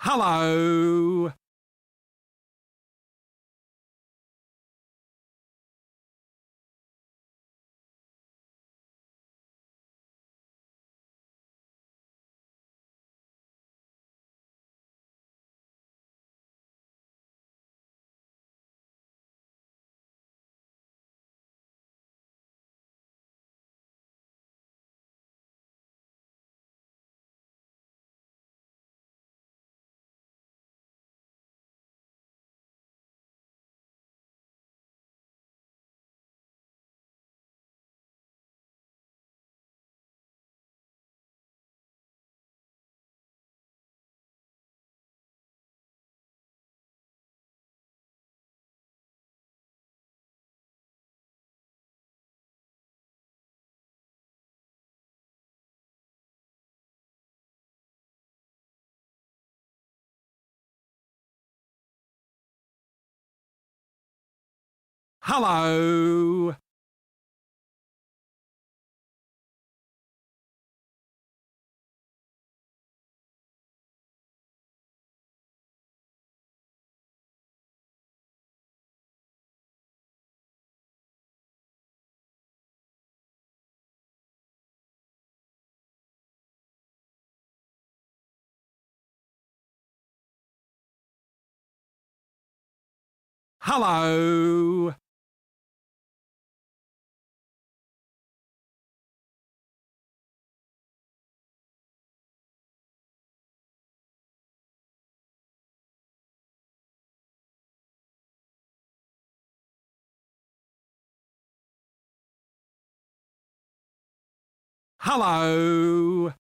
Hello. Hello. Hello. Hello.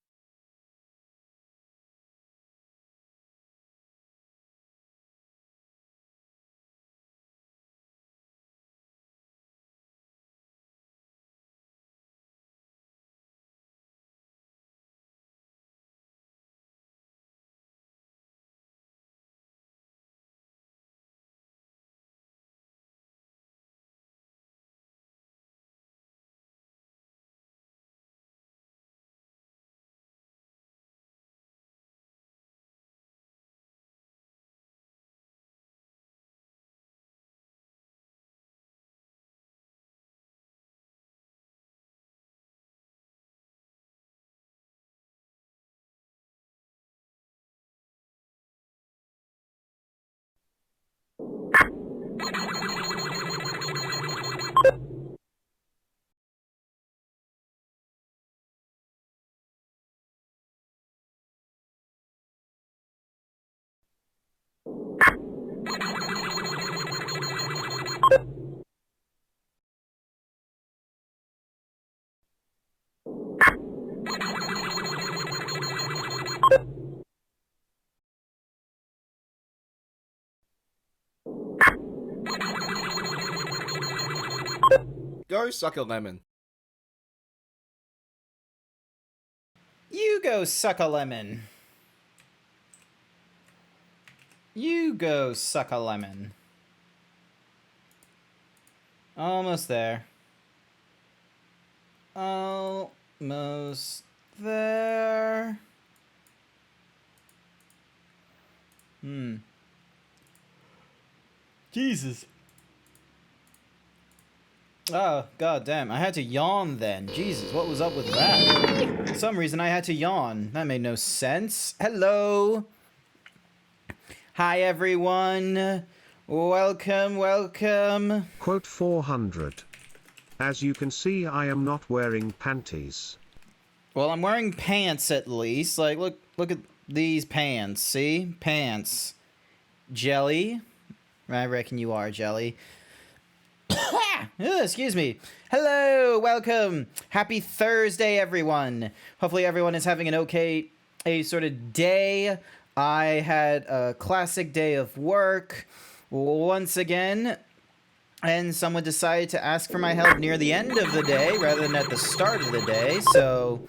Go suck a lemon. You go suck a lemon. You go suck a lemon. Almost there. Almost there. Jesus. Oh, god damn. I had to yawn then. Jesus, what was up with that? For some reason I had to yawn. That made no sense. Hello. Hi, everyone. Welcome, welcome. Quote 400. As you can see, I am not wearing panties. Well, I'm wearing pants at least. Like, look at these pants. See? Pants. Jelly. I reckon you are, Jelly. Excuse me. Hello, welcome. Happy Thursday, everyone. Hopefully everyone is having an okay sort of day. I had a classic day of work once again, and someone decided to ask for my help near the end of the day rather than at the start of the day, so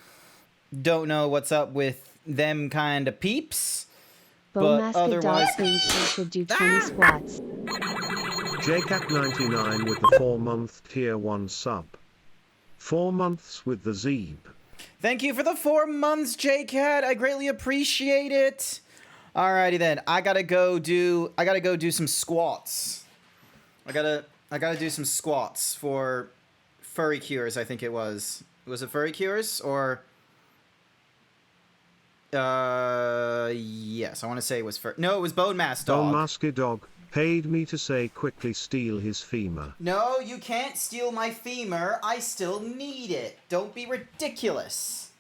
don't know what's up with them kind of peeps. But otherwise, should do 20 squats. JCat99 with the 4-month tier 1 sub. 4 months with the Zeeb. Thank you for the 4 months, JCat. I greatly appreciate it. Alrighty then. I gotta go do some squats. I gotta do some squats for Furry Cures, I think it was. Was it Furry Cures or yes, I want to say it was no, it was Bone Mask Dog. Bone Mask Dog paid me to say quickly steal his femur. No, you can't steal my femur. I still need it. Don't be ridiculous.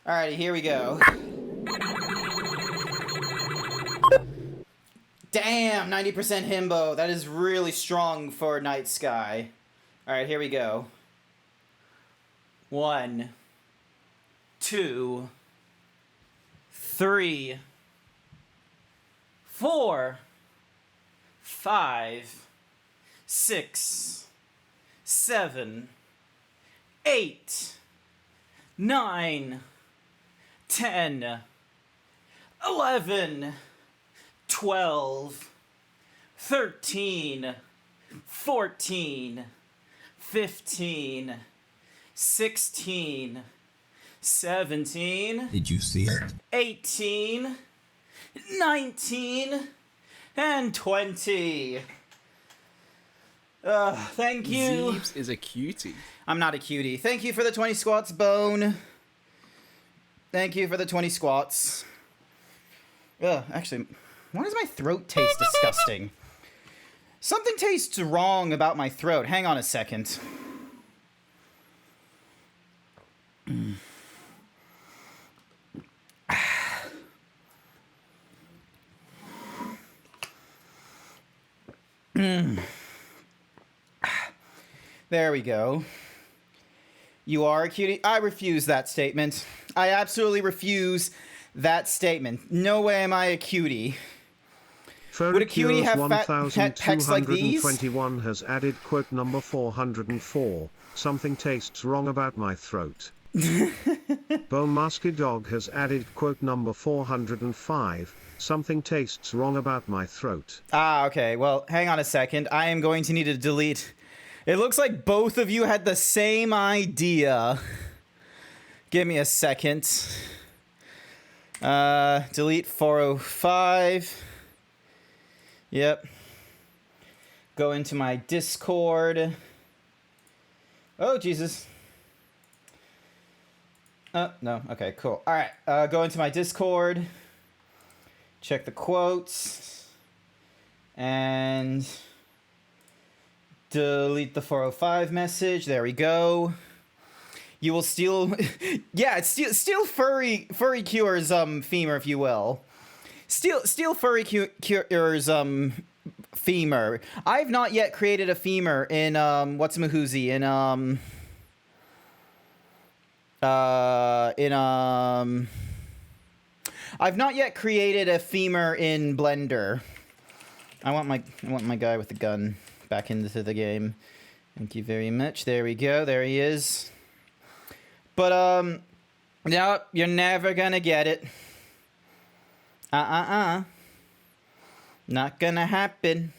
Alrighty, here we go. Damn, 90% Himbo. That is really strong for Night Sky. Alright, here we go. 1, 2, 3, 4, 5, 6, 7, 8, 9, 10, 11, 12, 13, 14, 15, 16, 17. Did you see it? 18, 19, and 20. Thank you. Zeebs is a cutie. I'm not a cutie. Thank you for the 20 squats, Bone. Thank you for the 20 squats. Ugh, actually, why does my throat taste disgusting? Something tastes wrong about my throat. Hang on a second. There we go. You are a cutie? I refuse that statement. I absolutely refuse that statement. No way am I a cutie. Would a cutie have fat pecs like these? 1221 has added quote number 404. Something tastes wrong about my throat. Bone Mask Dog has added quote number 405. Something tastes wrong about my throat. Ah, okay. Well, hang on a second. I am going to need to delete. It looks like both of you had the same idea. Give me a second. Delete 405. Yep. Go into my Discord. Oh, Jesus. Oh, no. Okay, cool. All right. Go into my Discord. Check the quotes. And delete the 405 message. There we go. You will steal... yeah, steal Furry Cure's femur, if you will. Steal Furry Cure's femur. I've not yet created a femur in what's-a-mahoozy in I've not yet created a femur in Blender. I want my guy with the gun back into the game. Thank you very much. There we go. There he is. But no, you're never gonna get it. Not gonna happen.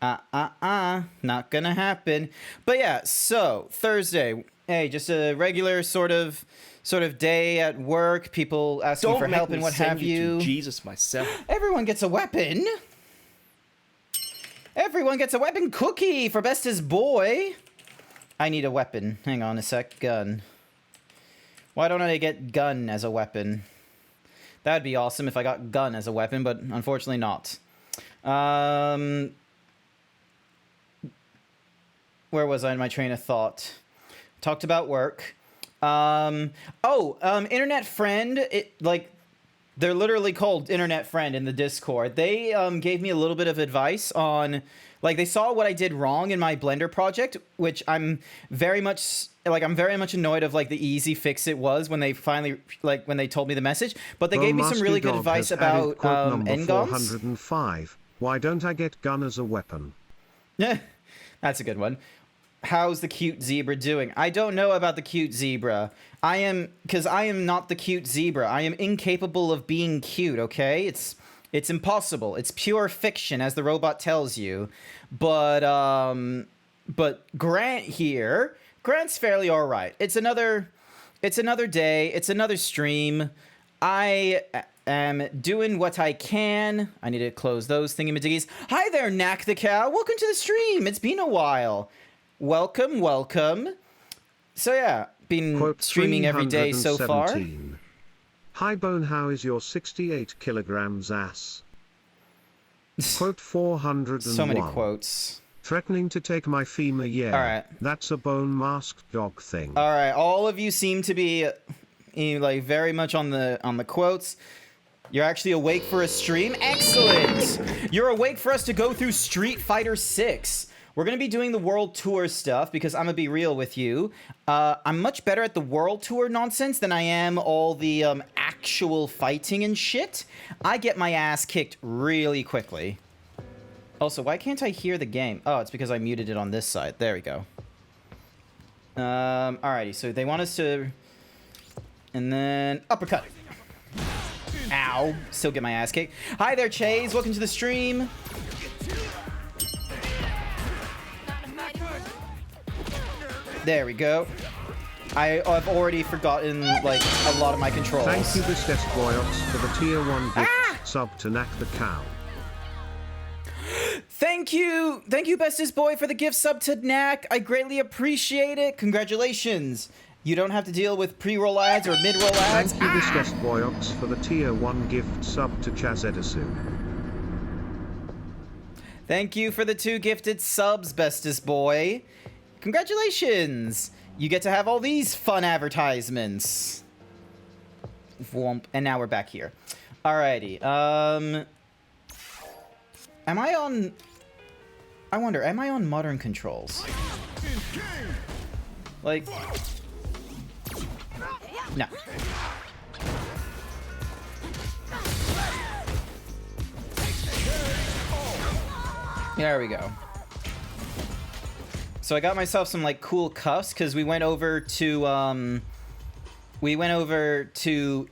Not gonna happen. But yeah, so Thursday. Hey, just a regular sort of day at work. People asking for help and what have you. Jesus myself. Everyone gets a weapon. Everyone gets a weapon. Cookie for bestest boy. I need a weapon. Hang on a sec. Gun. Why don't I get gun as a weapon? That'd be awesome if I got gun as a weapon, but unfortunately not. Where was I in my train of thought? Talked about work. Internet Friend. They're literally called Internet Friend in the Discord. They gave me a little bit of advice on, they saw what I did wrong in my Blender project, which I'm very much annoyed of, the easy fix it was when they finally, when they told me the message. But they gave me some really good advice about endgons. 405. Why don't I get gun as a weapon? Yeah, that's a good one. How's the cute zebra doing? I don't know about the cute zebra. I am not the cute zebra. I am incapable of being cute, okay? It's impossible. It's pure fiction, as the robot tells you. But Grant here, Grant's fairly alright. It's another day, it's another stream. am doing what I can. I need to close those thingamadiggies. Hi there, Knack the Cow. Welcome to the stream. It's been a while. Welcome, welcome. So yeah, been Quote streaming every day so far. 317. Hi Bone, how is your 68 kilograms ass? Quote 401. So many quotes. Threatening to take my femur, yeah. Alright. That's a bone masked dog thing. All right, all of you seem to be like very much on the quotes. You're actually awake for a stream. Excellent. You're awake for us to go through Street Fighter 6. We're going to be doing the World Tour stuff because I'm going to be real with you. I'm much better at the World Tour nonsense than I am all the actual fighting and shit. I get my ass kicked really quickly. Also, why can't I hear the game? Oh, it's because I muted it on this side. There we go. Alrighty, so they want us to... And then uppercut. Ow. Still get my ass kicked. Hi there, Chase. Welcome to the stream. There we go. I've already forgotten, like, a lot of my controls. Thank you, Bestest Boyox, for the tier 1 gift sub to Knack the Cow. Thank you, bestest boy, for the gift sub to Knack. I greatly appreciate it. Congratulations. You don't have to deal with pre-roll ads or mid-roll ads. Thank you, Bestest Boyox, for the tier 1 gift sub to Chazedasu. Thank you for the 2 gifted subs, bestest boy. Congratulations. You get to have all these fun advertisements. Womp. And now we're back here. Alrighty. Am I on... I wonder, am I on modern controls? Like... No. There we go. So I got myself some, like, cool cuffs, because we went over to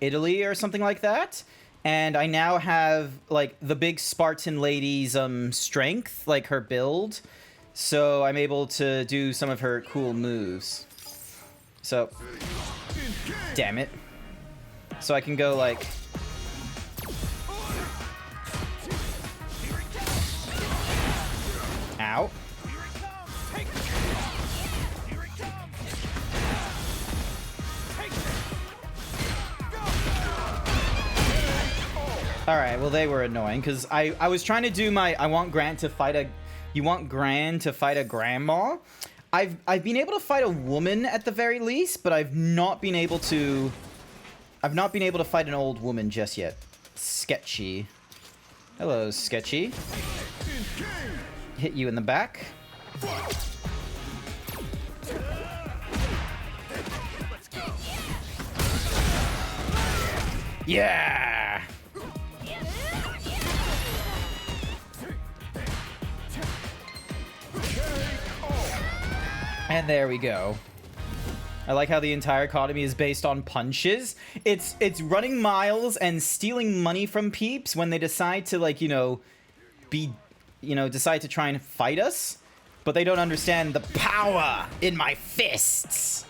Italy or something like that. And I now have, like, the big Spartan lady's strength, like her build. So I'm able to do some of her cool moves. So, damn it. So I can go, like... Ow. Alright, well they were annoying, because I was trying to do my you want Gran to fight a grandma? I've been able to fight a woman at the very least, but I've not been able to fight an old woman just yet. Sketchy. Hello, Sketchy. Hit you in the back. Yeah! And there we go. I like how the entire economy is based on punches. It's running miles and stealing money from peeps when they decide to, like, decide to try and fight us. But they don't understand the power in my fists.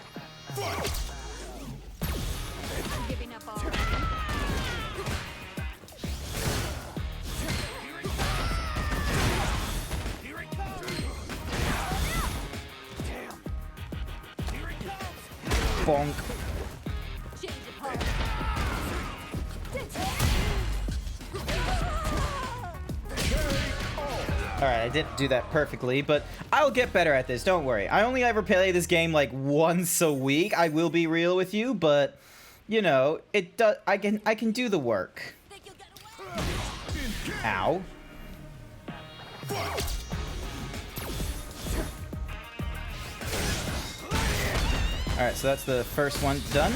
Bonk. Alright, I didn't do that perfectly, but I'll get better at this, don't worry. I only ever play this game like once a week, I will be real with you, but, you know, I can do the work. Ow. Alright, so that's the first one done.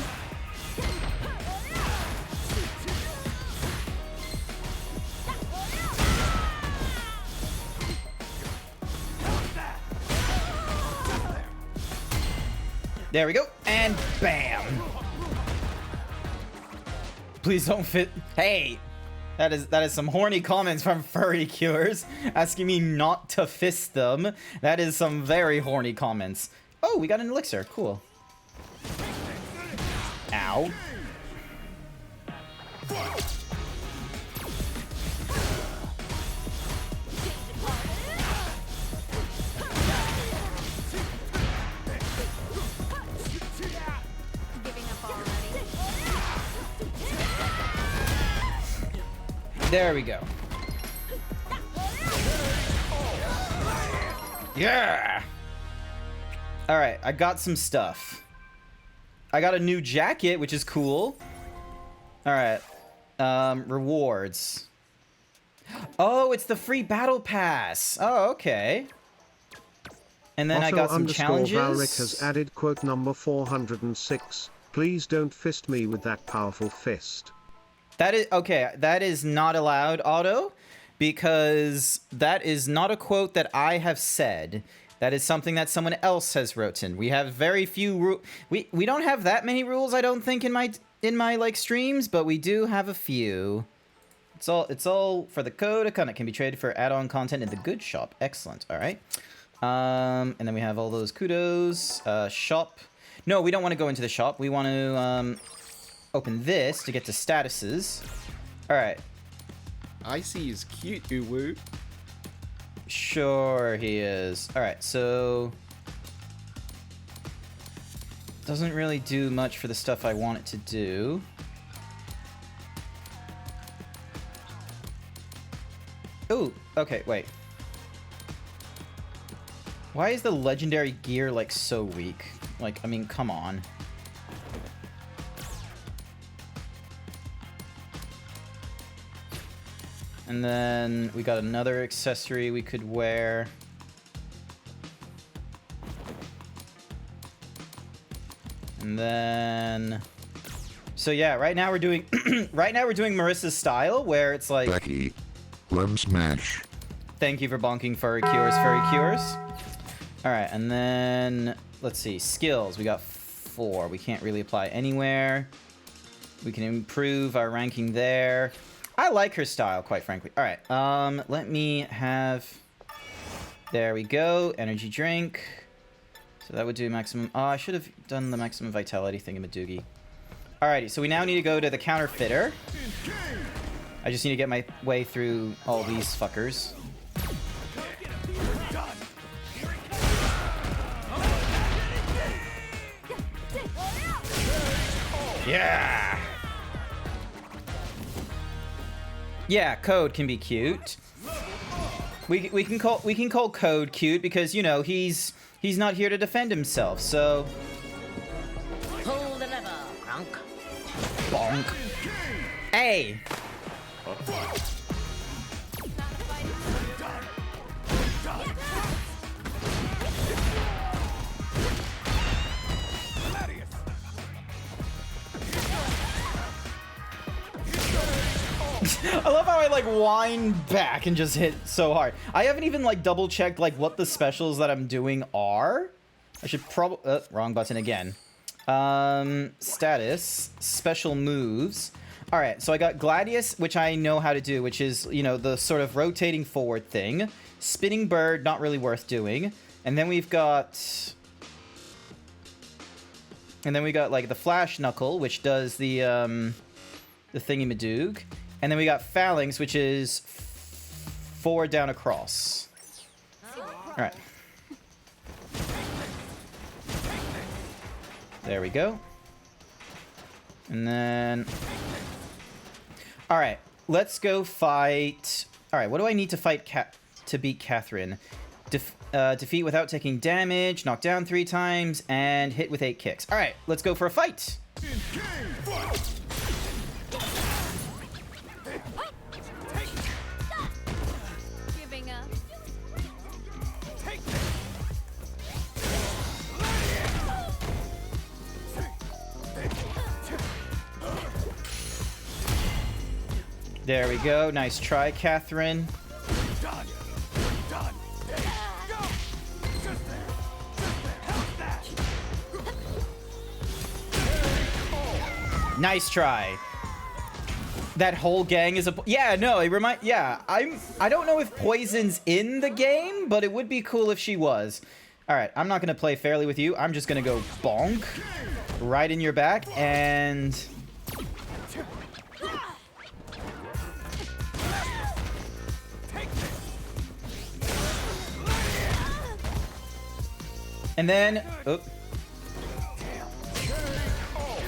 There we go, and bam! Please don't fit. Hey! That is some horny comments from Furry Cures, asking me not to fist them. That is some very horny comments. Oh, we got an elixir, cool. Ow. There we go. Yeah! Alright, I got some stuff. I got a new jacket, which is cool. Alright. Rewards. Oh, it's the free battle pass. Oh, okay. And then I got some challenges. Valric has added quote number 406. Please don't fist me with that powerful fist. That is okay. That is not allowed, Otto, because that is not a quote that I have said. That is something that someone else has written. We have very few we don't have that many rules, I don't think, in my like streams, but we do have a few. It's all for the code account. It can be traded for add-on content in the good shop. Excellent. All right. And then we have all those kudos. Shop. No, we don't want to go into the shop. We want to open this to get to statuses. All right. Icy is cute, Uwu. Sure he is. All right, so doesn't really do much for the stuff I want it to do. Oh, okay, wait. Why is the legendary gear like so weak? Like, I mean, come on. And then we got another accessory we could wear. And then, so yeah, right now we're doing Marissa's style, where it's like, Becky, Lem Smash. thank you for bonking furry cures, furry cures. All right, and then let's see, skills. We got 4. We can't really apply anywhere. We can improve our ranking there. I like her style, quite frankly. All right, let me have, there we go, energy drink. So that would do maximum, oh, I should have done the maximum vitality thingamadoogie. Alrighty, so we now need to go to the counterfeiter. I just need to get my way through all these fuckers. Yeah! Yeah, Code can be cute. We can call Code cute because, you know, he's not here to defend himself, so Pull the lever, Kronk. bonk. Hey. I love how I like wind back and just hit so hard. I haven't even like double checked like what the specials that I'm doing are. I should probably wrong button again. Status, special moves. All right, so I got Gladius, which I know how to do, which is, you know, the sort of rotating forward thing. Spinning bird, not really worth doing. And then we've got like the flash knuckle, which does the thingy-madoog. And then we got phalanx, which is forward down across. All right. There we go. And then, all right, let's go fight. All right, what do I need to fight to beat Catherine? Defeat without taking damage, knock down 3 times, and hit with 8 kicks. All right, let's go for a fight. Giving up. There we go. Nice try, Catherine. Nice try. That whole gang is a... Yeah, no, it yeah, I don't know if Poison's in the game, but it would be cool if she was. All right, I'm not going to play fairly with you. I'm just going to go bonk right in your back and... And then... Oh.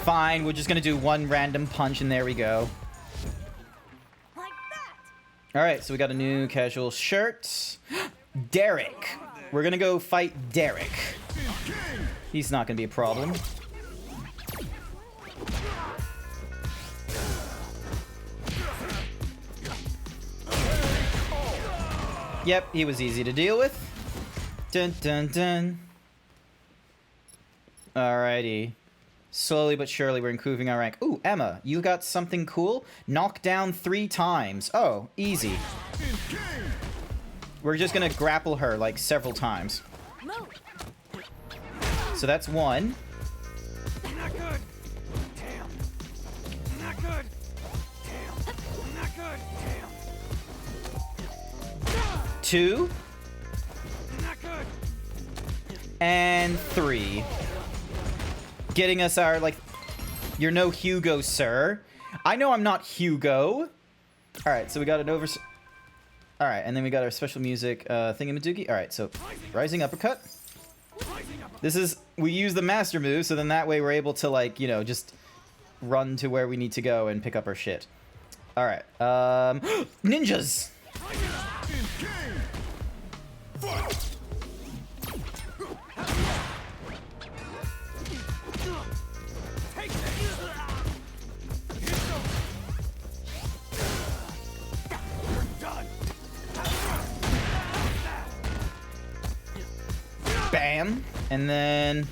Fine, we're just going to do one random punch and there we go. Like that. All right, so we got a new casual shirt. Derek. We're gonna go fight Derek. He's not gonna be a problem. Yep, he was easy to deal with. Dun dun dun. Alrighty. Slowly but surely, we're improving our rank. Ooh, Emma, you got something cool? Knock down 3 times. Oh, easy. We're just gonna grapple her, like, several times. So that's 1. Not good. Damn. Not good. Damn. Not good. Damn. 2. Not good. And 3. Getting us our, like... You're no Hugo, sir. I know I'm not Hugo. Alright, so we got an over... Alright, and then we got our special music thingamadookie. Alright, so Rising Uppercut. This is... We use the master move, so then that way we're able to, like, you know, just run to where we need to go and pick up our shit. Alright, ninjas! Bam! And then...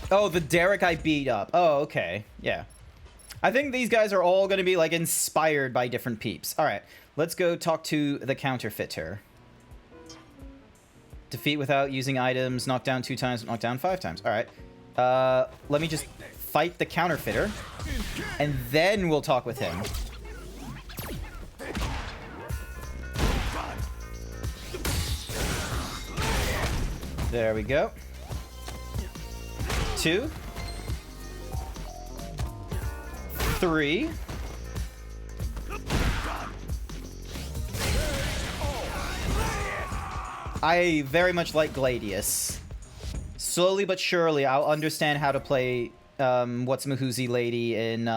Oh, the Derek I beat up. Oh, okay. Yeah. I think these guys are all going to be, like, inspired by different peeps. Alright, let's go talk to the counterfeiter. Defeat without using items, knock down 2 times, knock down 5 times. Alright. Let me just fight the counterfeiter, and then we'll talk with him. There we go. 2. 3. I very much like Gladius. Slowly but surely, I'll understand how to play What's-a-Mahoozy Lady in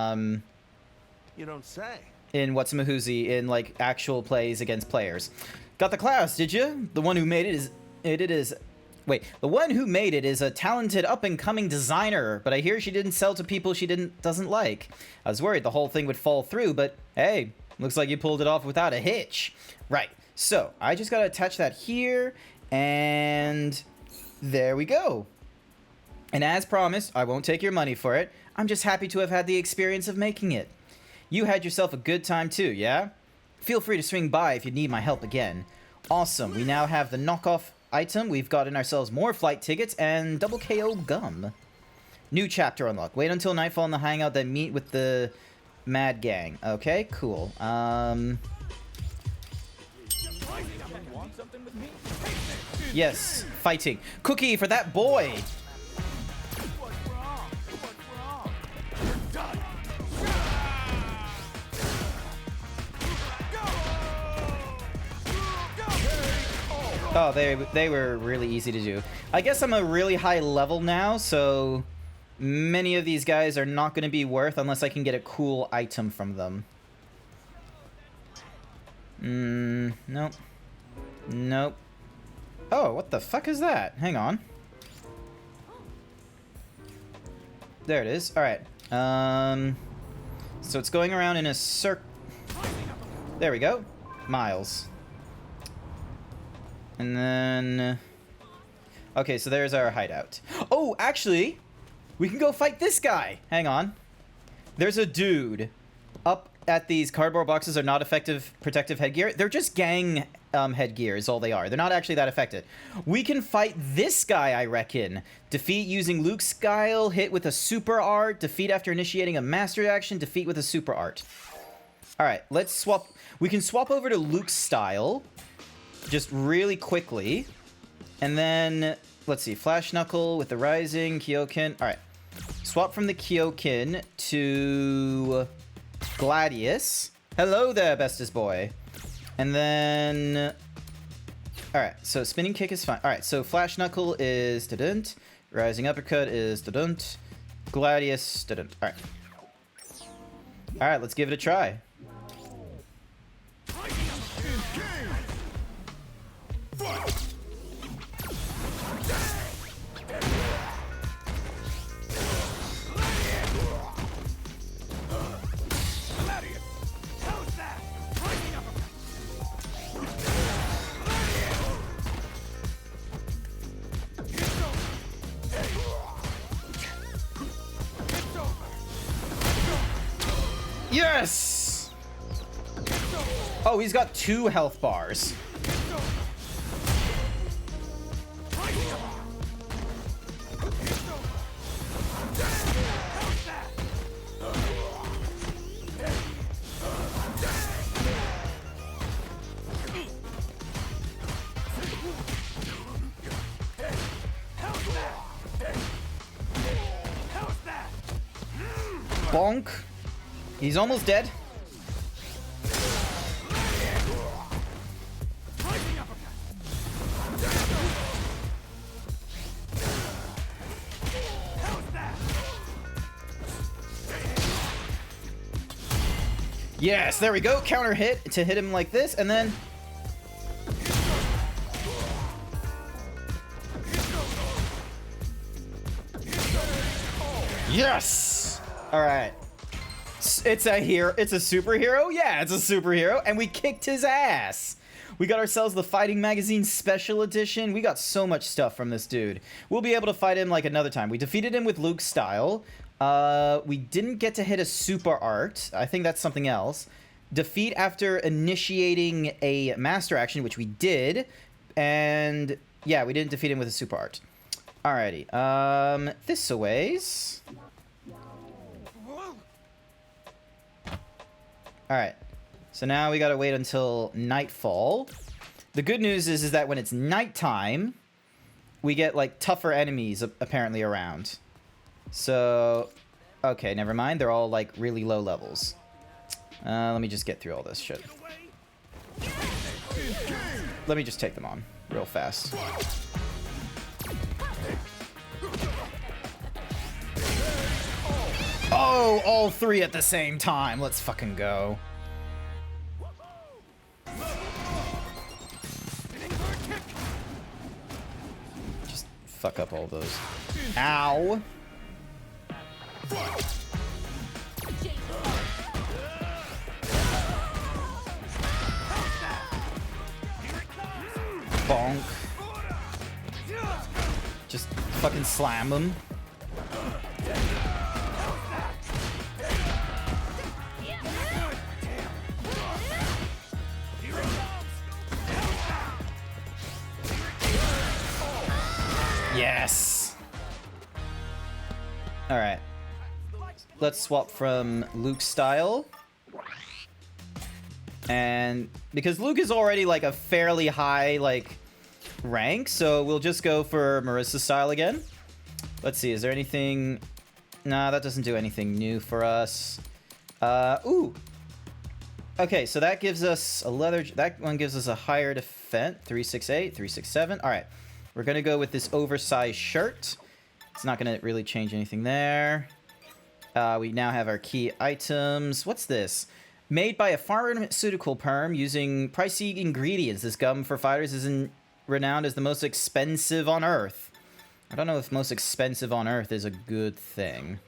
You don't say. in What's-a-Mahoozy in, like, actual plays against players. Got the class, did you? The one who made the one who made it is a talented up-and-coming designer, but I hear she didn't sell to people she doesn't like. I was worried the whole thing would fall through, but hey, looks like you pulled it off without a hitch. Right, so I just gotta attach that here, and there we go. And as promised, I won't take your money for it. I'm just happy to have had the experience of making it. You had yourself a good time too, yeah? Feel free to swing by if you need my help again. Awesome, we now have the knockoff item. We've gotten ourselves more flight tickets and double KO gum. New chapter unlocked. Wait until nightfall in the hangout, then meet with the Mad Gang. Okay, cool. Yes, fighting. Cookie for that boy! Oh, they were really easy to do. I guess I'm a really high level now, so many of these guys are not going to be worth unless I can get a cool item from them. Nope. Nope. Oh, what the fuck is that? Hang on. There it is. Alright. So it's going around in a circle. There we go. Miles. And then... Okay, so there's our hideout. Oh, actually, we can go fight this guy. Hang on. There's a dude up at these cardboard boxes are not effective protective headgear. They're just gang headgear is all they are. They're not actually that effective. We can fight this guy, I reckon. Defeat using Luke's style, hit with a super art, defeat after initiating a mastery action, defeat with a super art. Alright, let's swap. We can swap over to Luke's style just really quickly. And then, let's see, Flash Knuckle with the Rising, Kyokin. Alright, swap from the Kyokin to Gladius. Hello there, bestest boy. And then... Alright, so Spinning Kick is fine. Alright, so Flash Knuckle is... Rising uppercut is da-dunt. Gladius, da-dunt. Alright. Alright, let's give it a try. Yes! Oh, he's got 2 health bars. Bonk. He's almost dead. Yes, there we go. Counter hit to hit him like this, and then... Yes! Alright. It's a hero. It's a superhero? Yeah, it's a superhero. And we kicked his ass. We got ourselves the Fighting Magazine Special Edition. We got so much stuff from this dude. We'll be able to fight him like another time. We defeated him with Luke's style. We didn't get to hit a super art. I think that's something else. Defeat after initiating a master action, which we did. And yeah, we didn't defeat him with a super art. Alrighty. This a ways. Alright. So now we gotta wait until nightfall. The good news is that when it's nighttime, we get, like, tougher enemies apparently around. So, okay, never mind. They're all, like, really low levels. Let me just get through all this shit. Let me just take them on real fast. Oh, all 3 at the same time. Let's fucking go. Just fuck up all those. Ow. Bonk. Just fucking slam them. Yes. All right. Let's swap from Luke's style. And because Luke is already like a fairly high like rank, so we'll just go for Marissa's style again. Let's see, is there anything? Nah, that doesn't do anything new for us. Ooh. Okay, so that gives us a leather. That one gives us a higher defense. 368, 367. All right. We're going to go with this oversized shirt. It's not going to really change anything there. We now have our key items. What's this? Made by a pharmaceutical firm using pricey ingredients. This gum for fighters is renowned as the most expensive on Earth. I don't know if most expensive on Earth is a good thing.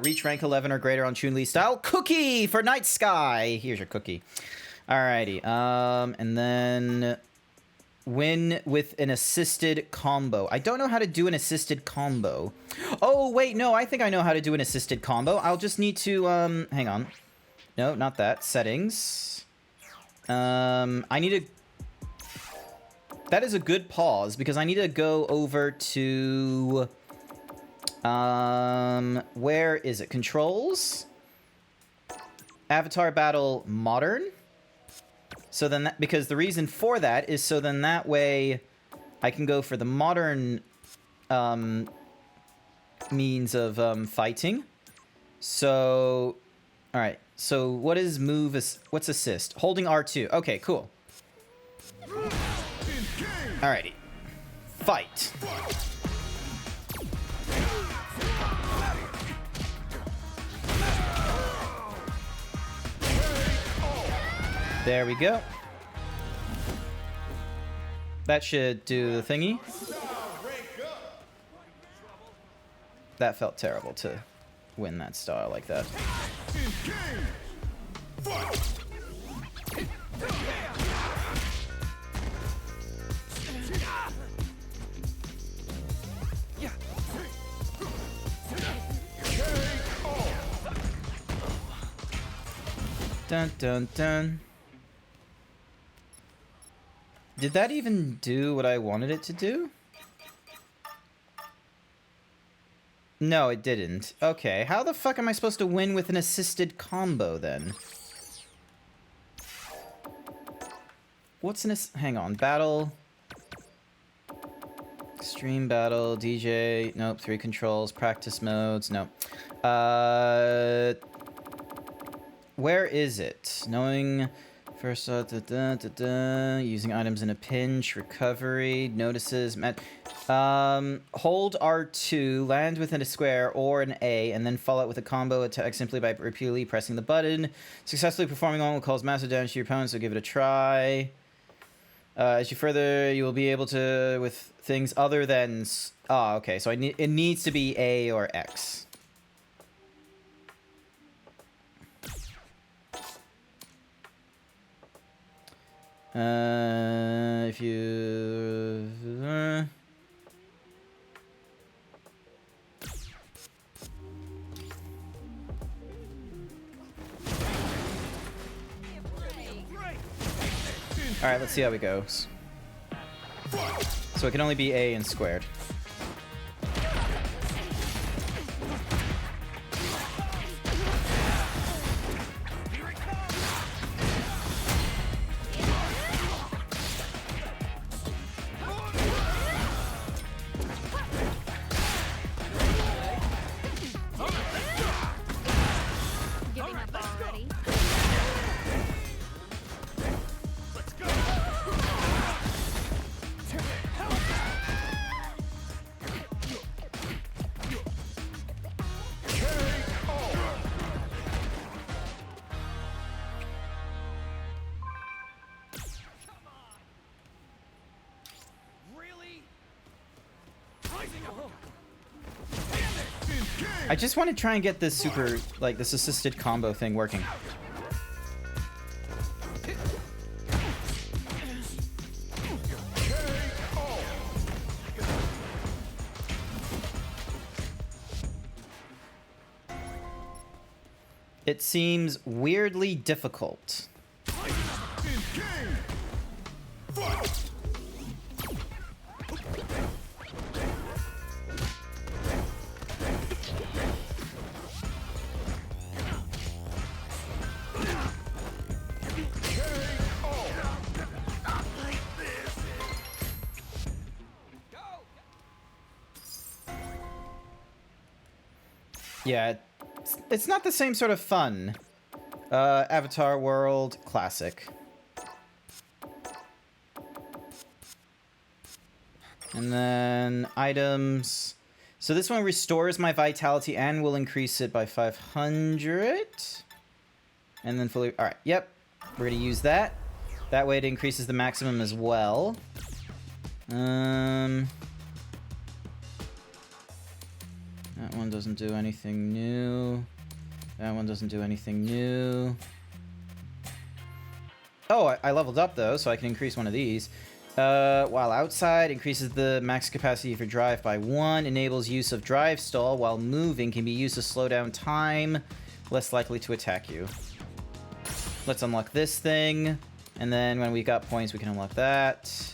Reach rank 11 or greater on Chun-Li style. Cookie for Night Sky. Here's your cookie. Alrighty. And then win with an assisted combo. I don't know how to do an assisted combo. Oh, wait. No, I think I know how to do an assisted combo. I'll just need to, hang on. No, not that. Settings. I need to... That is a good pause because I need to go over to... where is it? Controls? Avatar Battle Modern. So then that, because the reason for that is so then that way I can go for the modern means of fighting. So, all right. So what is move? What's assist? Holding R2. Okay, cool. Alrighty. Fight. There we go. That should do the thingy. That felt terrible to win that style like that. Dun dun dun. Did that even do what I wanted it to do? No, it didn't. Okay, how the fuck am I supposed to win with an assisted combo then? What's an hang on, battle. Extreme battle, DJ, nope, 3 controls, practice modes, nope. Where is it? Knowing first, using items in a pinch, recovery, notices, hold R2, land within a square or an A, and then follow it with a combo attack simply by repeatedly pressing the button. Successfully performing one will cause massive damage to your opponent, so give it a try. As you further, you will be able to with things other than. Oh, okay. So it needs to be A or X. If you. Alright, let's see how it goes. So it can only be A and squared. Giving up already. I just want to try and get this super, like, this assisted combo thing working. It seems weirdly difficult. Yeah, it's not the same sort of fun. Avatar World Classic. And then items. So this one restores my vitality and will increase it by 500. And then fully... Alright, yep. We're going to use that. That way it increases the maximum as well. That one doesn't do anything new. That one doesn't do anything new. Oh, I leveled up though, so I can increase one of these. While outside, increases the max capacity for drive by 1. Enables use of drive stall while moving. Can be used to slow down time. Less likely to attack you. Let's unlock this thing. And then when we got points, we can unlock that.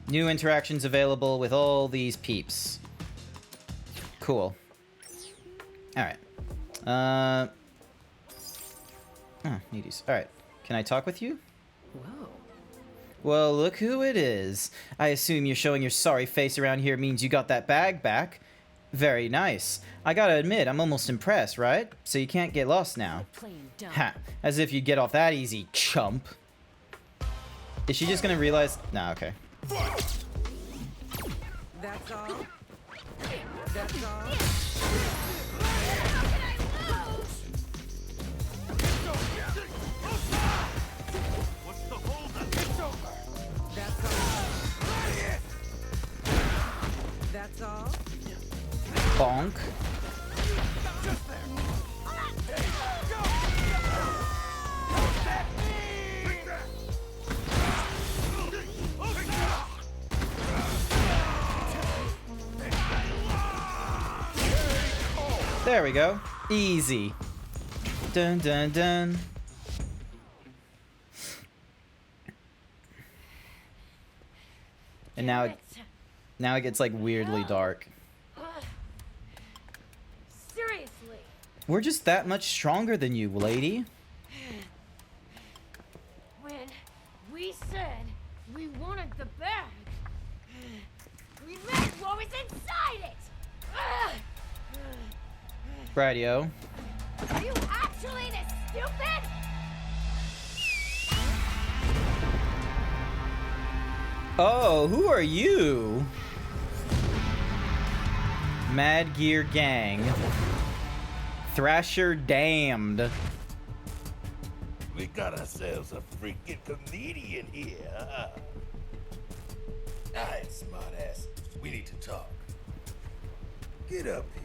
New interactions available with all these peeps. Cool. Alright. Oh, needies. Alright. Can I talk with you? Whoa. Well, look who it is. I assume you're showing your sorry face around here means you got that bag back. Very nice. I gotta admit, I'm almost impressed, right? So you can't get lost now. Ha, as if you'd get off that easy, chump. Is she just gonna realize? Nah, okay. That's all? That's all? What's the holdup? It's over. That's all. That's all? Bonk. Just there. There we go. Easy. Dun dun dun. And now it gets like weirdly dark. Seriously. We're just that much stronger than you, lady. When we said we wanted the bag, we meant what was inside it. Radio. Are you actually this stupid? Oh, who are you? Mad Gear Gang. Thrasher damned. We got ourselves a freaking comedian here. Alright, smartass. We need to talk. Get up here.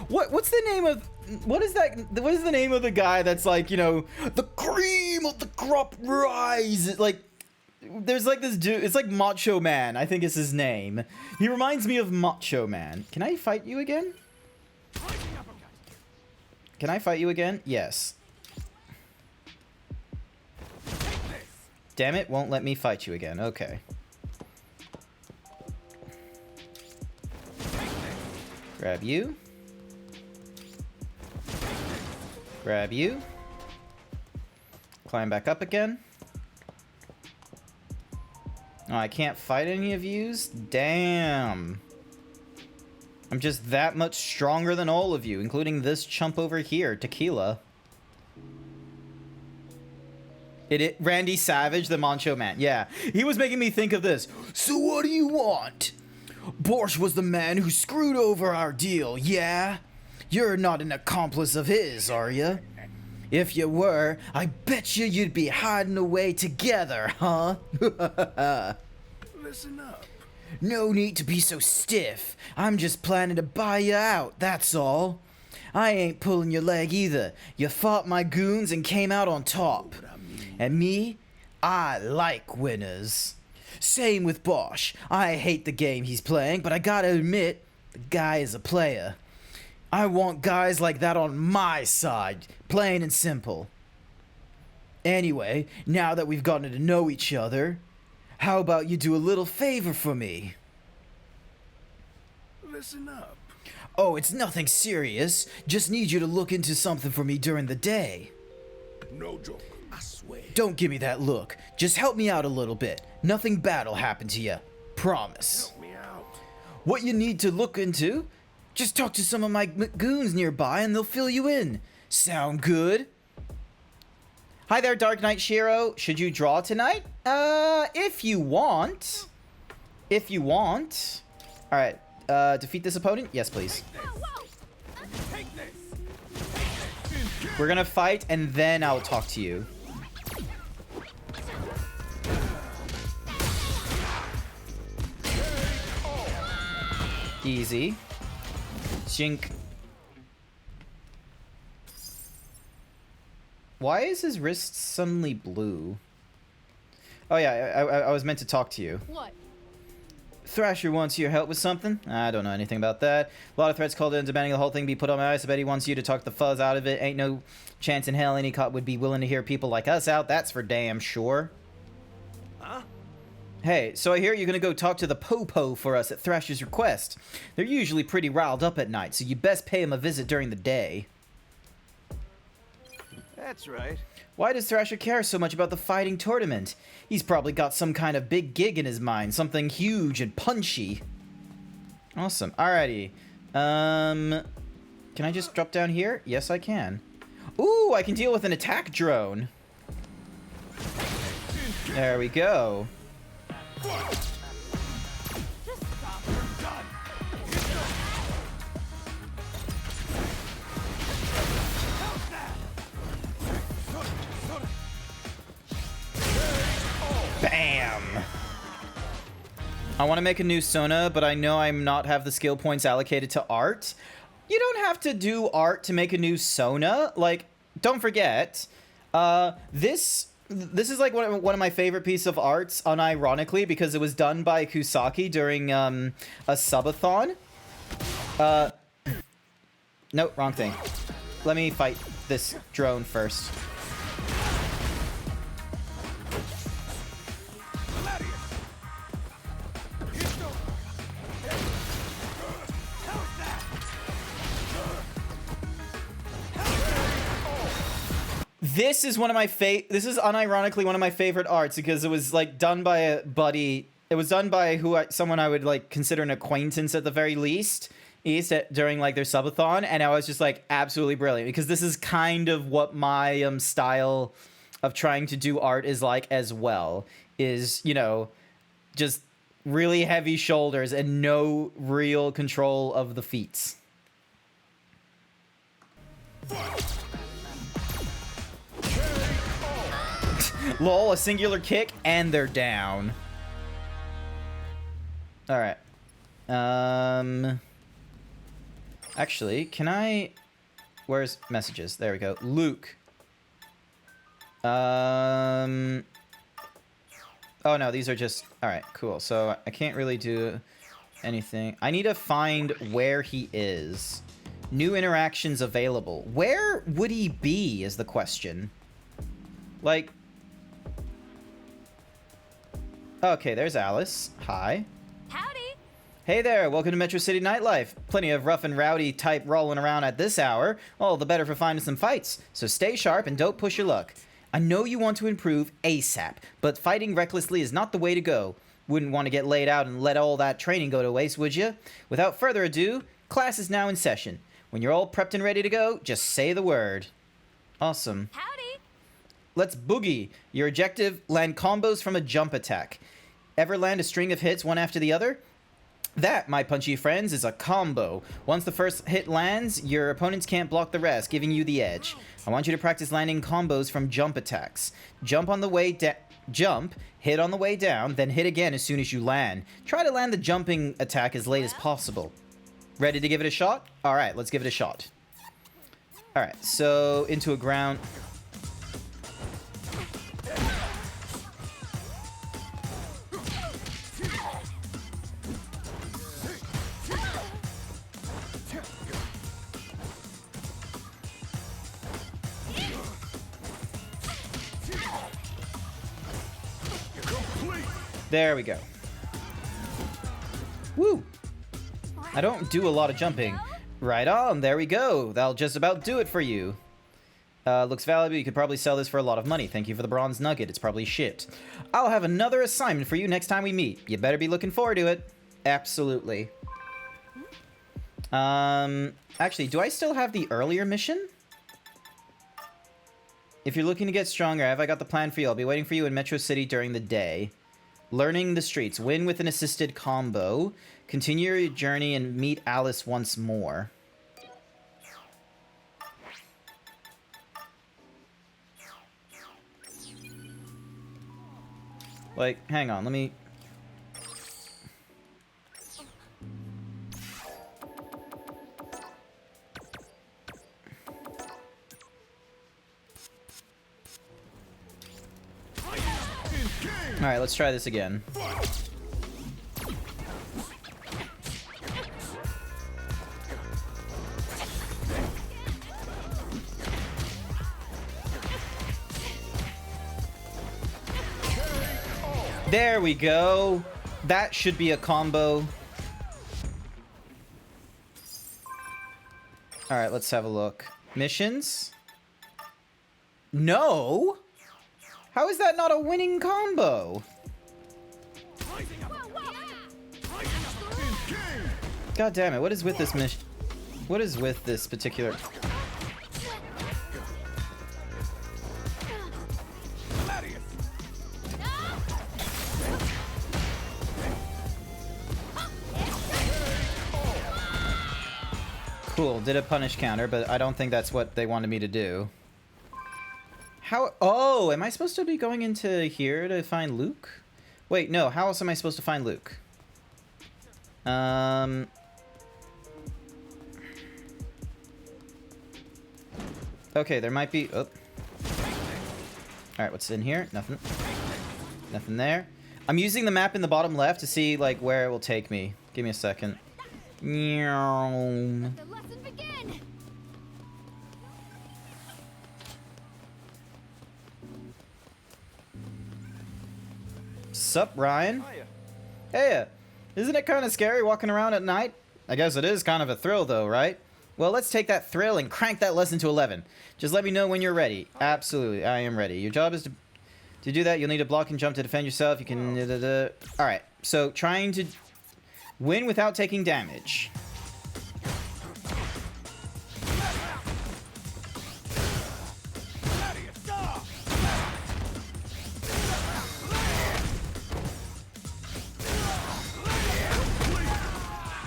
What's the name of what is the name of the guy that's like, you know, the cream of the crop rise? Like there's like this dude, it's like Macho Man, I think is his name. He reminds me of Macho Man. Can I fight you again? Can I fight you again? Yes. Damn it, won't let me fight you again. Okay. Grab you. Grab you. Climb back up again. Oh, I can't fight any of yous? Damn. I'm just that much stronger than all of you, including this chump over here, Tequila. Randy Savage, the Macho Man. Yeah, he was making me think of this. So what do you want? Borscht was the man who screwed over our deal, yeah? You're not an accomplice of his, are you? If you were, I bet you'd be hiding away together, huh? Listen up. No need to be so stiff. I'm just planning to buy you out, that's all. I ain't pulling your leg either. You fought my goons and came out on top. And me, I like winners. Same with Bosch. I hate the game he's playing, but I gotta admit, the guy is a player. I want guys like that on my side, plain and simple. Anyway, now that we've gotten to know each other, how about you do a little favor for me? Listen up. Oh, it's nothing serious. Just need you to look into something for me during the day. No joke. I swear. Don't give me that look. Just help me out a little bit. Nothing bad'll happen to you. Promise. Help me out. What you need to look into? Just talk to some of my goons nearby and they'll fill you in. Sound good? Hi there, Dark Knight Shiro. Should you draw tonight? If you want. If you want. Alright, defeat this opponent? Yes, please. We're gonna fight and then I'll talk to you. Easy. Jink. Why is his wrist suddenly blue? Oh yeah, I was meant to talk to you. What? Thrasher wants your help with something? I don't know anything about that. A lot of threats called in demanding the whole thing be put on ice. I bet he wants you to talk the fuzz out of it. Ain't no chance in hell any cop would be willing to hear people like us out. That's for damn sure. Huh? Hey, so I hear you're gonna go talk to the Popo for us at Thrasher's request. They're usually pretty riled up at night, so you best pay him a visit during the day. That's right. Why does Thrasher care so much about the fighting tournament? He's probably got some kind of big gig in his mind, something huge and punchy. Awesome. Alrighty. Can I just drop down here? Yes, I can. Ooh, I can deal with an attack drone. There we go. Bam! I want to make a new Sona, but I know I'm not have the skill points allocated to art. You don't have to do art to make a new Sona. Like, don't forget, this is like one of my favorite pieces of arts, unironically, because it was done by Kusaki during a subathon. Nope, wrong thing. Let me fight this drone first. This is one of my this is unironically one of my favorite arts because it was like done by a buddy. It was done by someone I would like consider an acquaintance at the very least during like their subathon, and I was just like absolutely brilliant because this is kind of what my style of trying to do art is like as well. Is, you know, just really heavy shoulders and no real control of the feet. Lol, a singular kick, and they're down. Alright. Actually, can I... Where's messages? There we go. Luke. Oh, no, these are just... Alright, cool. So, I can't really do anything. I need to find where he is. New interactions available. Where would he be, is the question. Like... Okay, there's Alice. Hi. Howdy. Hey there, welcome to Metro City Nightlife. Plenty of rough and rowdy type rolling around at this hour. All the better for finding some fights. So stay sharp and don't push your luck. I know you want to improve ASAP, but fighting recklessly is not the way to go. Wouldn't want to get laid out and let all that training go to waste, would you? Without further ado, class is now in session. When you're all prepped and ready to go, just say the word. Awesome. Howdy. Let's boogie. Your objective, land combos from a jump attack. Ever land a string of hits one after the other? That, my punchy friends, is a combo. Once the first hit lands, your opponents can't block the rest, giving you the edge. I want you to practice landing combos from jump attacks. Jump on the way jump, hit on the way down, then hit again as soon as you land. Try to land the jumping attack as late as possible. Ready to give it a shot? Alright, let's give it a shot. Alright, so into a ground... There we go. Woo! I don't do a lot of jumping. Right on, there we go. That'll just about do it for you. Looks valuable. You could probably sell this for a lot of money. Thank you for the bronze nugget. It's probably shit. I'll have another assignment for you next time we meet. You better be looking forward to it. Absolutely. Actually, do I still have the earlier mission? If you're looking to get stronger, have I got the plan for you? I'll be waiting for you in Metro City during the day. Learning the streets. Win with an assisted combo. Continue your journey and meet Alice once more. Like, hang on, let me... Alright, let's try this again. There we go. That should be a combo. Alright, let's have a look. Missions? No? How is that not a winning combo? God damn it, what is with this mission? What is with this particular... Cool, did a punish counter, but I don't think that's what they wanted me to do. How... Oh, am I supposed to be going into here to find Luke? Wait, no, how else am I supposed to find Luke? Okay, there might be... Oh. Alright, what's in here? Nothing. Nothing there. I'm using the map in the bottom left to see, like, where it will take me. Give me a second. Meow. The lesson begin. Sup, Ryan? Hey, isn't it kind of scary walking around at night? I guess it is kind of a thrill, though, right? Well, let's take that thrill and crank that lesson to 11. Just let me know when you're ready. Absolutely, I am ready. Your job is to do that. You'll need to block and jump to defend yourself. You can... All right, so trying to win without taking damage.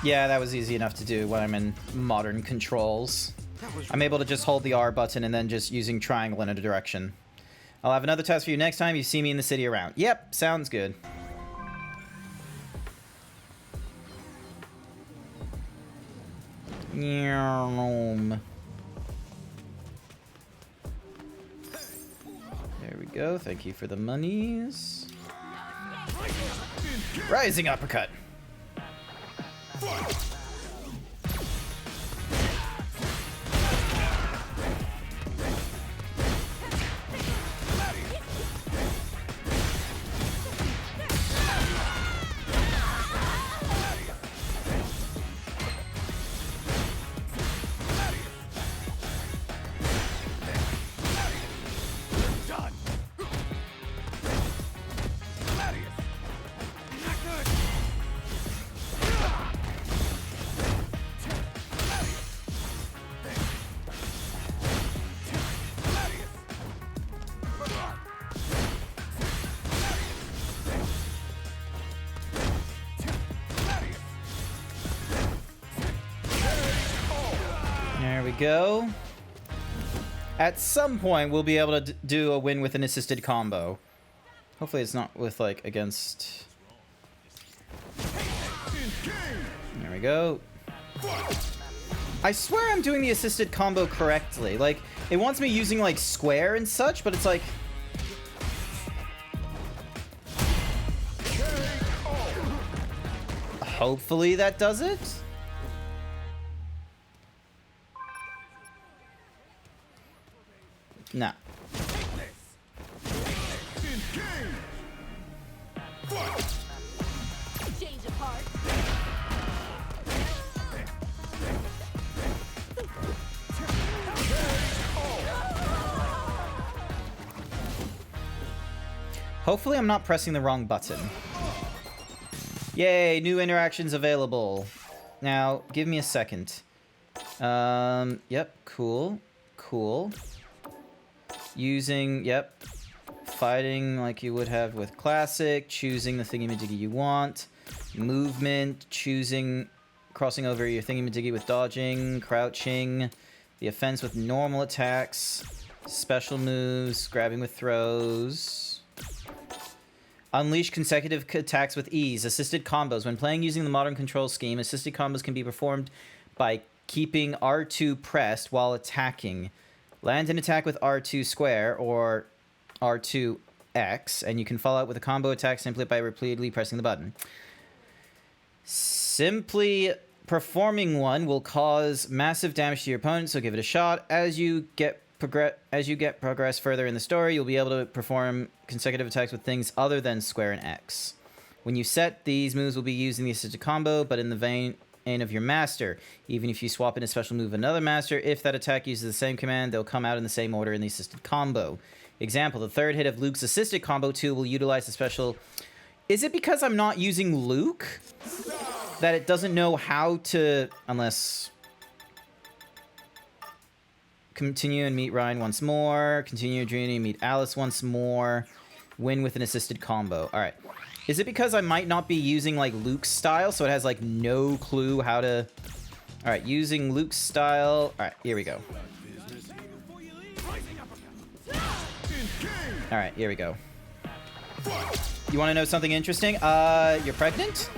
Yeah, that was easy enough to do when I'm in modern controls. I'm able to just hold the R button and then just using triangle in a direction. I'll have another test for you next time you see me in the city around. Yep, sounds good. There we go. Thank you for the monies. Rising uppercut. There we go. At some point, we'll be able to do a win with an assisted combo. Hopefully it's not with, like, against... There we go. I swear I'm doing the assisted combo correctly. Like, it wants me using, like, square and such, but it's like... Hopefully that does it? Nah. Change of heart. Hopefully I'm not pressing the wrong button. Yay, new interactions available. Now, give me a second. Yep, cool. Cool. Using, yep. Fighting like you would have with Classic. Choosing the thingy-majiggy you want. Movement. Choosing, crossing over your thingy-majiggy with dodging. Crouching. The offense with normal attacks. Special moves. Grabbing with throws. Unleash consecutive attacks with ease. Assisted combos. When playing using the modern control scheme, assisted combos can be performed by keeping R2 pressed while attacking. Land an attack with R2 square or R2X, and you can follow up with a combo attack simply by repeatedly pressing the button. Simply performing one will cause massive damage to your opponent, so give it a shot. As you get progress further in the story, you'll be able to perform consecutive attacks with things other than square and X. When you set, these moves will be using the assisted combo, but in the vein of your master. Even if you swap in a special move with another master, if that attack uses the same command, they'll come out in the same order in the assisted combo. Example, the third hit of Luke's assisted combo 2 will utilize the special Is it because I'm not using Luke that it doesn't know how to, unless... Continue and meet Ryan once more. Continue journey, meet Alice once more. Win with an assisted combo. All right. Is it because I might not be using, like, Luke's style, so it has, like, no clue how to... All right, using Luke's style. All right, here we go. All right, here we go. You want to know something interesting? You're pregnant?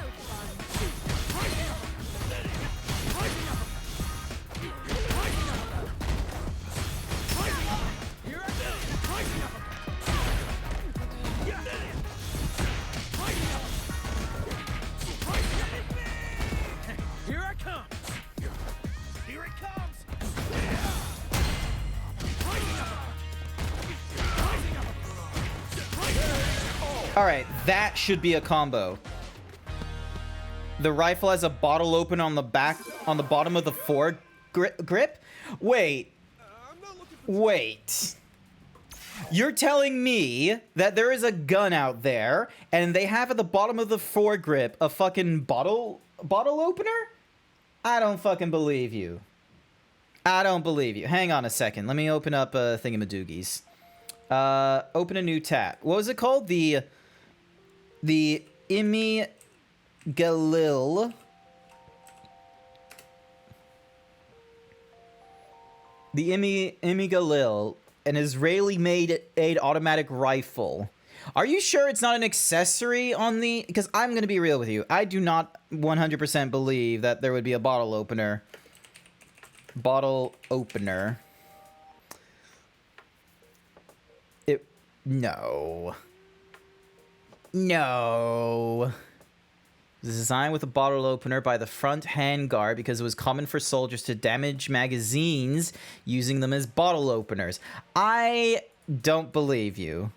All right, that should be a combo. The rifle has a bottle open on the back, on the bottom of the forward grip. Wait. You're telling me that there is a gun out there and they have at the bottom of the forward grip a fucking bottle opener? I don't fucking believe you. I don't believe you. Hang on a second. Let me open up thingamadoogies. Open a new tab. What was it called? The Imi Galil. The Imi Galil, an Israeli-made automatic rifle. Are you sure it's not an accessory on the... Because I'm going to be real with you. I do not 100% believe that there would be a bottle opener. Bottle opener. No. No. It was designed with a bottle opener by the front handguard because it was common for soldiers to damage magazines using them as bottle openers. I don't believe you.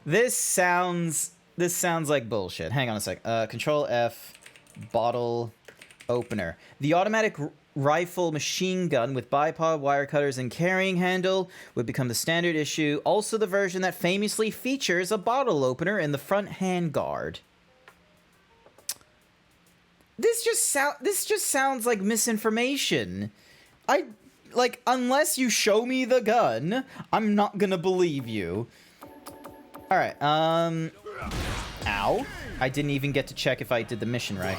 This sounds like bullshit. Hang on a sec. Control F, bottle opener. The automatic rifle machine gun with bipod, wire cutters, and carrying handle would become the standard issue. Also the version that famously features a bottle opener in the front handguard. This just sounds like misinformation. Unless you show me the gun, I'm not gonna believe you. Alright, ow. I didn't even get to check if I did the mission right.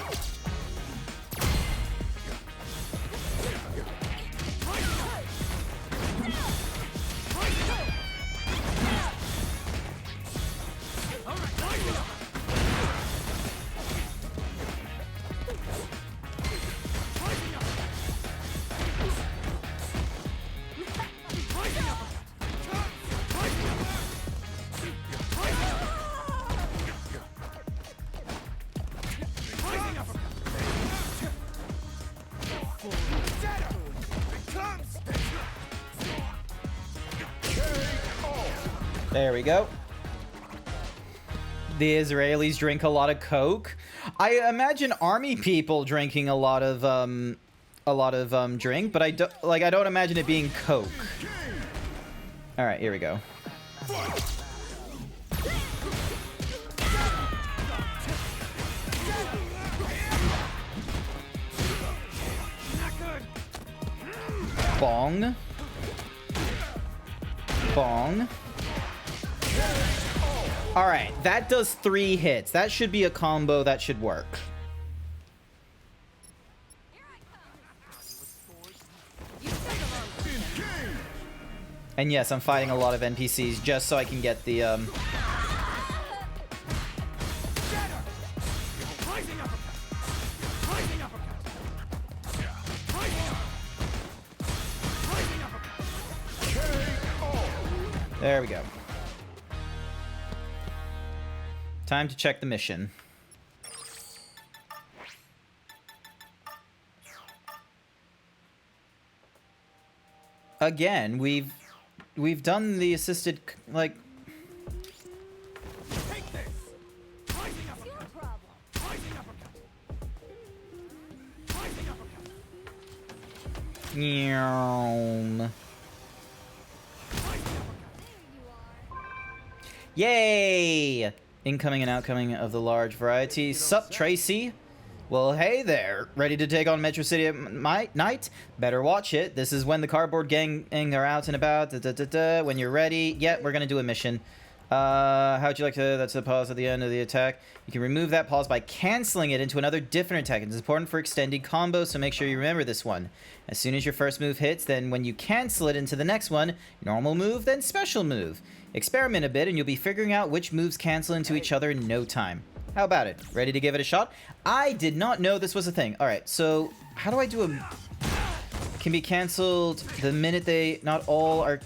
There we go. The Israelis drink a lot of Coke. I imagine army people drinking a lot of drink, but I don't imagine it being Coke. All right, here we go. Bong. Bong. Alright, that does 3 hits. That should be a combo that should work. And yes, I'm fighting a lot of NPCs just so I can get the, There we go. Time to check the mission. Again, we've done the assisted, like... Take this! Rising uppercut! Rising uppercut! Rising uppercut! Meow. Yay! Incoming and outcoming of the large variety. Sup, Tracy? Well, hey there. Ready to take on Metro City at night? Better watch it. This is when the cardboard gang are out and about. When you're ready. Yeah, we're gonna do a mission. How'd you like to... That's the pause at the end of the attack. You can remove that pause by canceling it into another different attack. It's important for extending combos, so make sure you remember this one. As soon as your first move hits, then when you cancel it into the next one, normal move, then special move. Experiment a bit, and you'll be figuring out which moves cancel into each other in no time. How about it? Ready to give it a shot? I did not know this was a thing. Alright, so how do I do a... Can be canceled the minute they... Not all are...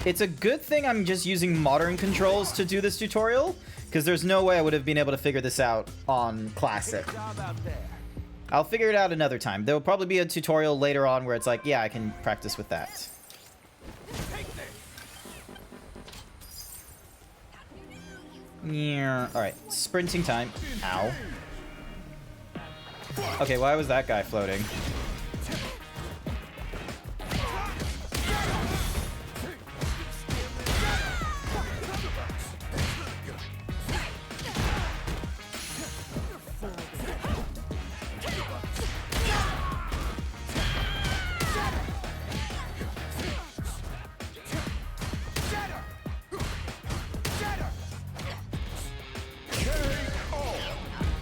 It's a good thing I'm just using modern controls to do this tutorial, because there's no way I would have been able to figure this out on Classic. I'll figure it out another time. There will probably be a tutorial later on where it's like, yeah, I can practice with that. Yeah. Alright, sprinting time. Ow. Okay, why was that guy floating?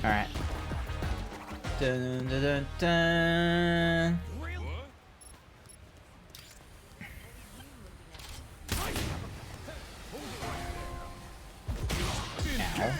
Alright. Dun, dun, dun, dun. Ow.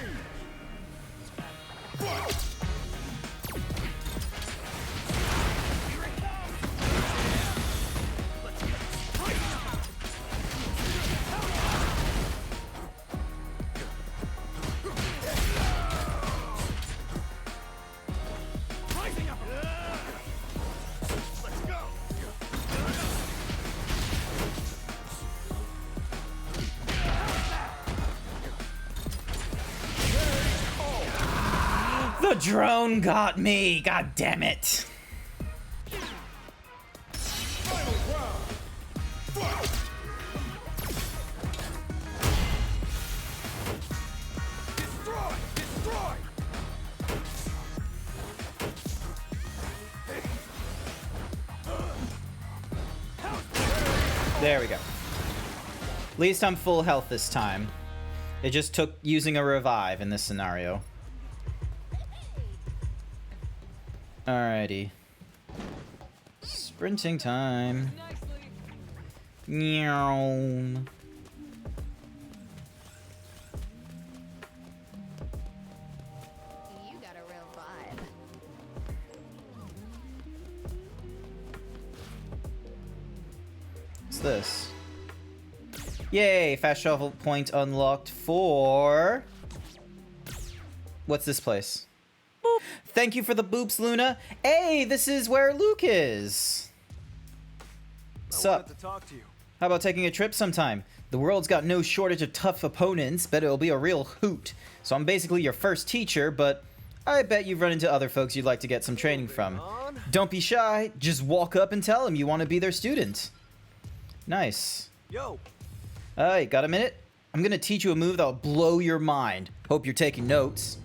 The drone got me! God damn it! There we go. At least I'm full health this time. It just took using a revive in this scenario. Alrighty. Sprinting time. Meow. You got a real vibe. What's this? Yay! Fast travel point unlocked for... What's this place? Boop. Thank you for the boops, Luna. Hey, this is where Luke is. Sup? To talk to you. How about taking a trip sometime? The world's got no shortage of tough opponents, but it'll be a real hoot. So I'm basically your first teacher, but I bet you've run into other folks you'd like to get some training from. Don't be shy, just walk up and tell them you want to be their student. Nice. Yo. Alright, got a minute? I'm gonna teach you a move that'll blow your mind. Hope you're taking notes.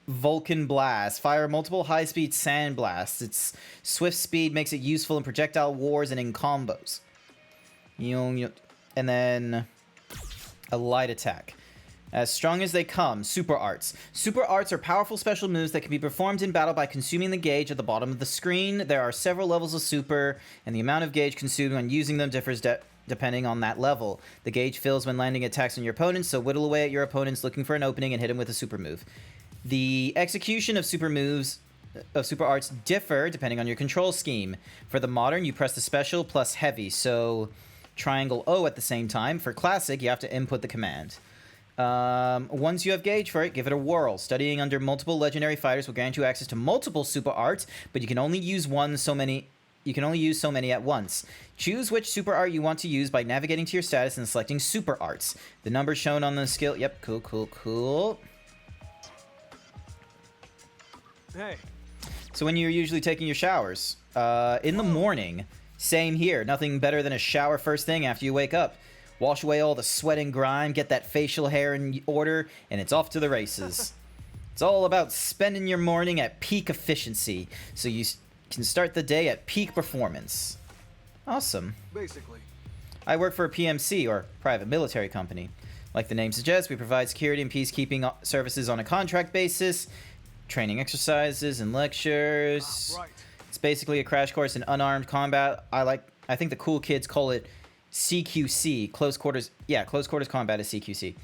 Vulcan Blast. Fire multiple high-speed sand blasts. Its swift speed makes it useful in projectile wars and in combos. And then a light attack. As strong as they come, super arts. Super arts are powerful special moves that can be performed in battle by consuming the gauge at the bottom of the screen. There are several levels of super, and the amount of gauge consumed when using them differs depending on that level. The gauge fills when landing attacks on your opponents, so whittle away at your opponents looking for an opening and hit them with a super move. The execution of super moves of super arts differ depending on your control scheme. For the modern, you press the special plus heavy, so triangle O at the same time. For classic, you have to input the command. Once you have gauge for it, give it a whirl. Studying under multiple legendary fighters will grant you access to multiple super arts, but you can only use so many at once. Choose which super art you want to use by navigating to your status and selecting super arts. The numbers shown on the skill. Yep, cool. Hey. So when you're usually taking your showers? In the morning. Same here. Nothing better than a shower first thing after you wake up. Wash away all the sweat and grime, get that facial hair in order, and it's off to the races. It's all about spending your morning at peak efficiency, so you can start the day at peak performance. Awesome. Basically. I work for a PMC, or private military company. Like the name suggests, we provide security and peacekeeping services on a contract basis, training exercises and lectures. Right. It's basically a crash course in unarmed combat. I think the cool kids call it CQC, close quarters. Yeah, close quarters combat is CQC.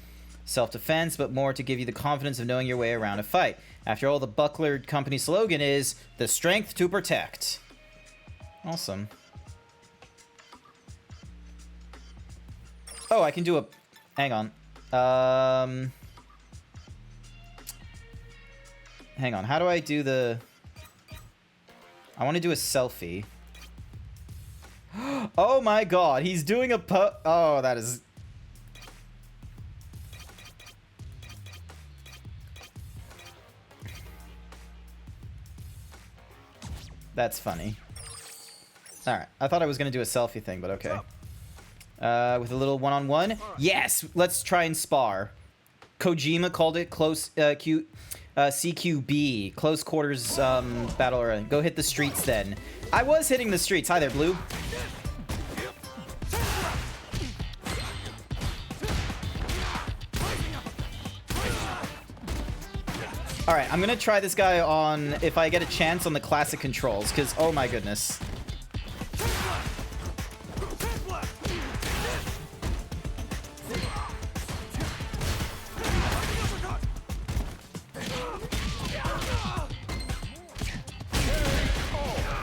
Self-defense, but more to give you the confidence of knowing your way around a fight. After all, the Buckler company slogan is the strength to protect. Awesome. Oh, I can do a... Hang on. Hang on. How do I do the... I want to do a selfie. Oh my god, he's doing a oh, that is... That's funny. Alright, I thought I was going to do a selfie thing, but okay. With a little one-on-one? Yes! Let's try and spar. Kojima called it close, CQB. Close quarters, battle arena. Go hit the streets then. I was hitting the streets. Hi there, Blue. Alright, I'm gonna try this guy on, if I get a chance, on the classic controls, because, oh my goodness.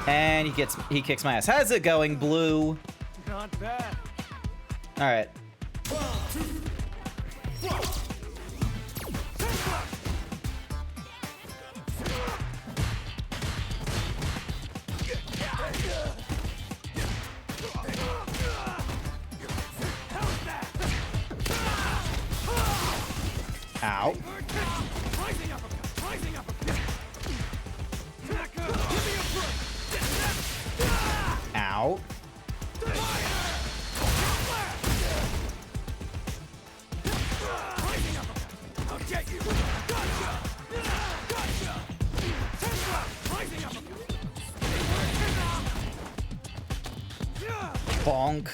And he kicks my ass. How's it going, Blue? Not bad. Alright. Ow. Ow. Bonk.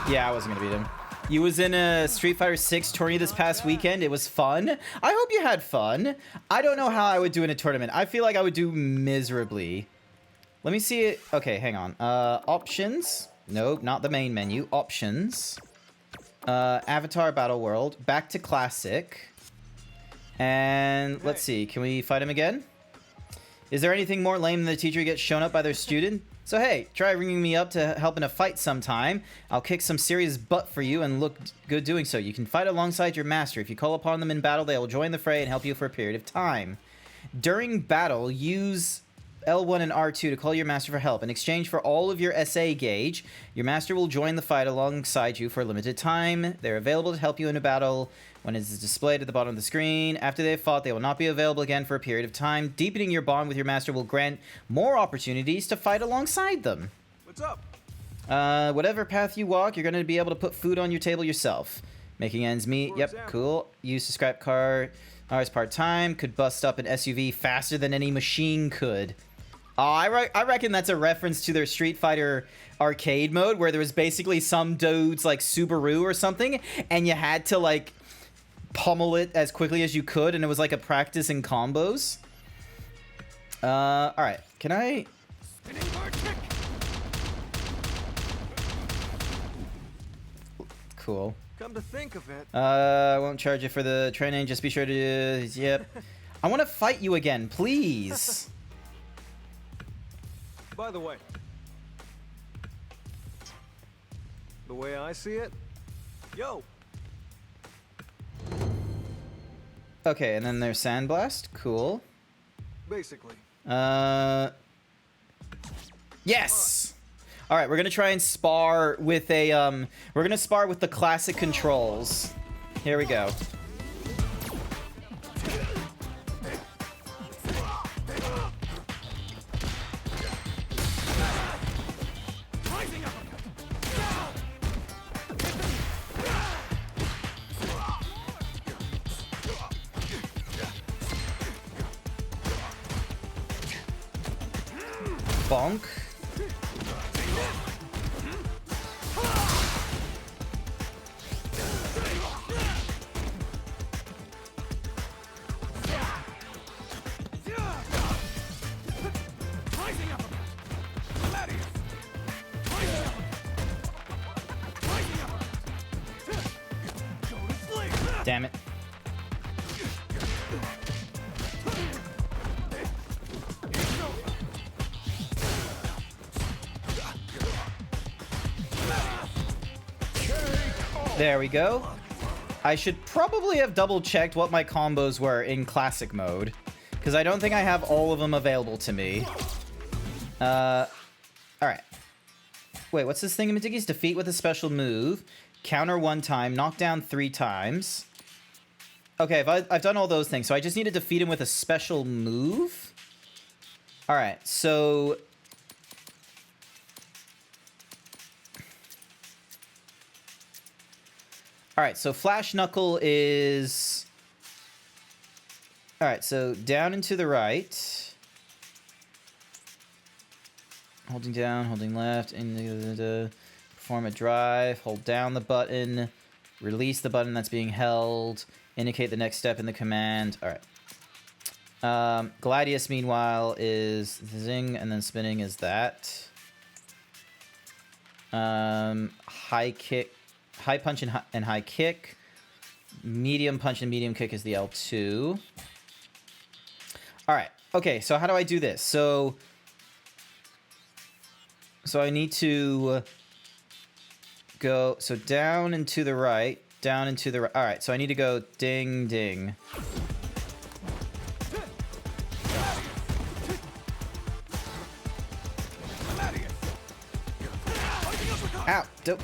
Yeah, I wasn't gonna beat him. You was in a Street Fighter 6 tourney this past weekend. It was fun. I hope you had fun. I don't know how I would do in a tournament. I feel like I would do miserably. Let me see it. Okay, hang on. Options. Nope, not the main menu. Options. Avatar Battle World. Back to Classic. And let's see. Can we fight him again? Is there anything more lame than the teacher gets shown up by their student? So hey, try ringing me up to help in a fight sometime. I'll kick some serious butt for you and look good doing so. You can fight alongside your master. If you call upon them in battle, they will join the fray and help you for a period of time. During battle, use L1 and R2 to call your master for help. In exchange for all of your SA gauge, your master will join the fight alongside you for a limited time. They're available to help you in a battle when it is displayed at the bottom of the screen. After they have fought, they will not be available again for a period of time. Deepening your bond with your master will grant more opportunities to fight alongside them. What's up? Whatever path you walk, you're going to be able to put food on your table yourself. Making ends meet. Yep, cool. Use the scrap car hours part-time. Could bust up an SUV faster than any machine could. I reckon that's a reference to their Street Fighter arcade mode, where there was basically some dude's, like, Subaru or something, and you had to, like, pummel it as quickly as you could, and it was like a practice in combos. Alright. Can I... Cool. Come to think of it. I won't charge you for the training. Just be sure to... Yep. I want to fight you again, please. By the way I see it, yo. Okay, and then there's Sandblast. Cool. Basically. Yes! Alright, we're gonna try and spar with a, we're gonna spar with the classic controls. Here we go. bonk. Damn it. There we go. I should probably have double checked what my combos were in classic mode, because I don't think I have all of them available to me. Alright. Wait, what's this thingamajiggies? Defeat with a special move. Counter 1 time. Knock down 3 times. Okay, I've done all those things, so I just need to defeat him with a special move? Alright, so... Alright, so Flash Knuckle is... Alright, so down and to the right. Holding down, holding left, perform a drive, hold down the button, release the button that's being held, indicate the next step in the command. Alright. Gladius, meanwhile, is zing, and then spinning is that. High kick, high punch and high kick. Medium punch and medium kick is the L2. Alright, okay, so how do I do this? So I need to go, so down and to the right, down and to the right. Alright, so I need to go ding, ding. Ow! Don't.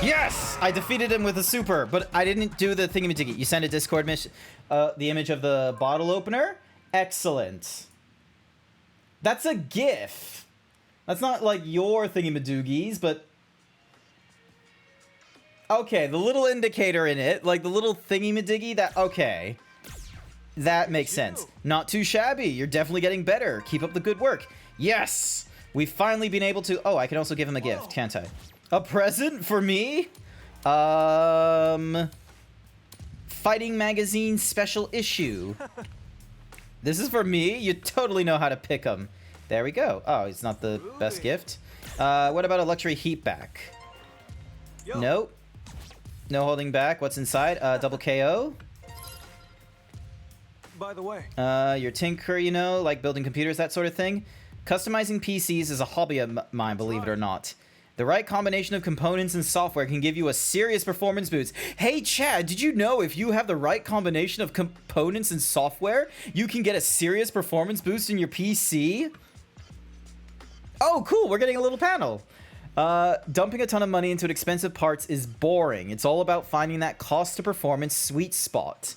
Yes! I defeated him with a super, but I didn't do the thingamajiggy. You sent a Discord mission, the image of the bottle opener? Excellent. That's a GIF. That's not like your thingamadoogies, but... Okay, the little indicator in it, like the little thingamadiggy, that... Okay. That makes sense. Not too shabby. You're definitely getting better. Keep up the good work. Yes! We've finally been able to... Oh, I can also give him a gift, can't I? A present for me? Fighting Magazine special issue. This is for me? You totally know how to pick them. There we go. Oh, it's not the best gift. What about a luxury heat back? Nope. No holding back. What's inside? Double KO. By the way, Your tinker, you know, like building computers, that sort of thing. Customizing PCs is a hobby of mine, believe it or not. The right combination of components and software can give you a serious performance boost. Hey, Chad, did you know if you have the right combination of components and software, you can get a serious performance boost in your PC? Oh, cool. We're getting a little panel. Dumping a ton of money into expensive parts is boring. It's all about finding that cost to performance sweet spot.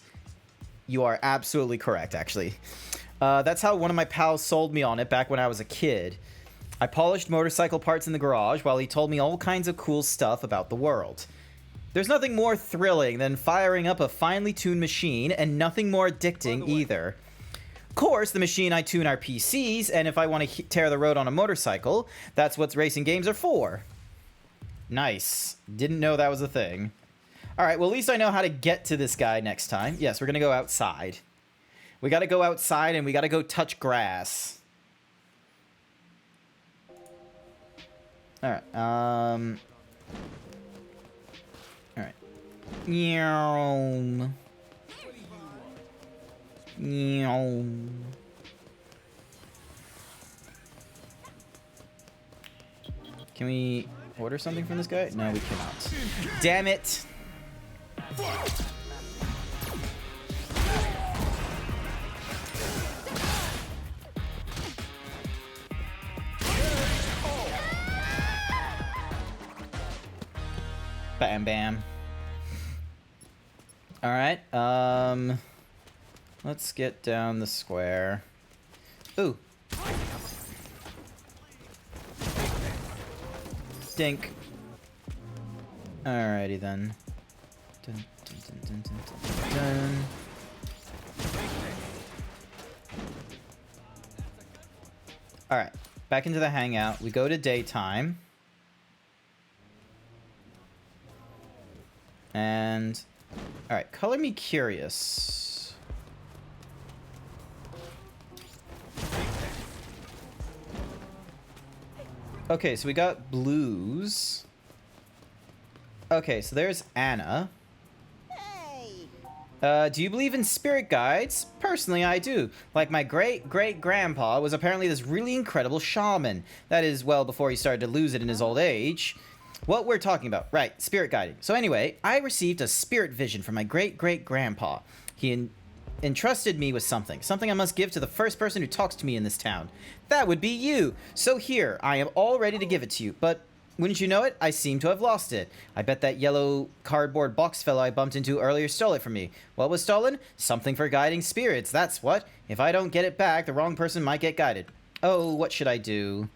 You are absolutely correct, actually. That's how one of my pals sold me on it back when I was a kid. I polished motorcycle parts in the garage while he told me all kinds of cool stuff about the world. There's nothing more thrilling than firing up a finely tuned machine, and nothing more addicting either. Of course, the machine I tune are PCs, and if I want to tear the road on a motorcycle, that's what racing games are for. Nice. Didn't know that was a thing. Alright, well at least I know how to get to this guy next time. Yes, we're gonna go outside. We gotta go outside and we gotta go touch grass. Alright, alright. Meow. Meow. Can we order something from this guy? No, we cannot. Damn it! Bam, bam. All right. Let's get down the square. Ooh. Dink. Alrighty then. Dun, dun, dun, dun, dun, dun, dun. Alright, back into the hangout. We go to daytime. And... Alright, color me curious. Okay, so we got blues. Okay, so there's Anna. Do you believe in spirit guides? Personally, I do. Like, my great-great-grandpa was apparently this really incredible shaman. That is, well, before he started to lose it in his old age. What we're talking about. Right, spirit guiding. So anyway, I received a spirit vision from my great-great-grandpa. He entrusted me with something. Something I must give to the first person who talks to me in this town. That would be you. So here, I am all ready to give it to you, but... wouldn't you know it? I seem to have lost it. I bet that yellow cardboard box fellow I bumped into earlier stole it from me. What was stolen? Something for guiding spirits, that's what. If I don't get it back, the wrong person might get guided. Oh, what should I do?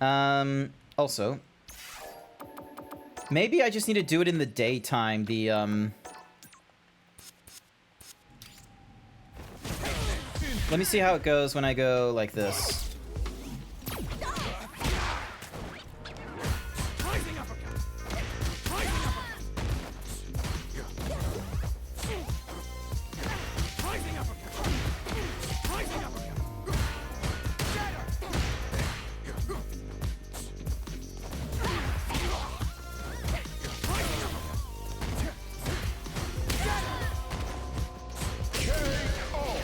Also... maybe I just need to do it in the daytime, Let me see how it goes when I go like this.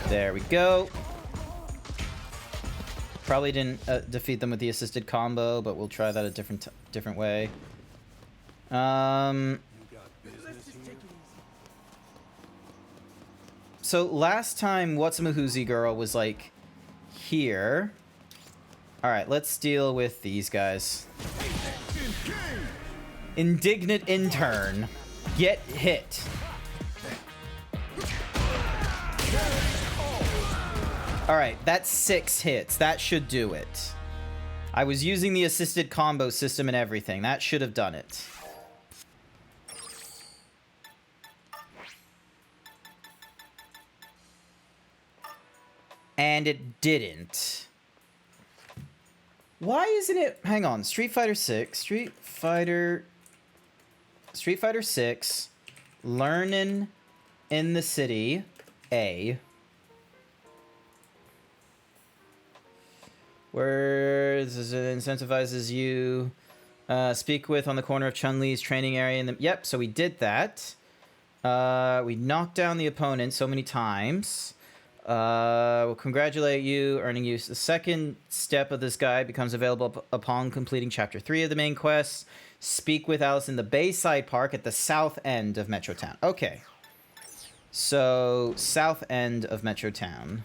There we go. Probably didn't defeat them with the assisted combo, but we'll try that a different way. So last time What's-a-Mahoozy Girl was like here. Alright, let's deal with these guys. Indignant intern. Get hit. Alright, that's 6 hits. That should do it. I was using the assisted combo system and everything. That should have done it. And it didn't. Why isn't it... hang on. Street Fighter 6. Street Fighter 6. Learning in the city. A. Where this incentivizes you. Speak with on the corner of Chun-Li's training area. Yep, so we did that. We knocked down the opponent so many times. We'll congratulate you, earning you. The second step of this guide becomes available upon completing Chapter 3 of the main quest. Speak with Alice in the Bayside Park at the south end of Metro Town. Okay. So, south end of Metro Town.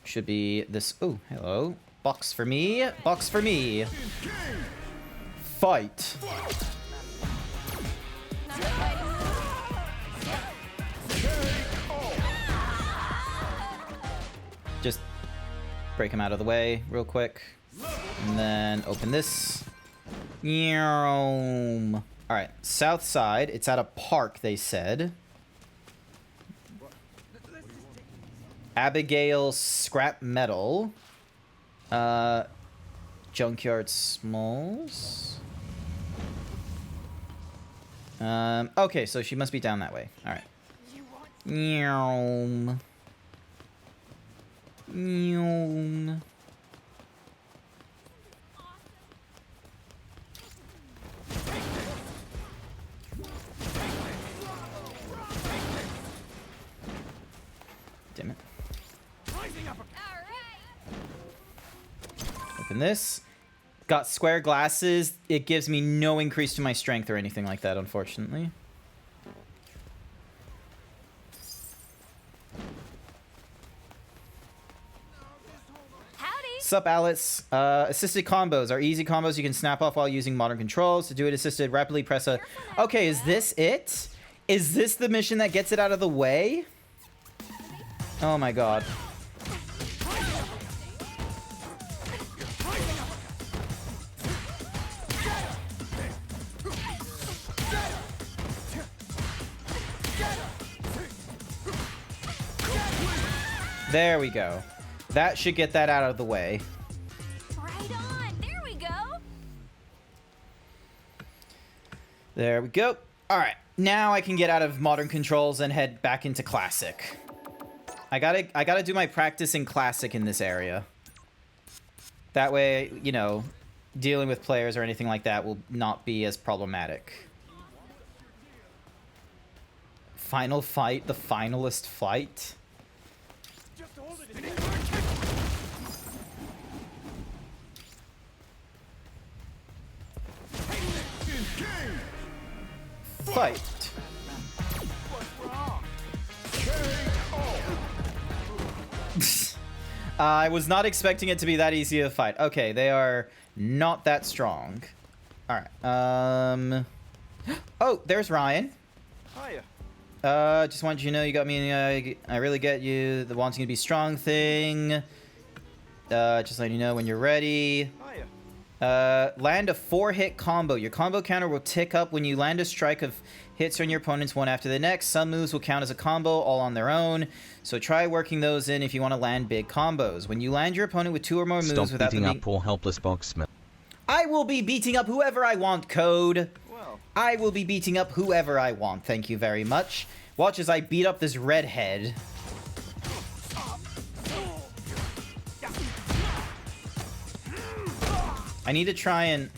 Should be this... oh, hello. Box for me. Box for me. Fight. Just break him out of the way real quick. And then open this. Alright, south side. It's at a park, they said. Abigail Scrap Metal. Junkyard Smalls. Okay, so she must be down that way. Alright. Damn it. Open this. Got square glasses. It gives me no increase to my strength or anything like that, unfortunately. Sup, Alice. Assisted combos are easy combos you can snap off while using modern controls. To do it assisted, rapidly press a... Okay, is this it? Is this the mission that gets it out of the way? Oh my god. There we go. That should get that out of the way. Right on. There we go. There we go. All right. Now I can get out of modern controls and head back into classic. I gotta do my practice in classic in this area. That way, you know, dealing with players or anything like that will not be as problematic. Final fight, the finalist fight. Fight. I was not expecting it to be that easy of a fight. Okay, they are not that strong. All right. Oh, there's Ryan. Hiya. Just want you to know you got me. I really get you. The wanting to be strong thing. Just letting you know when you're ready. Hiya. Land a 4-hit combo. Your combo counter will tick up when you land a strike of hits on your opponents one after the next. Some moves will count as a combo all on their own, so try working those in if you want to land big combos. When you land your opponent with 2 or more moves Stop without beating them up poor helpless boxman. I will be beating up whoever I want, Code. Well, I will be beating up whoever I want, thank you very much. Watch as I beat up this redhead. I need to try and...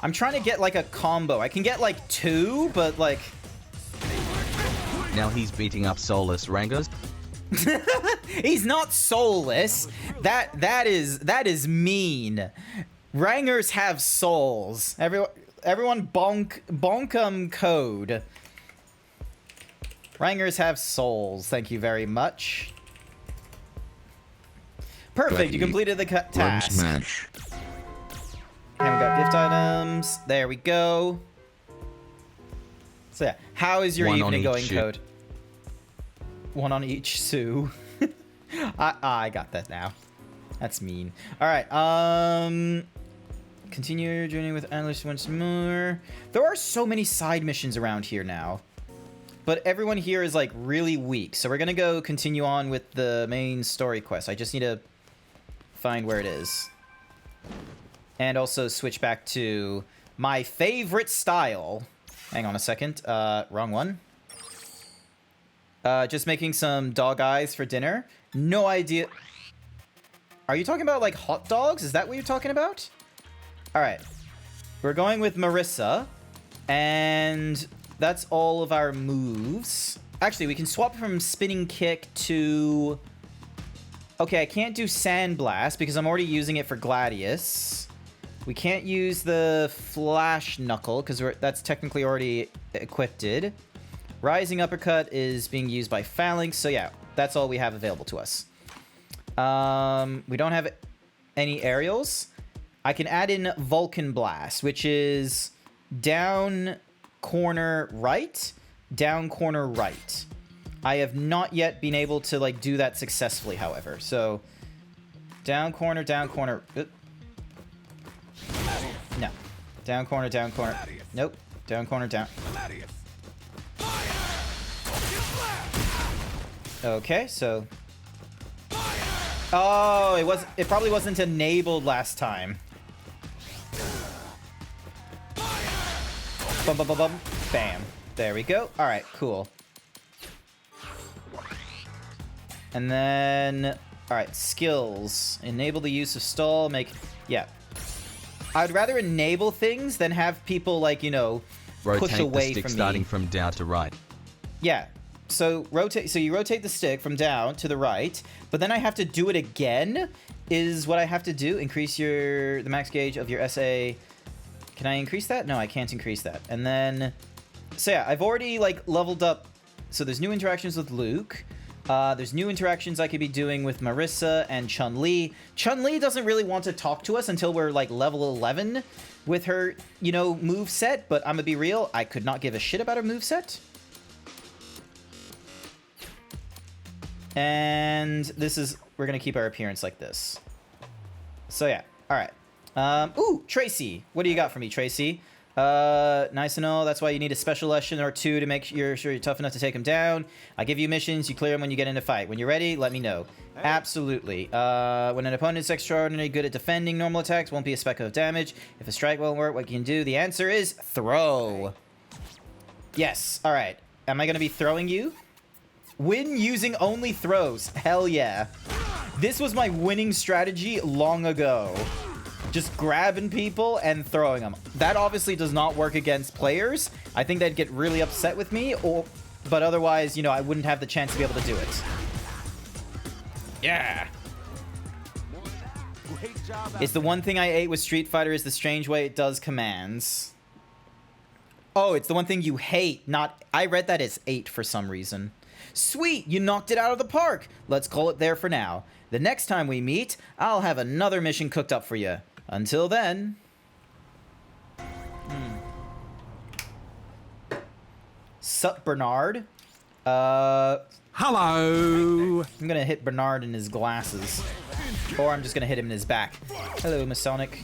I'm trying to get like a combo. I can get like 2, but like... Now he's beating up soulless Rangers. He's not soulless. That is mean. Rangers have souls. Everyone bonk Code. Rangers have souls. Thank you very much. Perfect. You completed the Run task. smash. And we got gift items. There we go. So yeah, how is your One on evening each going, shoe. Code? One on each Sue. I got that now. That's mean. All right. Continue your journey with Atlas once more. There are so many side missions around here now, but everyone here is like really weak. So we're gonna go continue on with the main story quest. I just need to find where it is. And also switch back to my favorite style. Hang on a second. Wrong one. Just making some dog eyes for dinner. No idea. Are you talking about like hot dogs? Is that what you're talking about? All right. We're going with Marissa. And that's all of our moves. Actually, we can swap from spinning kick to... Okay, I can't do sandblast because I'm already using it for Gladius. We can't use the flash knuckle because that's technically already equipped. Rising uppercut is being used by phalanx, so yeah, that's all we have available to us. We don't have any aerials. I can add in Vulcan Blast, which is down corner right, down corner right. I have not yet been able to like do that successfully, however. So down corner, down corner. No. Down corner, down corner. Nope. Down corner, down. Okay, so... Oh, it probably wasn't enabled last time. Bum, bum, bum, bum. Bam. There we go. Alright, cool. And then... Alright, skills. Enable the use of stall, make... Yeah. I'd rather enable things than have people, like, you know, Rotate push away the stick from starting me. from down to right. Yeah. So rotate. So you rotate the stick from down to the right, but then I have to do it again. Is what I have to do. Increase the max gauge of your SA. Can I increase that? No, I can't increase that. And then, so yeah, I've already like leveled up. So there's new interactions with Luke. There's new interactions I could be doing with Marissa and Chun-Li. Chun-Li doesn't really want to talk to us until we're like level 11 with her, you know, move set. But I'm gonna be real, I could not give a shit about her move set. And this is, we're gonna keep our appearance like this. So yeah, all right. Ooh, Tracy, what do you got for me, Tracy? Nice to know. That's why you need a special lesson or two to make sure you're tough enough to take them down. I give you missions, you clear them when you get in a fight. When you're ready, let me know. Hey. Absolutely. When an opponent's extraordinarily good at defending normal attacks, won't be a speck of damage. If a strike won't work, what you can do? The answer is throw. Yes. All right. Am I gonna be throwing you? Win using only throws. Hell yeah. This was my winning strategy long ago. Just grabbing people and throwing them. That obviously does not work against players. I think they'd get really upset with me, but otherwise, you know, I wouldn't have the chance to be able to do it. Yeah. It's the one thing I ate with Street Fighter is the strange way it does commands. Oh, it's the one thing you hate, not... I read that as 8 for some reason. Sweet, you knocked it out of the park. Let's call it there for now. The next time we meet, I'll have another mission cooked up for you. Until then... Sup, Bernard? Hello! I'm gonna hit Bernard in his glasses. Or I'm just gonna hit him in his back. Hello, Masonic.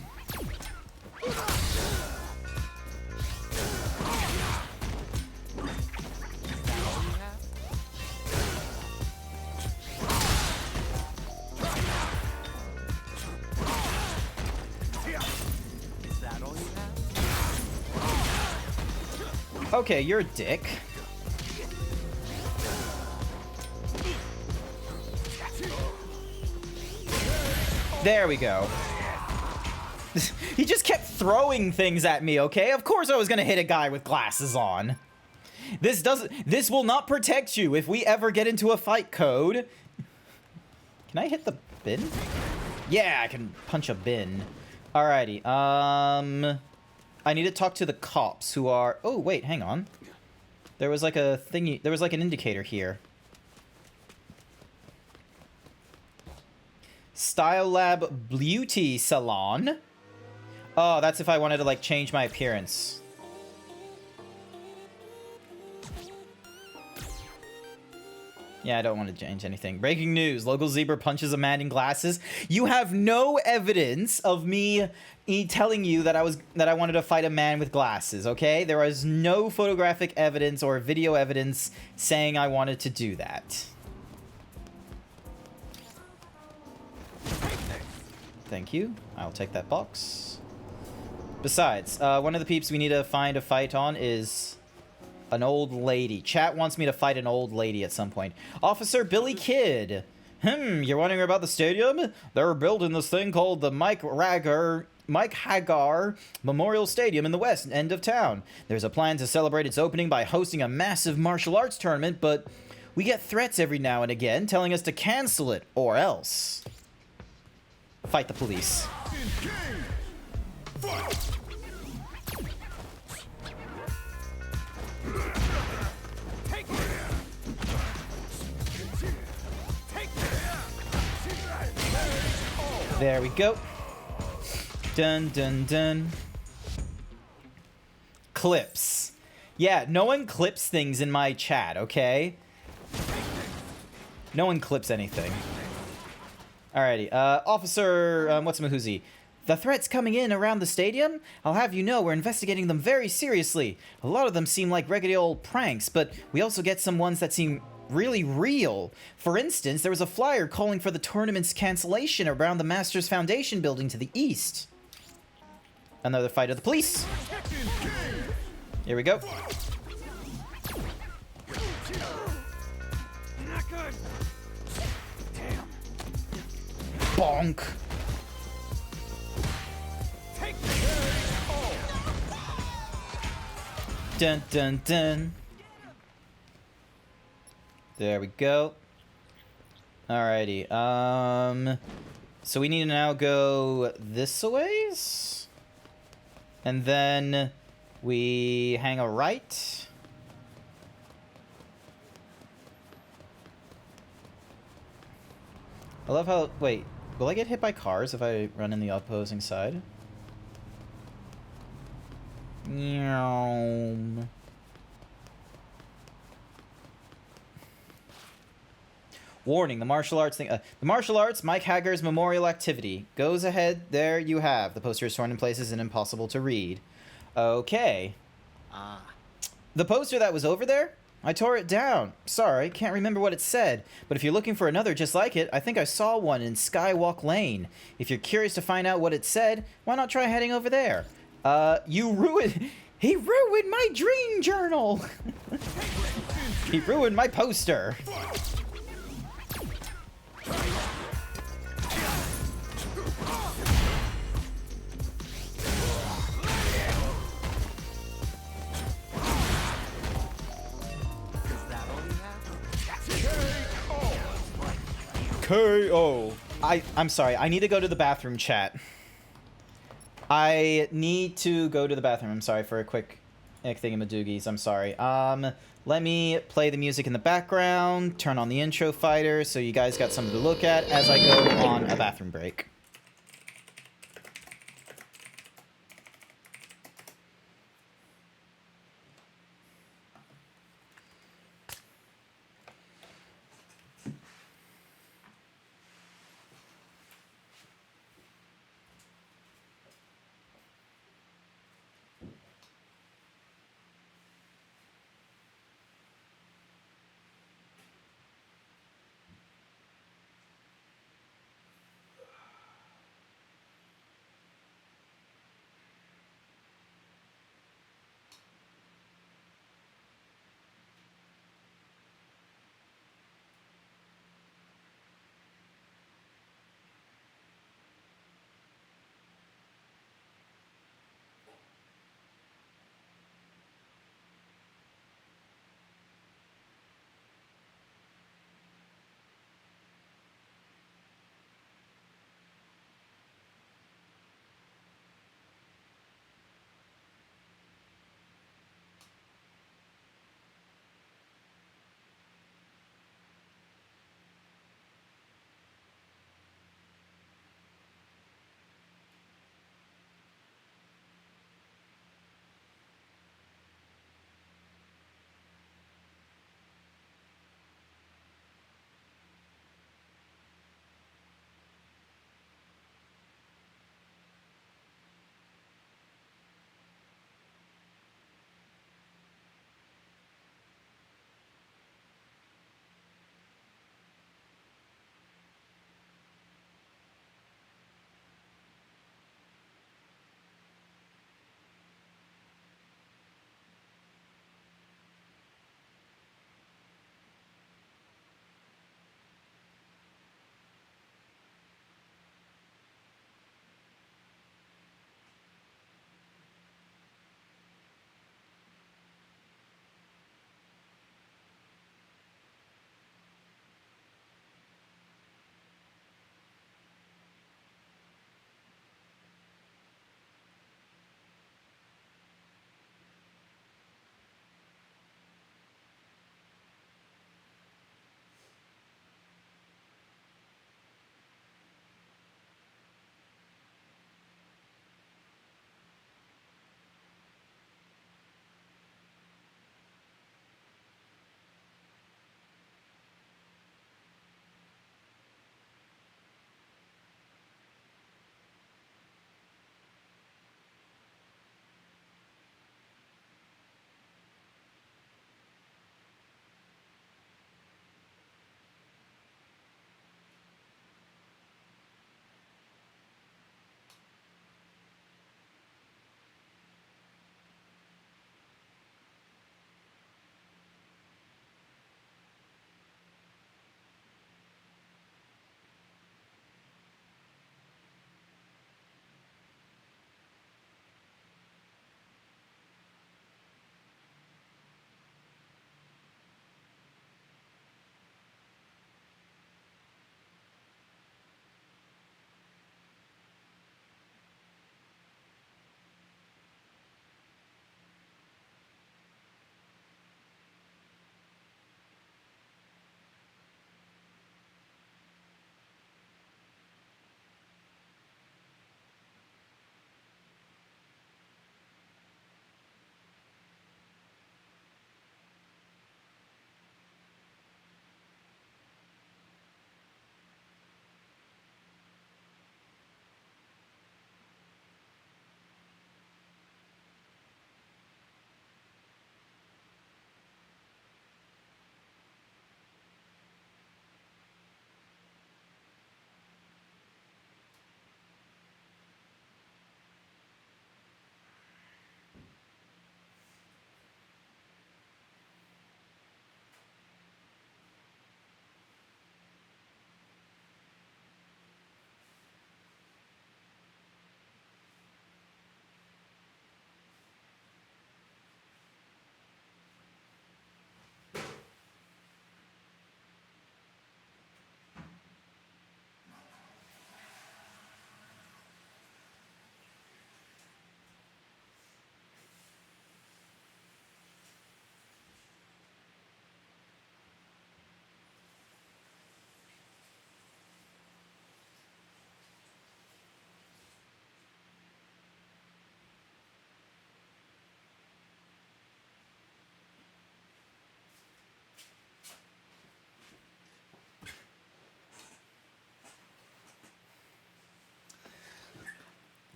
Okay, you're a dick. There we go. He just kept throwing things at me, okay? Of course I was gonna hit a guy with glasses on. This will not protect you if we ever get into a fight, Code. Can I hit the bin? Yeah, I can punch a bin. Alrighty, I need to talk to the cops who are... Oh, wait, hang on. There was like a thingy... There was like an indicator here. Style Lab Beauty Salon. Oh, that's if I wanted to, like, change my appearance. Yeah, I don't want to change anything. Breaking news. Local zebra punches a man in glasses. You have no evidence of me telling you that I wanted to fight a man with glasses, okay? There is no photographic evidence or video evidence saying I wanted to do that. Thank you. I'll take that box. Besides, one of the peeps we need to find a fight on is an old lady. Chat wants me to fight an old lady at some point. Officer Billy Kidd. You're wondering about the stadium? They're building this thing called the Mike Hagar Memorial Stadium in the west end of town. There's a plan to celebrate its opening by hosting a massive martial arts tournament, but we get threats every now and again telling us to cancel it, or else. Fight the police. There we go. Dun dun dun. Clips. Yeah, no one clips things in my chat, okay? No one clips anything. Alrighty, Officer, what's-a-mahoozy? The threats coming in around the stadium? I'll have you know we're investigating them very seriously. A lot of them seem like regular old pranks, but we also get some ones that seem really real. For instance, there was a flyer calling for the tournament's cancellation around the Masters Foundation building to the east. Another fight of the police. Here we go. Not good. Damn. Bonk. Dun dun dun. There we go. Alrighty. So we need to now go this a ways, and then we hang a right. I love how... Wait, will I get hit by cars if I run in the opposing side? Meow. Warning, the martial arts thing. The martial arts, Mike Hagger's memorial activity. Goes ahead, there you have. The poster is torn in places and impossible to read. Okay. The poster that was over there? I tore it down. Sorry, can't remember what it said. But if you're looking for another just like it, I think I saw one in Skywalk Lane. If you're curious to find out what it said, why not try heading over there? You ruined... He ruined my dream journal! He ruined my poster! KO. I'm sorry. I need to go to the bathroom, chat. I need to go to the bathroom. I'm sorry for a quick thingamadoogies. I'm sorry. Let me play the music in the background, turn on the intro fighter so you guys got something to look at as I go on a bathroom break.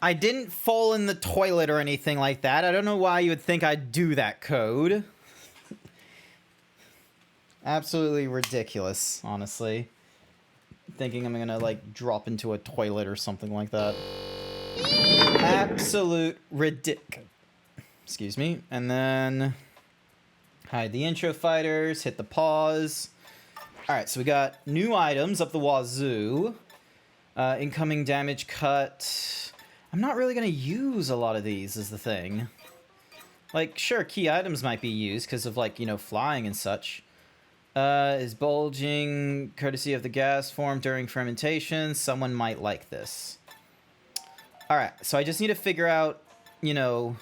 I didn't fall in the toilet or anything like that. I don't know why you would think I'd do that code. Absolutely ridiculous, honestly. Thinking I'm gonna, like, drop into a toilet or something like that. Absolute ridiculous. Excuse me. And then hide the intro fighters, hit the pause. Alright, so we got new items up the wazoo. Incoming damage cut. I'm not really gonna use a lot of these, is the thing. Like, sure, key items might be used because of, like, you know, flying and such. Is bulging courtesy of the gas form during fermentation. Someone might like this. Alright, so I just need to figure out, you know,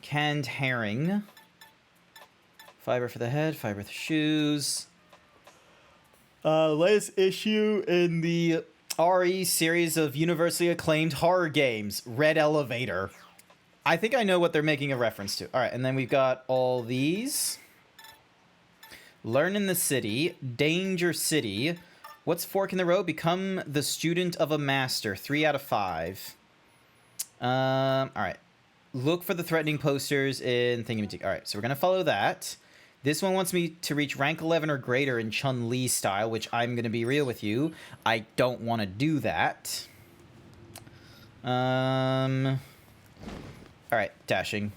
canned herring. Fiber for the head, fiber for the shoes. Latest issue in the RE series of universally acclaimed horror games, Red Elevator. I think I know what they're making a reference to. Alright, and then we've got all these. Learn in the City, Danger City. What's fork in the road? Become the student of a master. 3 out of 5. Alright. Look for the threatening posters in Thingamajig. Alright, so we're going to follow that. This one wants me to reach rank 11 or greater in Chun-Li style, which I'm going to be real with you. I don't want to do that. Alright, dashing.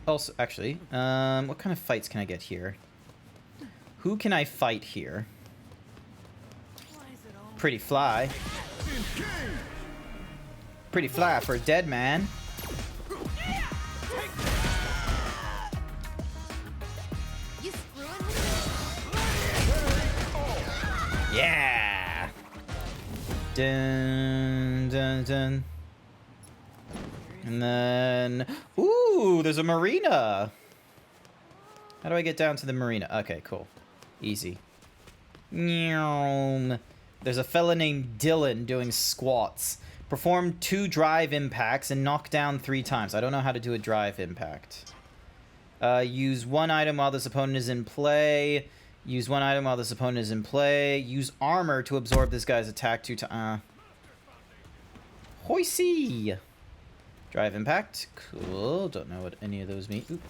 Also, actually, what kind of fights can I get here? Who can I fight here? Pretty fly. Pretty fly for a dead man. Yeah! Dun, dun, dun. And then... Ooh, there's a marina! How do I get down to the marina? Okay, cool. Easy. There's a fella named Dylan doing squats. Perform 2 drive impacts and knock down 3 times. I don't know how to do a drive impact. Use 1 item while this opponent is in play. Use 1 item while this opponent is in play. Use armor to absorb this guy's attack 2 times. Hoisey! Drive impact. Cool. Don't know what any of those mean. Oop.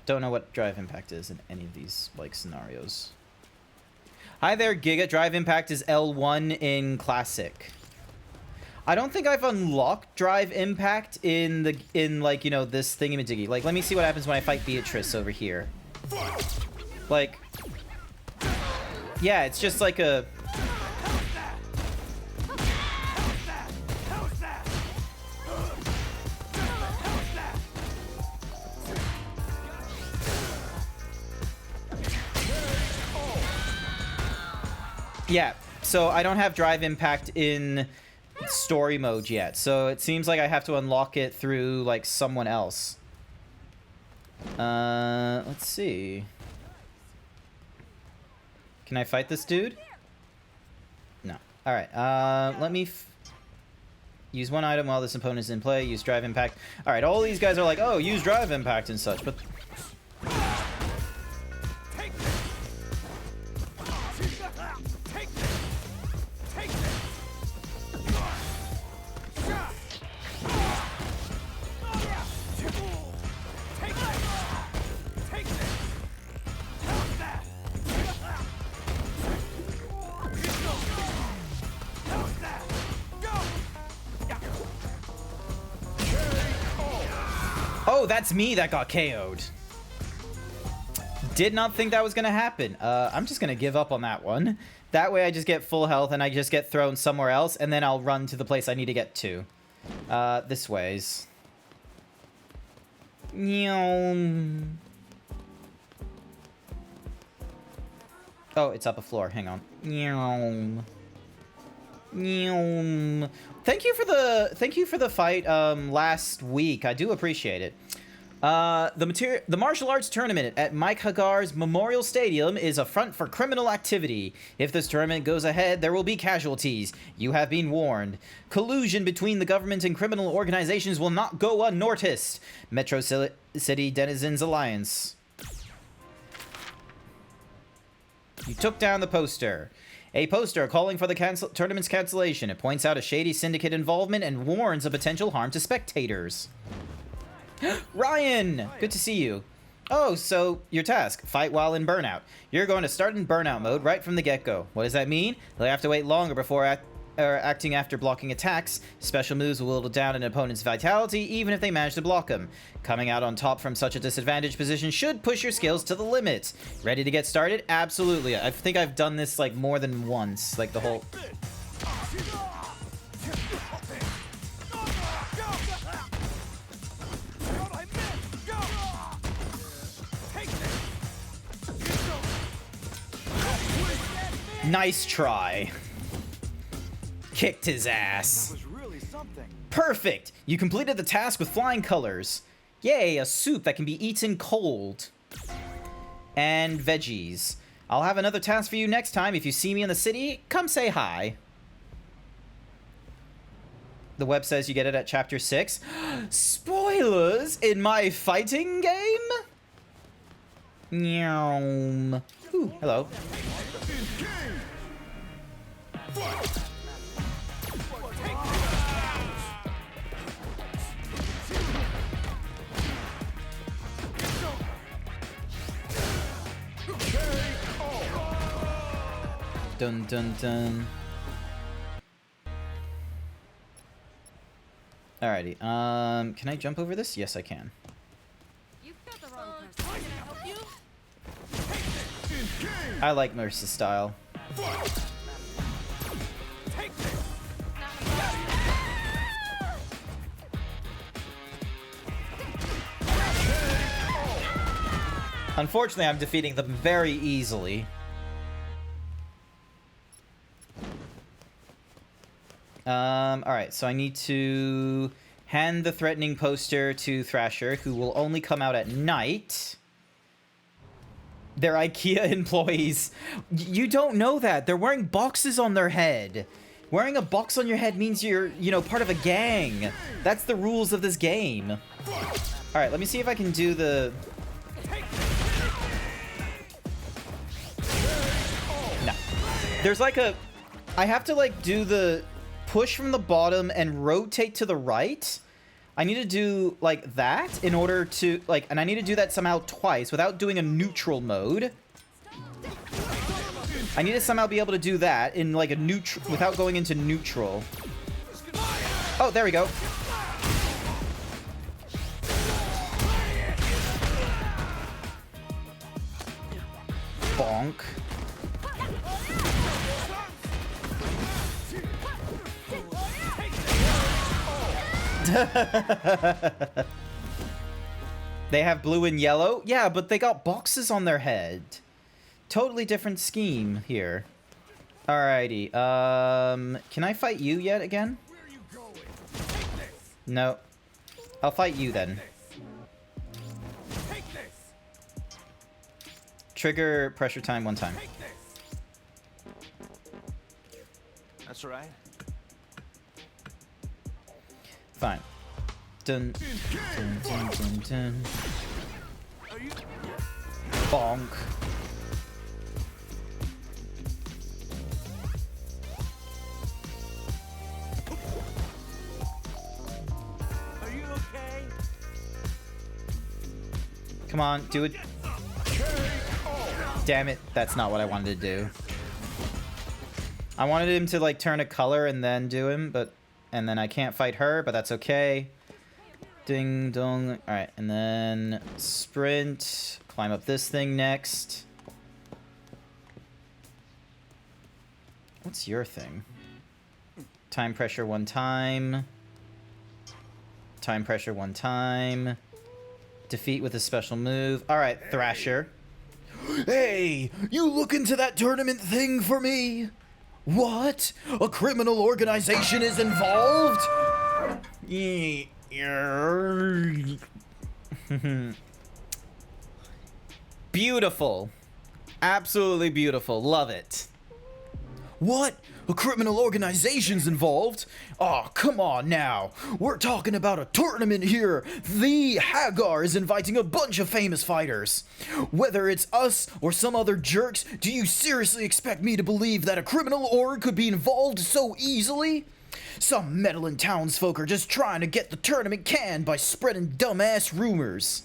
Don't know what drive impact is in any of these, like, scenarios. Hi there, Giga. Drive impact is L1 in Classic. I don't think I've unlocked drive impact in like, you know, this thingy-majiggy. Like, let me see what happens when I fight Beatrice over here. Like, yeah, it's just like a... Yeah, so I don't have drive impact in story mode yet, so it seems like I have to unlock it through, like, someone else. Let's see. Can I fight this dude? No. Alright, let me use 1 item while this opponent is in play. Use drive impact. Alright, all these guys are like, oh, use drive impact and such, but... Oh, that's me that got KO'd. Did not think that was gonna happen. I'm just gonna give up on that one. That way I just get full health and I just get thrown somewhere else, and then I'll run to the place I need to get to. This ways. Oh, it's up a floor. Hang on. Thank you for the fight last week. I do appreciate it. The martial arts tournament at Mike Hagar's Memorial Stadium is a front for criminal activity. If this tournament goes ahead, there will be casualties. You have been warned. Collusion between the government and criminal organizations will not go unnoticed. Metro City Denizens Alliance. You took down the poster. A poster calling for the tournament's cancellation. It points out a shady syndicate involvement and warns of potential harm to spectators. Ryan! Good to see you. Oh, so your task, fight while in burnout. You're going to start in burnout mode right from the get-go. What does that mean? You'll have to wait longer before acting after blocking attacks. Special moves will whittle down an opponent's vitality, even if they manage to block them. Coming out on top from such a disadvantaged position should push your skills to the limit. Ready to get started? Absolutely. I think I've done this like more than once, like the whole... Nice try. Kicked his ass. Perfect! You completed the task with flying colors. Yay, a soup that can be eaten cold. And veggies. I'll have another task for you next time. If you see me in the city, come say hi. The web says you get it at chapter 6. Spoilers in my fighting game? Meow. Ooh, hello. Dun dun dun. Alrighty, can I jump over this? Yes, I can. You've got the wrong person. Can I help you? I like Merce's style. Unfortunately, I'm defeating them very easily. Alright, so I need to hand the threatening poster to Thrasher, who will only come out at night. They're IKEA employees. You don't know that. They're wearing boxes on their head. Wearing a box on your head means you're, you know, part of a gang. That's the rules of this game. Alright, let me see if I can do the... No. There's like a... I have to, like, do the push from the bottom and rotate to the right. I need to do, like, that in order to, like... And I need to do that somehow twice without doing a neutral mode. I need to somehow be able to do that in, like, a neutral... Without going into neutral. Oh, there we go. Bonk. They have blue and yellow? Yeah, but they got boxes on their head. Totally different scheme here. Alrighty, can I fight you yet again? No. I'll fight you then. Trigger pressure time one time. That's right. Fine. Dun, dun, dun, dun, dun. Bonk. Are you okay? Come on, do it. Damn it, that's not what I wanted to do. I wanted him to, like, turn a color and then do him, but... And then I can't fight her, but that's okay. Ding dong. Alright, and then sprint. Climb up this thing next. What's your thing? Time pressure one time. Time pressure one time. Defeat with a special move. Alright, Thrasher. Hey, you look into that tournament thing for me? What? A criminal organization is involved? Beautiful. Absolutely beautiful. Love it. What? A criminal organization's involved? Oh, come on now. We're talking about a tournament here. The Hagar is inviting a bunch of famous fighters. Whether it's us or some other jerks, do you seriously expect me to believe that a criminal org could be involved so easily? Some meddling townsfolk are just trying to get the tournament canned by spreading dumbass rumors.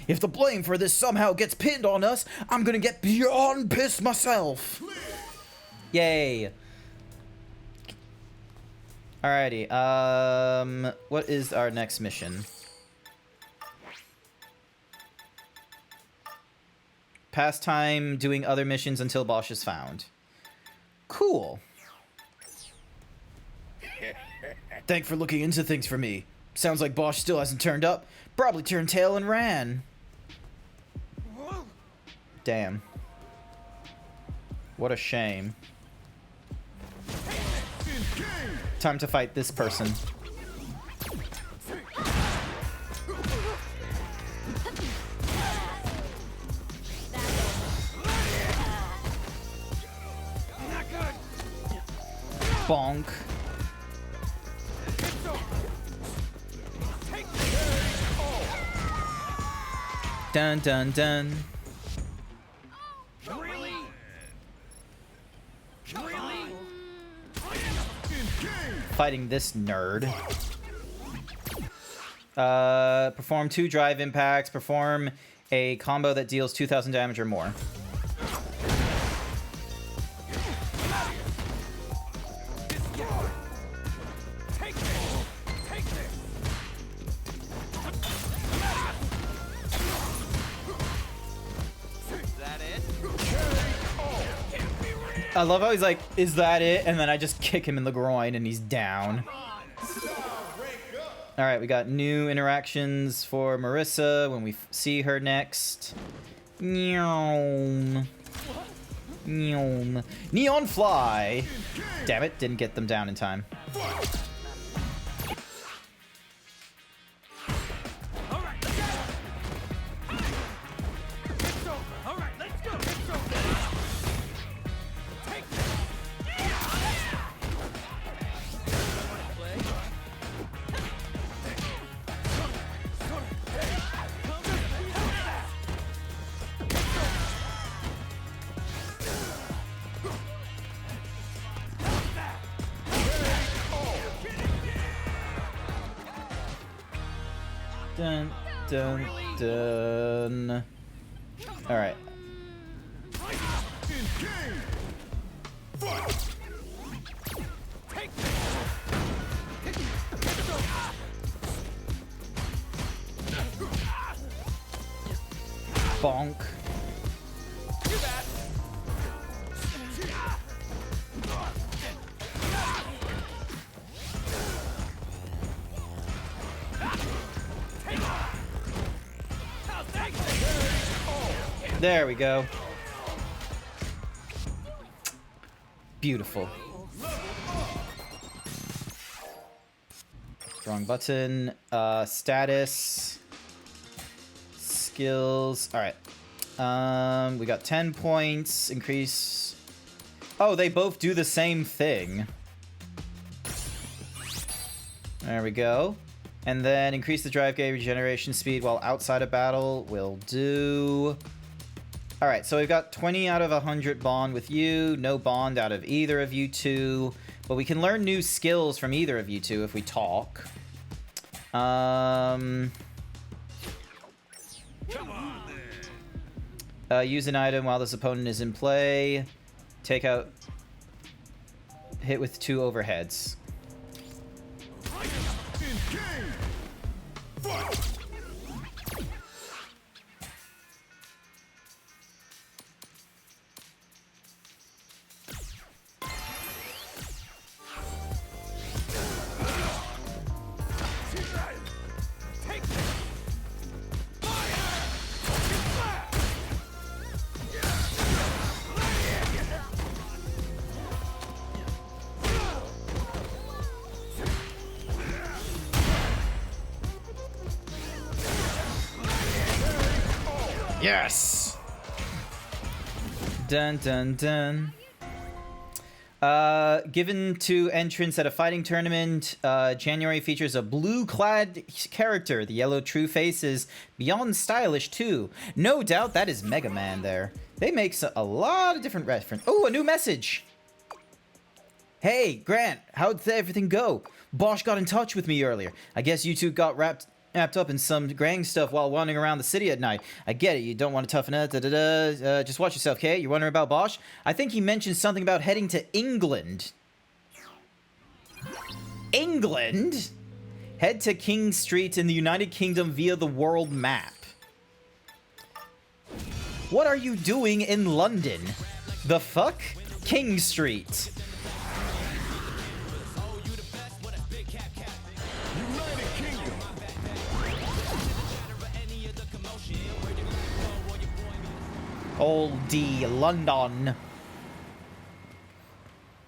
If the blame for this somehow gets pinned on us, I'm gonna get beyond pissed myself. Yay. Alrighty, what is our next mission? Pass time doing other missions until Bosch is found. Cool. Thanks for looking into things for me. Sounds like Bosch still hasn't turned up. Probably turned tail and ran. Damn. What a shame. Time to fight this person. Bonk. Dun dun dun. Really? Fighting this nerd. Perform 2 drive impacts. Perform a combo that deals 2,000 damage or more. I love how he's like, is that it? And then I just kick him in the groin and he's down. Alright, we got new interactions for Marissa when we see her next. Neon Fly. Damn it, didn't get them down in time. Dun, dun, dun. Alright. Bonk. There we go. Beautiful. Wrong button. Status. Skills. Alright. We got 10 points. Increase. Oh, they both do the same thing. There we go. And then increase the drive gauge regeneration speed while outside of battle will do. Alright, so we've got 20 out of 100 bond with you, no bond out of either of you two, but we can learn new skills from either of you two if we talk. Use an item while this opponent is in play. Take out... Hit with 2 overheads. Yes! Dun dun dun. Given to entrance at a fighting tournament, January features a blue-clad character. The yellow true face is beyond stylish, too. No doubt that is Mega Man there. They make a lot of different references. Oh, a new message! Hey, Grant, how'd everything go? Bosch got in touch with me earlier. I guess you two got wrapped up in some gang stuff while wandering around the city at night. I get it, you don't want to toughen up, just watch yourself, okay? You're wondering about Bosch? I think he mentioned something about heading to England. England? Head to King Street in the United Kingdom via the world map. What are you doing in London? The fuck? King Street. Old D, London.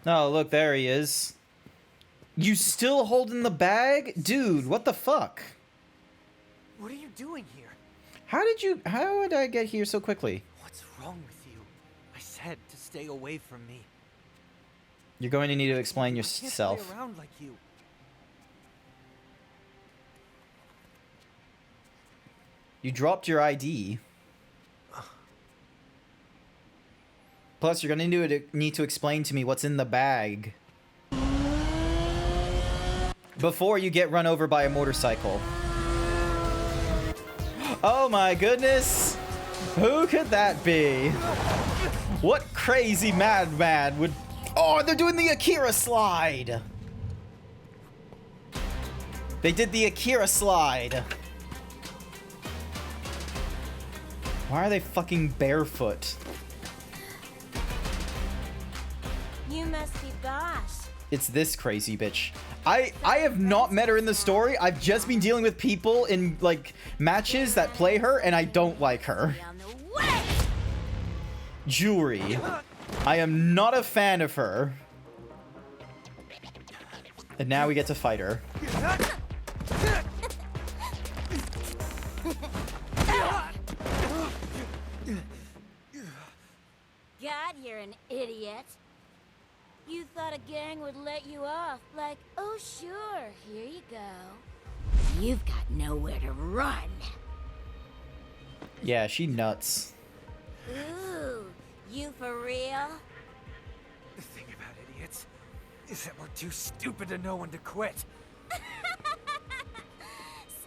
Oh, look, there he is. You still holding the bag? Dude, what the fuck? What are you doing here? How did I get here so quickly? What's wrong with you? I said to stay away from me. You're going to need to explain I can't yourself. play around like you. You dropped your ID. Plus, you're going to need to explain to me what's in the bag before you get run over by a motorcycle. Oh my goodness! Who could that be? What crazy madman would... Oh, they're doing the Akira slide! They did the Akira slide. Why are they fucking barefoot? You must be Bosch. It's this crazy bitch. I have not met her in the story. I've just been dealing with people in, like, matches that play her, and I don't like her. On the way. Jewelry. I am not a fan of her. And now we get to fight her. God, you're an idiot. You thought a gang would let you off, like, oh sure, here you go. You've got nowhere to run. Yeah, she nuts. Ooh, you for real? The thing about idiots is that we're too stupid to know when to quit.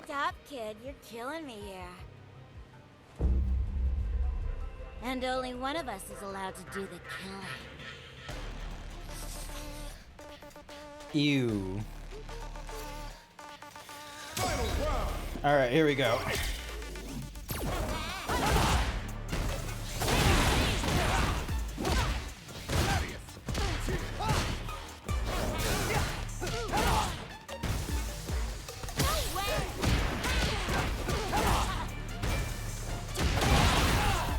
Stop, kid, you're killing me here. And only one of us is allowed to do the killing. Ew. Alright, here we go.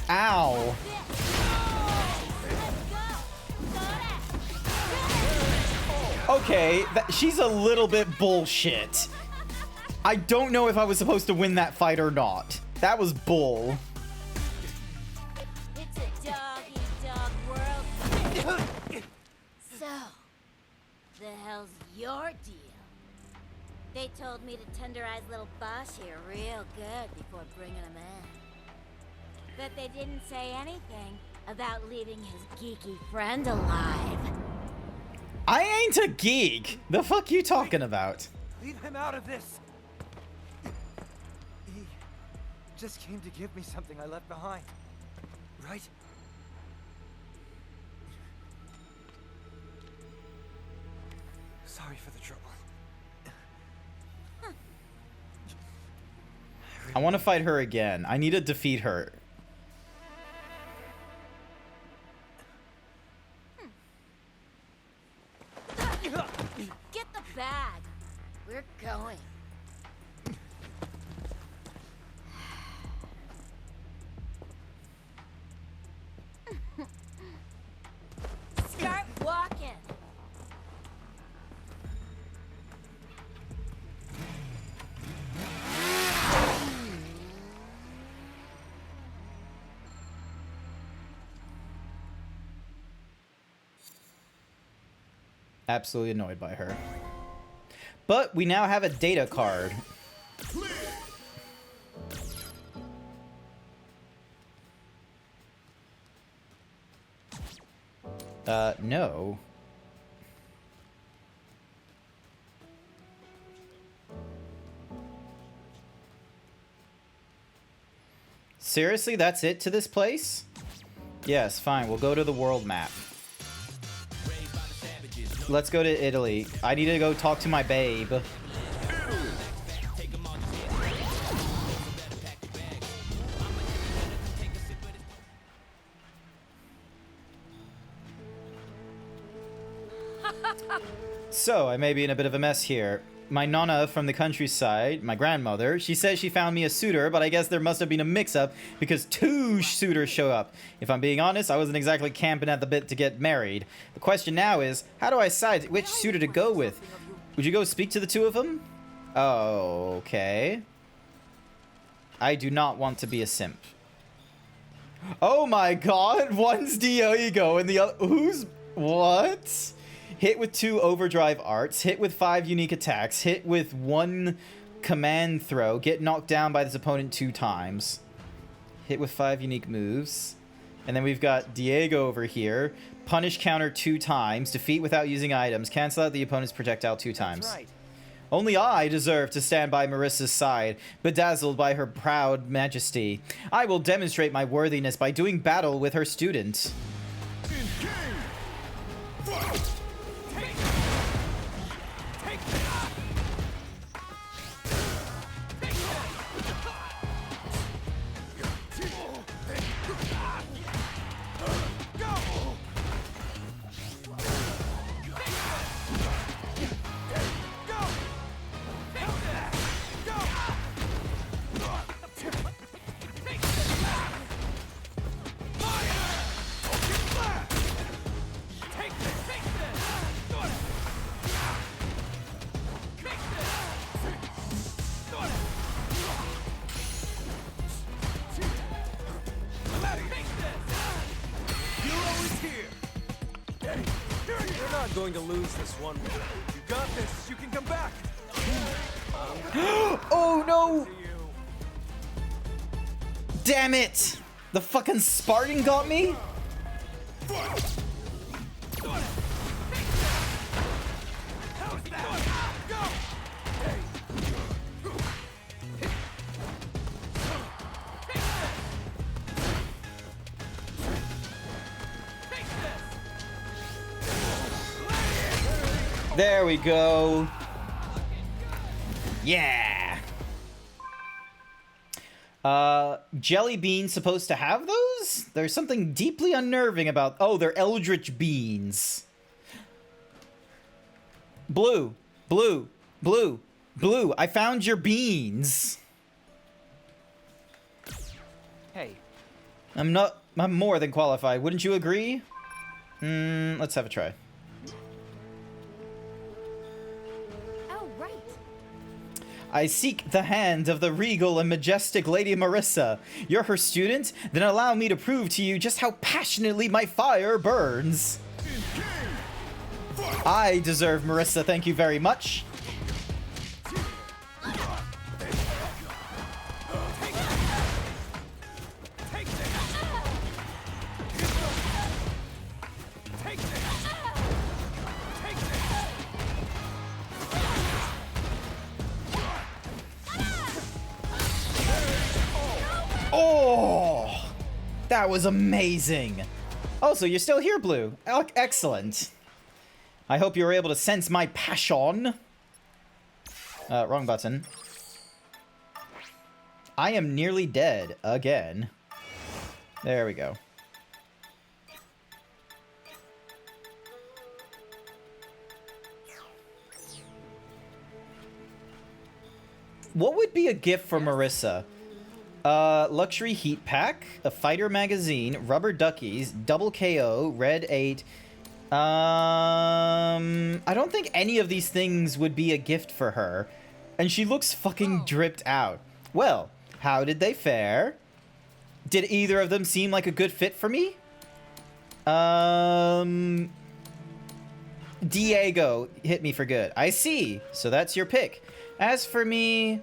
Ow. Okay, she's a little bit bullshit. I don't know if I was supposed to win that fight or not. That was bull. It's a dog-eat-dog world. So, the hell's your deal? They told me to tenderize little Bosch here real good before bringing him in. But they didn't say anything about leaving his geeky friend alive. I ain't a geek. The fuck you talking about? Leave him out of this. He just came to give me something I left behind. Right? Sorry for the trouble. I want to fight her again. I need to defeat her. Get the bag. We're going. Start walking. Absolutely annoyed by her. But we now have a data card. No. Seriously, that's it to this place? Yes, fine. We'll go to the world map. Let's go to Italy. I need to go talk to my babe. So, I may be in a bit of a mess here. My nonna from the countryside, my grandmother, she says she found me a suitor, but I guess there must have been a mix-up because 2 suitors show up. If I'm being honest, I wasn't exactly camping at the bit to get married. The question now is, how do I decide which suitor to go with? Would you go speak to the 2 of them? Oh, okay. I do not want to be a simp. Oh my god, one's Diego and the other... Who's... What? Hit with 2 overdrive arts, hit with 5 unique attacks, hit with 1 command throw, get knocked down by this opponent 2 times. Hit with 5 unique moves. And then we've got Diego over here. Punish counter 2 times, defeat without using items, cancel out the opponent's projectile 2 times. That's right. Only I deserve to stand by Marissa's side, bedazzled by her proud majesty. I will demonstrate my worthiness by doing battle with her student. Going to lose this one. You got this. You can come back. Oh no! Damn it! The fucking Spartan got me? There we go. Yeah. Jelly beans supposed to have those? There's something deeply unnerving about... Oh, they're eldritch beans. Blue. Blue. Blue. Blue. I found your beans. Hey. I'm more than qualified. Wouldn't you agree? Let's have a try. I seek the hand of the regal and majestic Lady Marissa. You're her student? Then allow me to prove to you just how passionately my fire burns. I deserve Marissa, thank you very much. Oh, that was amazing. Also, you're still here, Blue. Excellent. I hope you were able to sense my passion. Wrong button. I am nearly dead again. There we go. What would be a gift for Marissa? Luxury heat pack, a fighter magazine, rubber duckies, double KO, red 8. I don't think any of these things would be a gift for her. And she looks fucking dripped out. Well, how did they fare? Did either of them seem like a good fit for me? Diego hit me for good. I see. So that's your pick. As for me,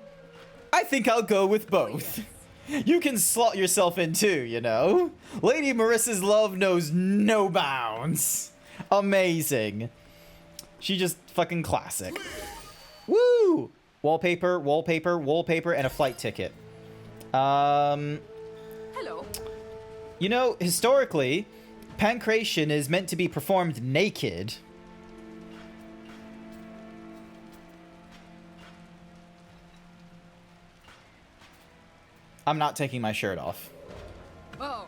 I think I'll go with both. You can slot yourself in too, you know? Lady Marissa's love knows no bounds. Amazing. She just fucking classic. Woo! Wallpaper, wallpaper, wallpaper, and a flight ticket. Hello. You know, historically, pancreation is meant to be performed naked. I'm not taking my shirt off. Oh.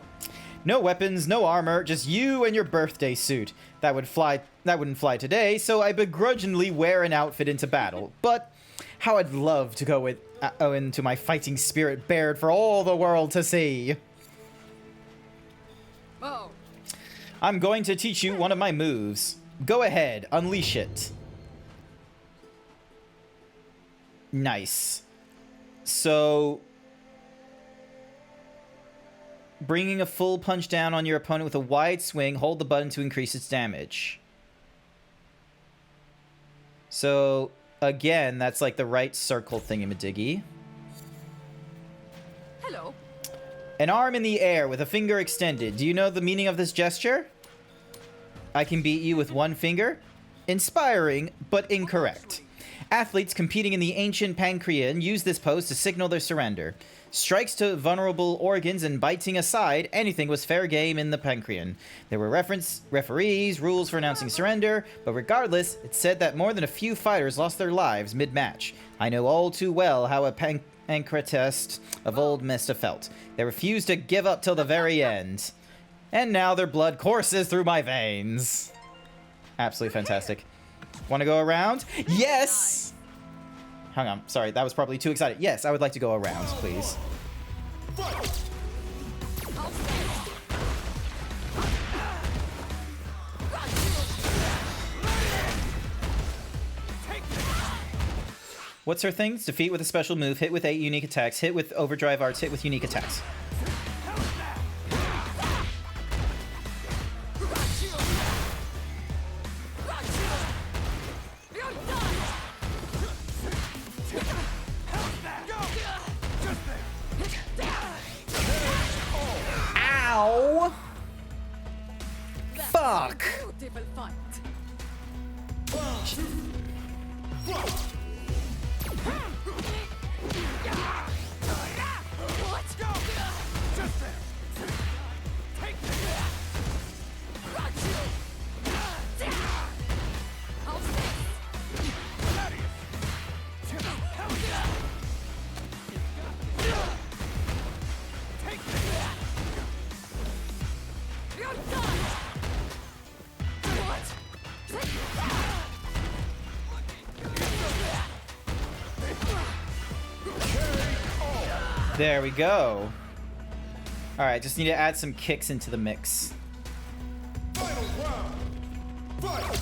No weapons, no armor, just you and your birthday suit. That wouldn't fly today, so I begrudgingly wear an outfit into battle. But how I'd love to go into my fighting spirit bared for all the world to see. Oh. I'm going to teach you one of my moves. Go ahead, unleash it. Nice. So, bringing a full punch down on your opponent with a wide swing, hold the button to increase its damage. So, again, that's like the right circle thingamadiggy. Hello. An arm in the air with a finger extended. Do you know the meaning of this gesture? I can beat you with one finger? Inspiring, but incorrect. Athletes competing in the ancient Pancrean use this pose to signal their surrender. Strikes to vulnerable organs and biting aside, anything was fair game in the Pancrean. There were referees, rules for announcing surrender, but regardless, it said that more than a few fighters lost their lives mid-match. I know all too well how a pancretist of old must have felt. They refused to give up till the very end. And now their blood courses through my veins. Absolutely fantastic. Want to go around? Yes! Hang on, sorry, that was probably too excited. Yes, I would like to go around, please. What's her things? Defeat with a special move, hit with 8 unique attacks, hit with overdrive arts, hit with unique attacks. Ow! Fuck! Beautiful fight. There we go. Alright, just need to add some kicks into the mix. Final round. Fight.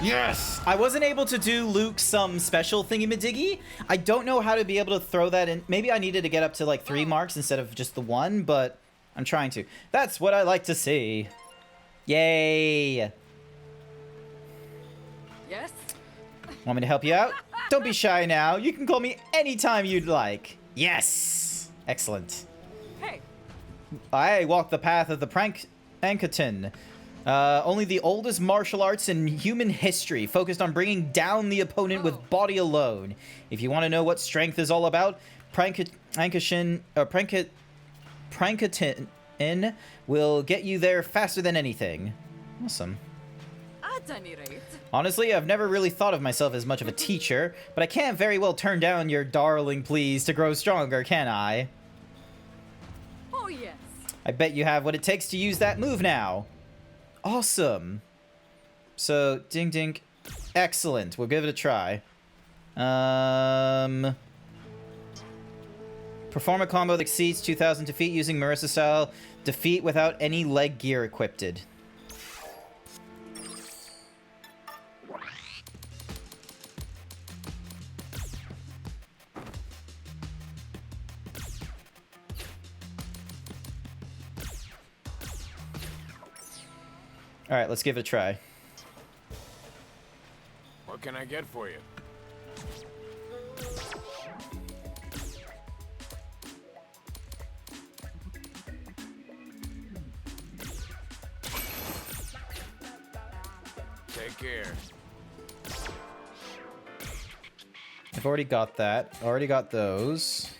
Yes! I wasn't able to do Luke some special thingy-majiggy. I don't know how to be able to throw that in. Maybe I needed to get up to like 3 marks instead of just the 1, but I'm trying to. That's what I like to see. Yay! Yes? Want me to help you out? Don't be shy now. You can call me anytime you'd like. Yes! Excellent. Hey. I walk the path of the Prankaton. Only the oldest martial arts in human history, focused on bringing down the opponent with body alone. If you want to know what strength is all about, Prankaton will get you there faster than anything. Awesome. At any rate. Honestly, I've never really thought of myself as much of a teacher, but I can't very well turn down your darling pleas to grow stronger, can I? Oh, yes. I bet you have what it takes to use that move now. Awesome. So, ding ding. Excellent. We'll give it a try. Perform a combo that exceeds 2,000 defeat using Marissa style. Defeat without any leg gear equipped. Alright, let's give it a try. What can I get for you? Take care. I've already got that. Already got those.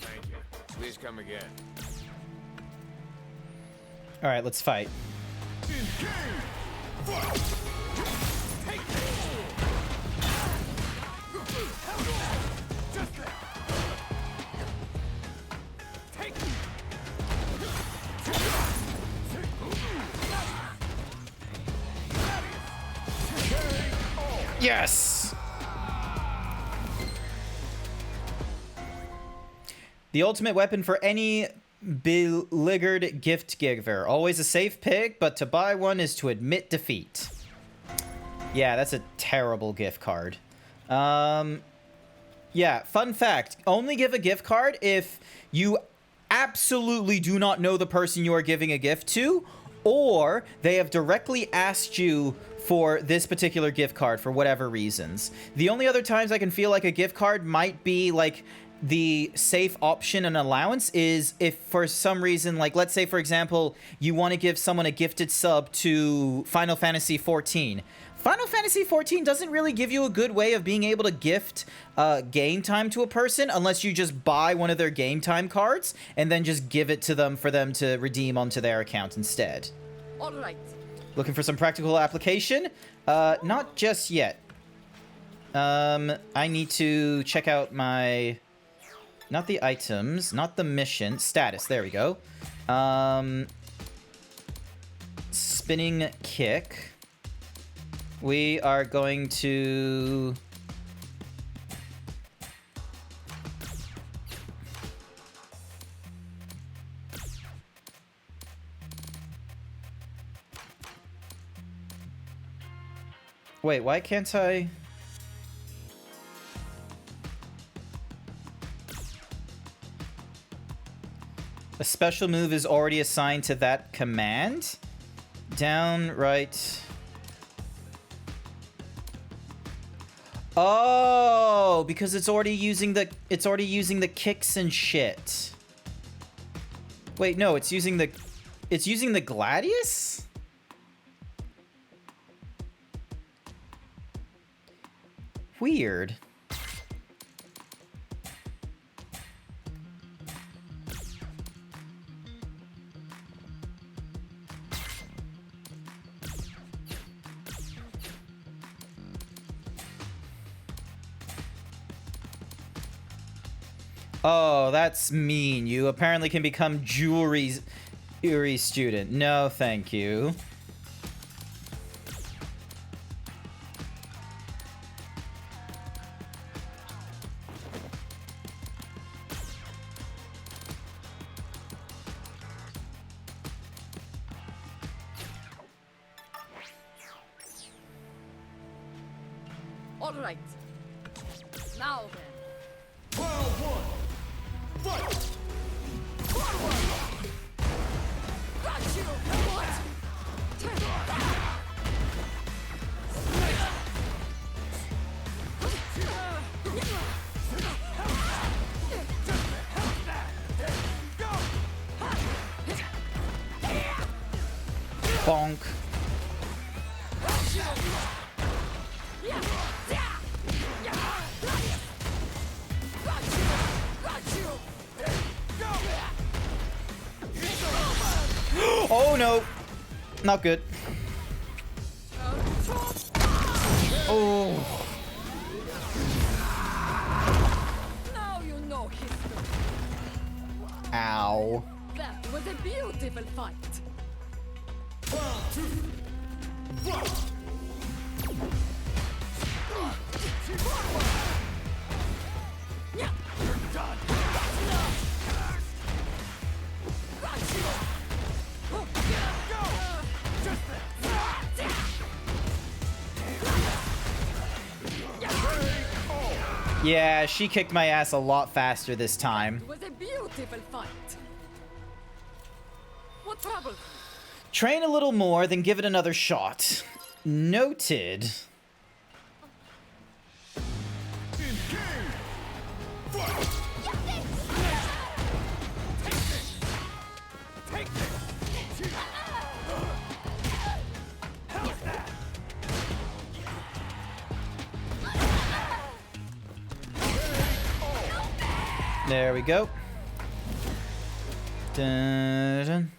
Thank you. Please come again. All right, let's fight. Yes! The ultimate weapon for any beleaguered gift giver. Always a safe pick, but to buy one is to admit defeat. Yeah, that's a terrible gift card. Yeah, fun fact. Only give a gift card if you absolutely do not know the person you are giving a gift to, or they have directly asked you for this particular gift card for whatever reasons. The only other times I can feel like a gift card might be like the safe option and allowance is if for some reason, like let's say for example, you want to give someone a gifted sub to Final Fantasy XIV. Final Fantasy XIV doesn't really give you a good way of being able to gift game time to a person unless you just buy one of their game time cards and then just give it to them for them to redeem onto their account instead. All right. Looking for some practical application? Not just yet. I need to check out my... Not the items, not the mission. Status, there we go. Spinning kick. We are going to... Wait, why can't I... A special move is already assigned to that command. Down, right. Oh, because it's already using the kicks and shit. Wait, no, it's using the Gladius? Weird. Oh, that's mean. You apparently can become jewelry student. No, thank you. All right. Now then. Got you! What? Bonk. Oh no, not good. Oh. Now you know history. Ow. That was a beautiful fight. Yeah, she kicked my ass a lot faster this time. It was a beautiful fight. What trouble? Train a little more, then give it another shot. Noted. There we go. Dun, dun.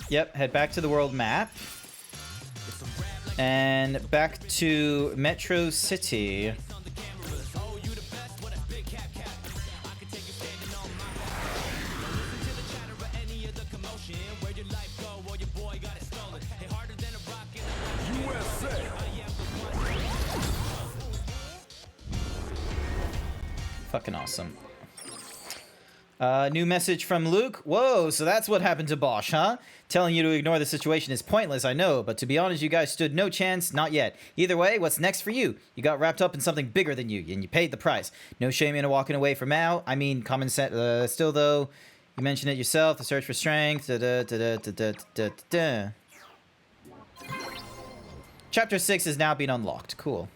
Yep, head back to the world map. And back to Metro City. Fucking awesome. New message from Luke. Whoa, so that's what happened to Bosch, huh? Telling you to ignore the situation is pointless, I know, but to be honest, you guys stood no chance, not yet. Either way, what's next for you? You got wrapped up in something bigger than you, and you paid the price. No shame in walking away from Mao. I mean, common sense. Still, though, you mentioned it yourself, the search for strength. Chapter 6 is now being unlocked. Cool.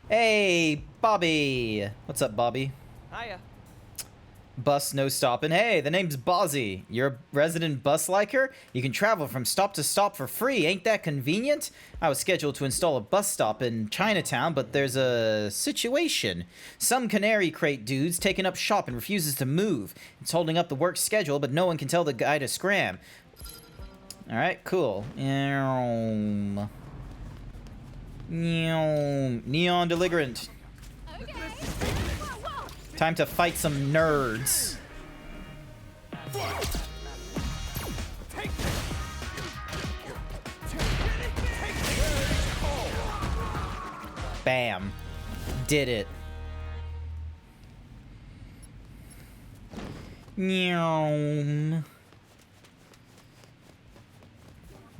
Hey, Bobby. What's up, Bobby? Hiya. Bus no stopping. Hey, the name's Bozzy. You're a resident bus liker? You can travel from stop to stop for free. Ain't that convenient? I was scheduled to install a bus stop in Chinatown, but there's a situation. Some canary crate dude's taking up shop and refuses to move. It's holding up the work schedule, but no one can tell the guy to scram. Alright, cool. Neon Deligrant. Time to fight some nerds. Bam. Did it. Nyom.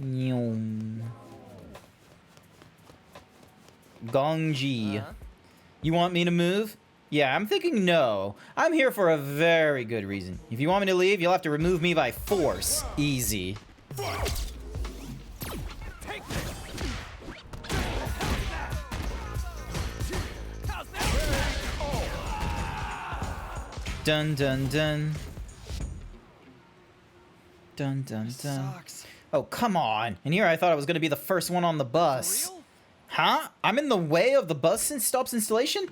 Nyom. Gongji. You want me to move? Yeah, I'm thinking no. I'm here for a very good reason. If you want me to leave, you'll have to remove me by force. Easy. Dun dun dun. Dun dun dun. Oh, come on. And here I thought I was going to be the first one on the bus. Huh? I'm in the way of the bus stop's installation?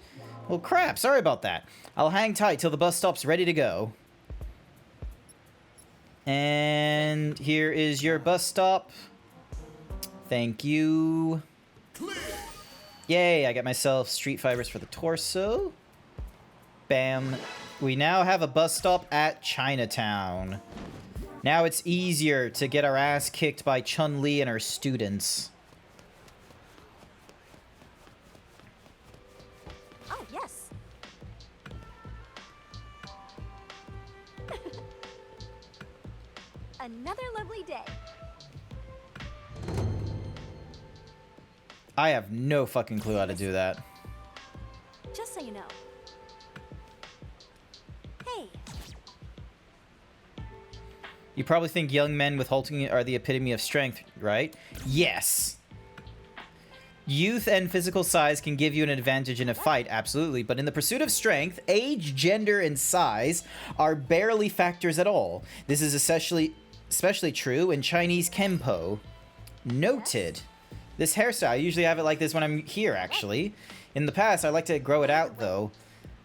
Well, crap. Sorry about that. I'll hang tight till the bus stop's ready to go. And here is your bus stop. Thank you. Yay, I got myself street fibers for the torso. Bam. We now have a bus stop at Chinatown. Now it's easier to get our ass kicked by Chun-Li and her students. Oh, yes. Another lovely day. I have no fucking clue how to do that. Just so you know. Hey. You probably think young men with halting are the epitome of strength, right? Yes. Youth and physical size can give you an advantage in a fight, absolutely, but in the pursuit of strength, age, gender, and size are barely factors at all. This is especially true in Chinese Kempo. Noted. This hairstyle, I usually have it like this when I'm here, actually. In the past, I like to grow it out, though.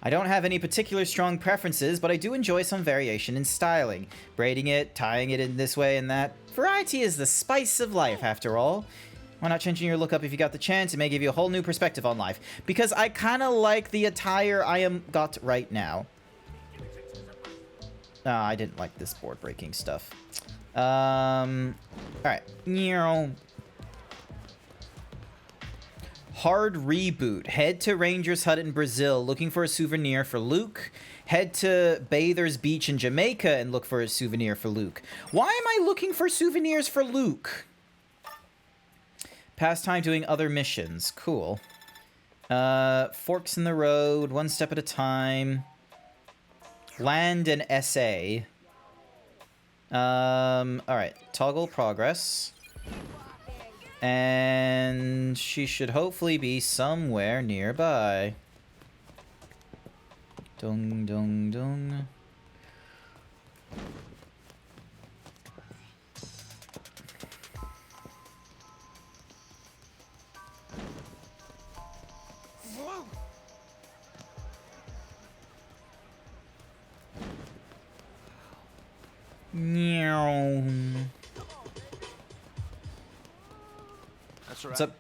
I don't have any particular strong preferences, but I do enjoy some variation in styling. Braiding it, tying it in this way and that. Variety is the spice of life, after all. Why not changing your look up if you got the chance? It may give you a whole new perspective on life. Because I kind of like the attire I am got right now. I didn't like this board breaking stuff. Alright. Hard reboot. Head to Ranger's Hut in Brazil looking for a souvenir for Luke. Head to Bather's Beach in Jamaica and look for a souvenir for Luke. Why am I looking for souvenirs for Luke? Past time doing other missions. Cool. Forks in the road. One step at a time. Land an SA. Alright. Toggle progress. And she should hopefully be somewhere nearby. Dung, dung, dung. Meow. That's right. What's up?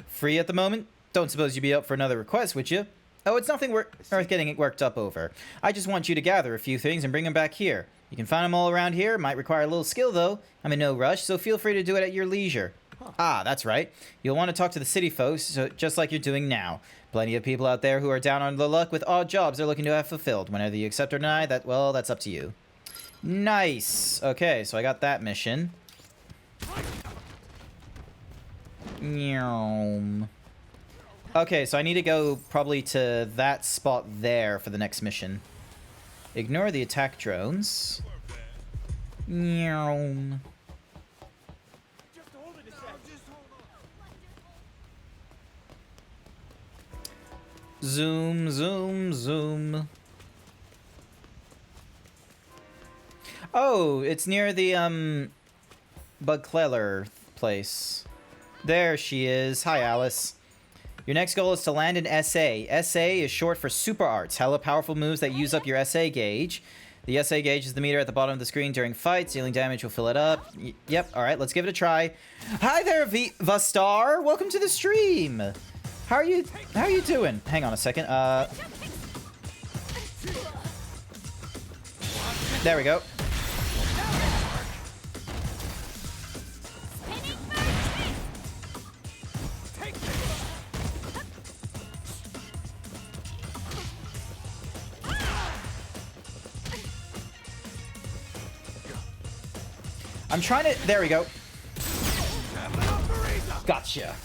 Free at the moment? Don't suppose you'd be up for another request, would you? Oh, it's nothing worth getting worked up over. I just want you to gather a few things and bring them back here. You can find them all around here. Might require a little skill, though. I'm in no rush, so feel free to do it at your leisure. Ah, that's right. You'll want to talk to the city folks, so just like you're doing now. Plenty of people out there who are down on the luck with odd jobs they're looking to have fulfilled. Whenever you accept or deny, well, that's up to you. Nice. Okay, so I got that mission. Okay, so I need to go probably to that spot there for the next mission. Ignore the attack drones. Zoom, zoom, zoom. Oh, it's near the, Bug Cleller place. There she is. Hi, Alice. Your next goal is to land an SA. SA is short for Super Arts. Hella powerful moves that use up your SA gauge. The SA gauge is the meter at the bottom of the screen during fights. Dealing damage will fill it up. Yep, alright, let's give it a try. Hi there, Vastar! Welcome to the stream! How are you doing? Hang on a second, there we go. I'm trying to... There we go. Gotcha.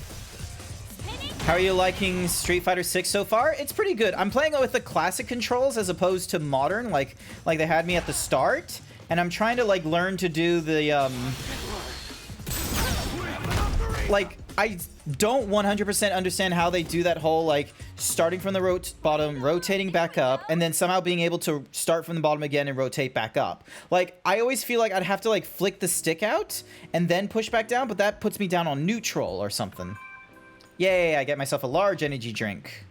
How are you liking Street Fighter 6 so far? It's pretty good. I'm playing it with the classic controls as opposed to modern, like they had me at the start. And I'm trying to, like, learn to do the, like, I don't 100% understand how they do that whole, like, starting from the bottom, rotating back up, and then somehow being able to start from the bottom again and rotate back up. Like, I always feel like I'd have to, like, flick the stick out and then push back down, but that puts me down on neutral or something. Yay, I get myself a large energy drink.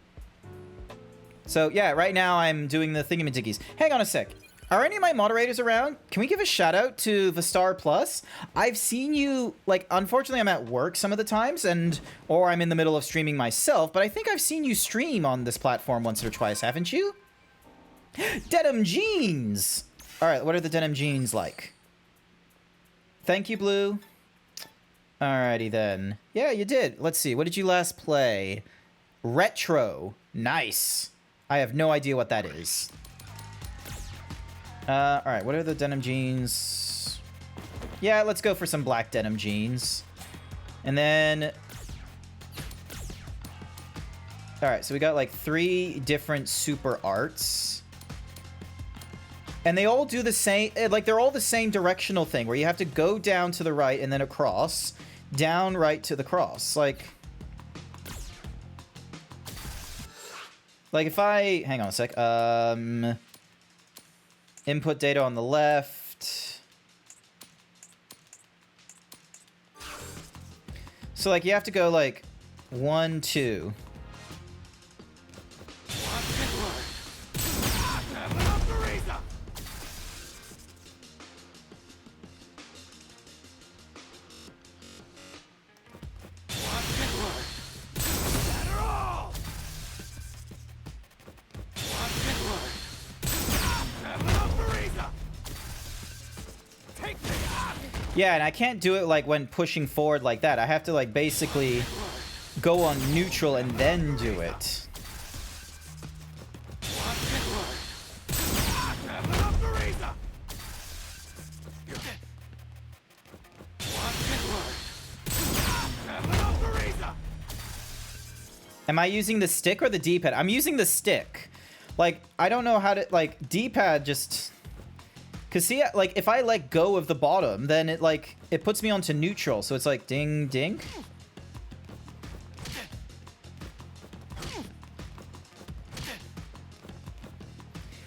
So, yeah, right now I'm doing the thingamajiggies. Hang on a sec. Are any of my moderators around? Can we give a shout out to Vastar Plus? I've seen you, like, unfortunately I'm at work some of the times, or I'm in the middle of streaming myself, but I think I've seen you stream on this platform once or twice, haven't you? Denim jeans! Alright, what are the denim jeans like? Thank you, Blue. Alrighty then. Yeah, you did. Let's see, what did you last play? Retro. Nice. I have no idea what that is. Alright, what are the denim jeans? Yeah, let's go for some black denim jeans. And then... Alright, so we got like 3 different super arts. And they all do the same... Like, they're all the same directional thing, where you have to go down to the right and then across. Down, right to the cross. Like if I... Hang on a sec. Input data on the left. So, like, you have to go, like, 1, 2. Yeah, and I can't do it like when pushing forward like that. I have to like basically go on neutral and then do it. Am I using the stick or the D-pad? I'm using the stick. Like, I don't know how to, like, D-pad just... Because, see, like, if I let go of the bottom, then it, like, it puts me onto neutral. So it's like, ding, ding.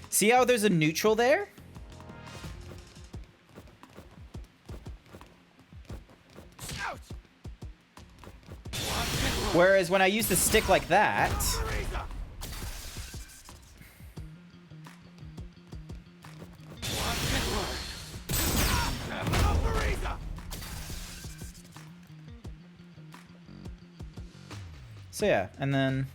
See how there's a neutral there? Whereas when I use the stick like that... So yeah, and then...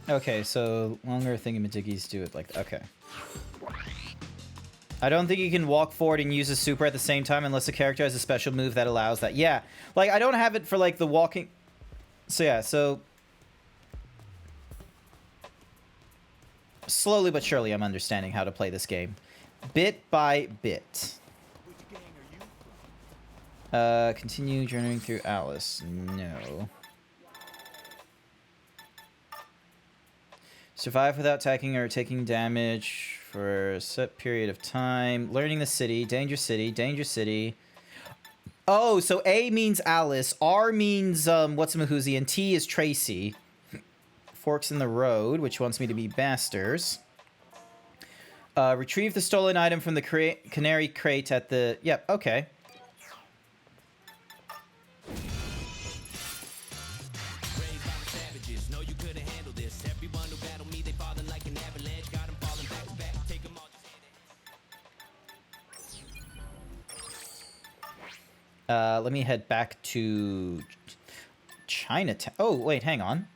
Okay, so longer thingamajiggies do it like that. Okay. I don't think you can walk forward and use a super at the same time unless the character has a special move that allows that. Yeah, like I don't have it for like the walking. So yeah, so slowly but surely I'm understanding how to play this game. Bit by bit. Continue journeying through AUS. No. Survive without attacking or taking damage for a set period of time. Learning the city. Danger city. Danger city. Oh, so A means Alice. R means what's-a-mahoozy. And T is Tracy. Forks in the road, which wants me to be Basters. Retrieve the stolen item from the canary crate at the... Yep, okay. Let me head back to Chinatown. Oh, wait, hang on.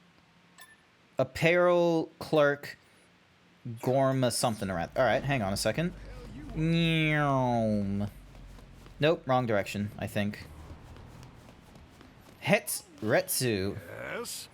Apparel clerk Gorma something around. All right, hang on a second. Nope, wrong direction, I think. Retsu. Yes?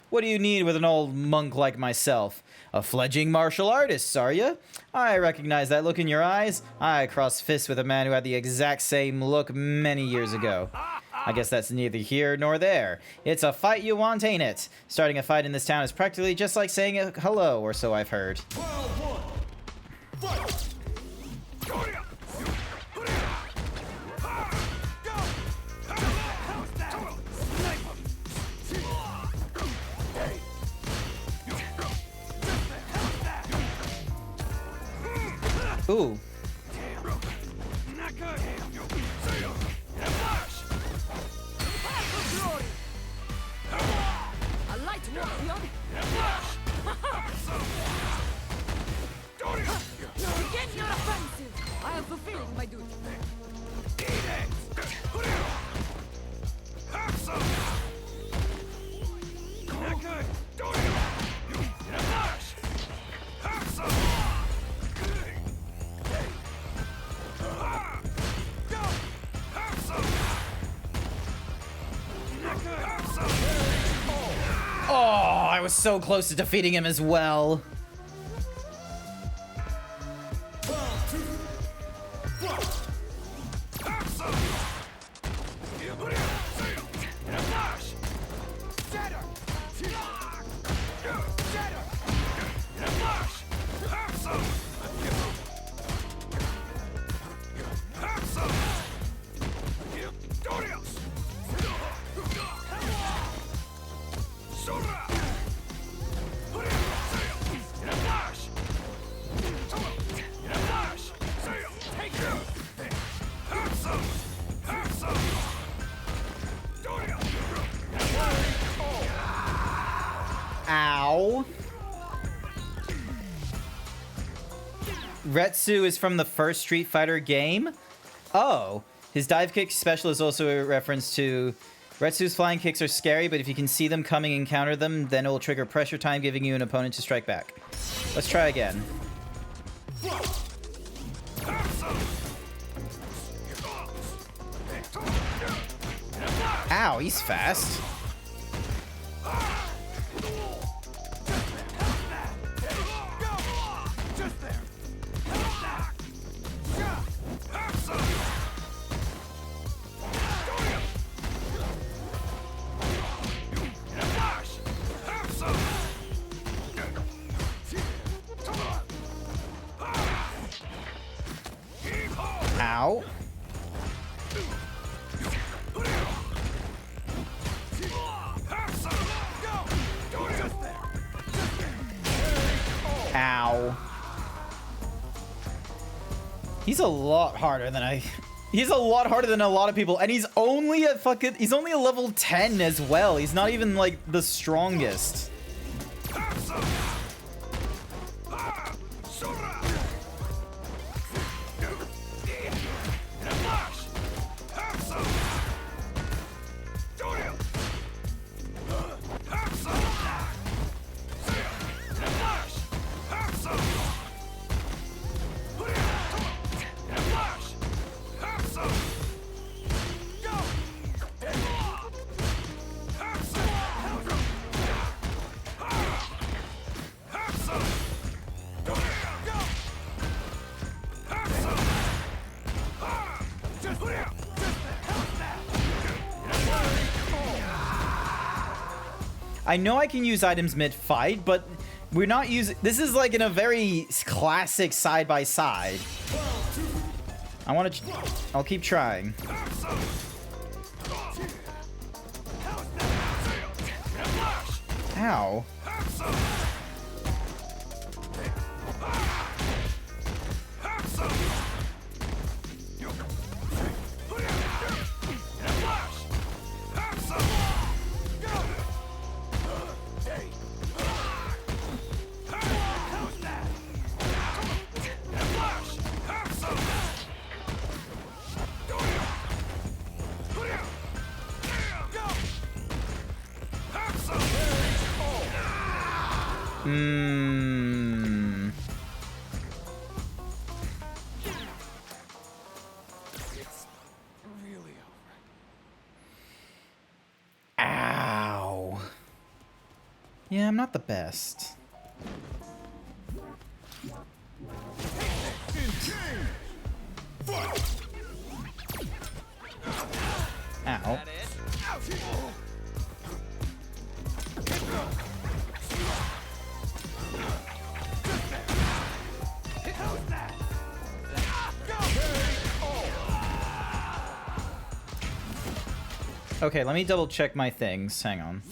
What do you need with an old monk like myself? A fledgling martial artist, are you? I recognize that look in your eyes. I crossed fists with a man who had the exact same look many years ago. I guess that's neither here nor there. It's a fight you want, ain't it? Starting a fight in this town is practically just like saying a hello, or so I've heard. Ooh. A light warrior. Begin your offensive. I have fulfilled my duty. Oh, I was so close to defeating him as well. Retsu is from the first Street Fighter game. Oh, his dive kick special is also a reference to Retsu's flying kicks are scary, but if you can see them coming and counter them, then it will trigger pressure time, giving you an opponent to strike back. Let's try again. Ow, he's fast. Ow. Ow. He's a lot harder than he's a lot harder than a lot of people, and he's only a level 10 as well. He's not even like the strongest. I know I can use items mid-fight, but we're not using... This is like in a very classic side-by-side. I want to... I'll keep trying. Ow. Ow. Yeah, I'm not the best. Ow. Okay, let me double check my things. Hang on.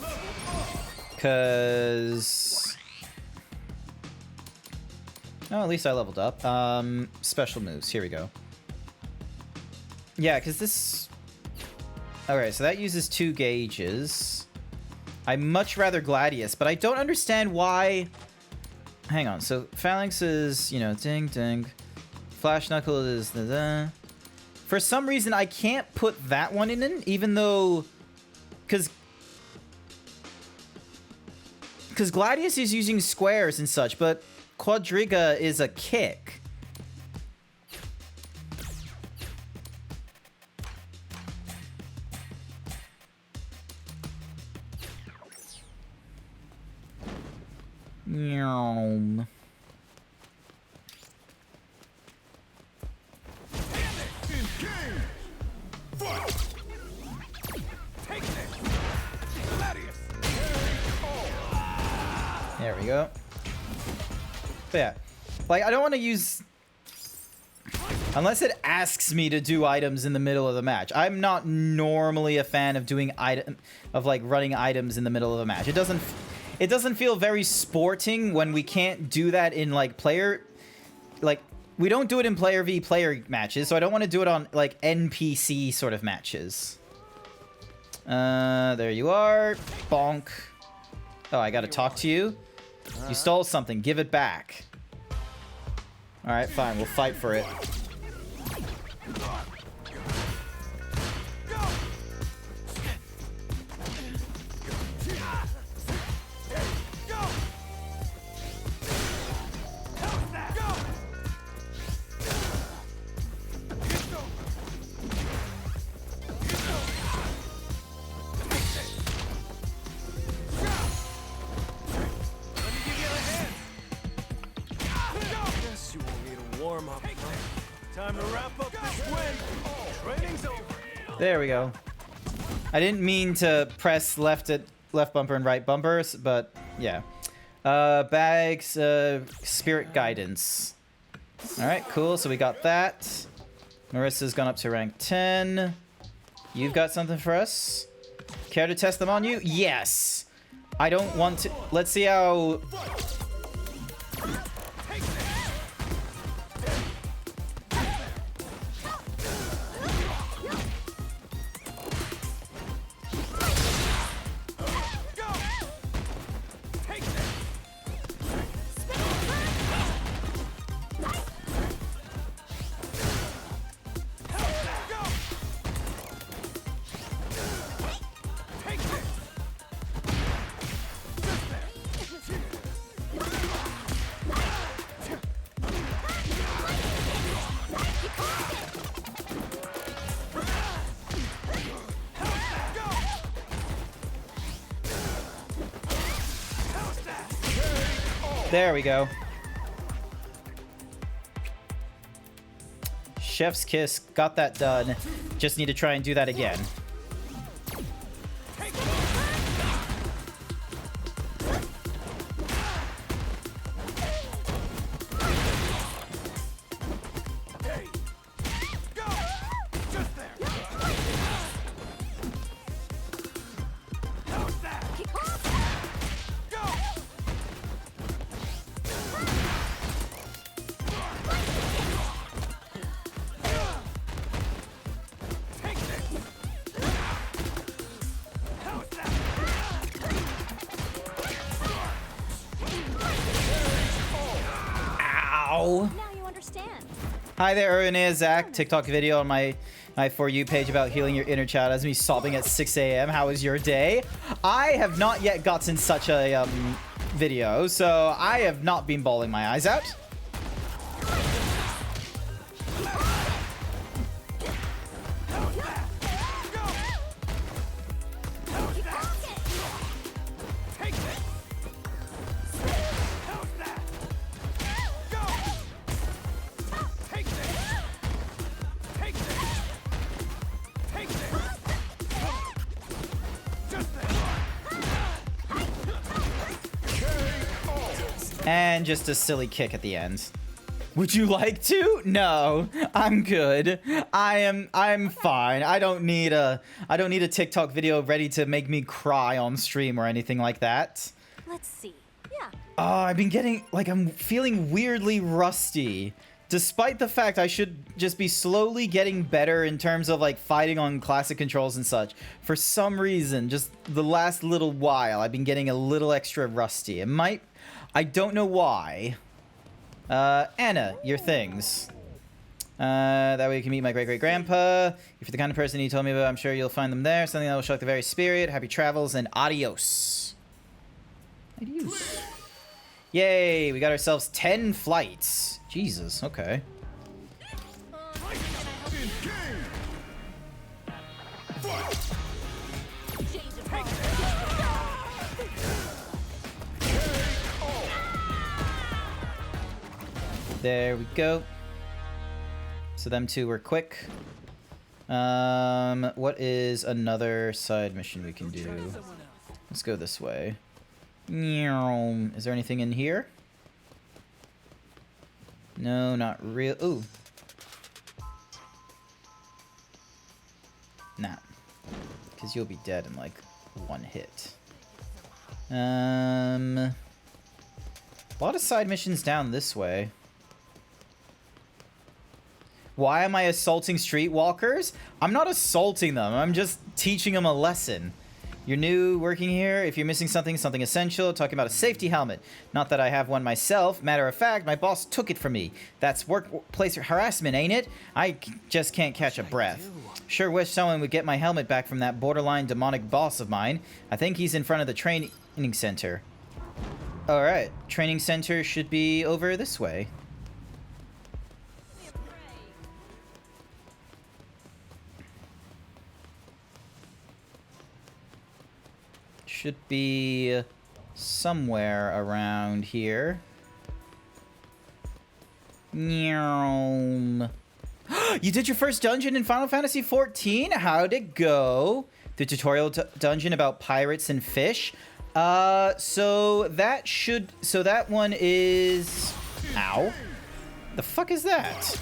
Cause... Oh, at least I leveled up. Special moves. Here we go. Yeah, because this... Alright, so that uses 2 gauges. I much rather Gladius, but I don't understand why... Hang on, so Phalanx is, you know, ding, ding. Flash Knuckle is... Da-da. For some reason, I can't put that one in, even though... Because Gladius is using squares and such, but Quadriga is a kick. Meow. There we go. But yeah, like I don't want to use unless it asks me to do items in the middle of the match. I'm not normally a fan of doing running items in the middle of a match. It doesn't feel very sporting when we can't do that in like we don't do it in player v player matches, so I don't want to do it on like NPC sort of matches. There you are. Bonk. Oh, I gotta talk to you. You stole something. Give it back. Alright, fine. We'll fight for it. Time to wrap up this win. Training's over. There we go. I didn't mean to press left bumper and right bumpers, but yeah. Bags, spirit guidance. Alright, cool. So we got that. Marissa's gone up to rank 10. You've got something for us? Care to test them on you? Yes! I don't want to... Let's see how... There we go. Chef's kiss. Got that done. Just need to try and do that again. Ow! Now you understand. Hi there, Erwin Zach. TikTok video on my For You page about healing your inner child as me sobbing at 6 a.m. How was your day? I have not yet gotten such a video, so I have not been bawling my eyes out. And just a silly kick at the end. Would you like to? No, I'm good. I'm fine. I don't need a TikTok video ready to make me cry on stream or anything like that. Let's see. Yeah. Oh, I've been getting, like, I'm feeling weirdly rusty. Despite the fact I should just be slowly getting better in terms of, like, fighting on classic controls and such. For some reason, just the last little while, I've been getting a little extra rusty. It might... I don't know why. Anna, your things. That way you can meet my great-great-grandpa. If you're the kind of person he told me about, I'm sure you'll find them there. Something that will shock the very spirit. Happy travels and adios. Adios. Yay, we got ourselves 10 flights. Jesus, okay. There we go. So them two were quick. What is another side mission we can do? Let's go this way. Is there anything in here? No, not real. Ooh. Nah. Because you'll be dead in like one hit. A lot of side missions down this way. Why am I assaulting streetwalkers? I'm not assaulting them. I'm just teaching them a lesson. You're new working here. If you're missing something essential, talking about a safety helmet. Not that I have one myself. Matter of fact, my boss took it from me. That's workplace harassment, ain't it? I just can't catch a breath. Sure wish someone would get my helmet back from that borderline demonic boss of mine. I think he's in front of the training center. Alright, training center should be over this way. Should be somewhere around here. You did your first dungeon in Final Fantasy XIV? How'd it go? The tutorial dungeon about pirates and fish? So that one is... Ow. The fuck is that?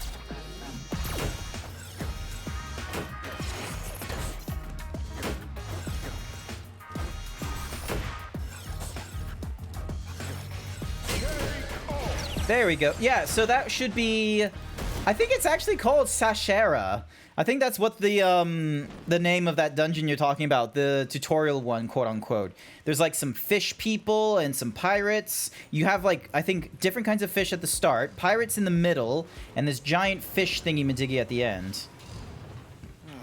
There we go. Yeah, so that should be... I think it's actually called Sashera. I think that's what the name of that dungeon you're talking about, the tutorial one, quote unquote. There's like some fish people and some pirates. You have like, I think, different kinds of fish at the start, pirates in the middle, and this giant fish thingy-majiggy at the end.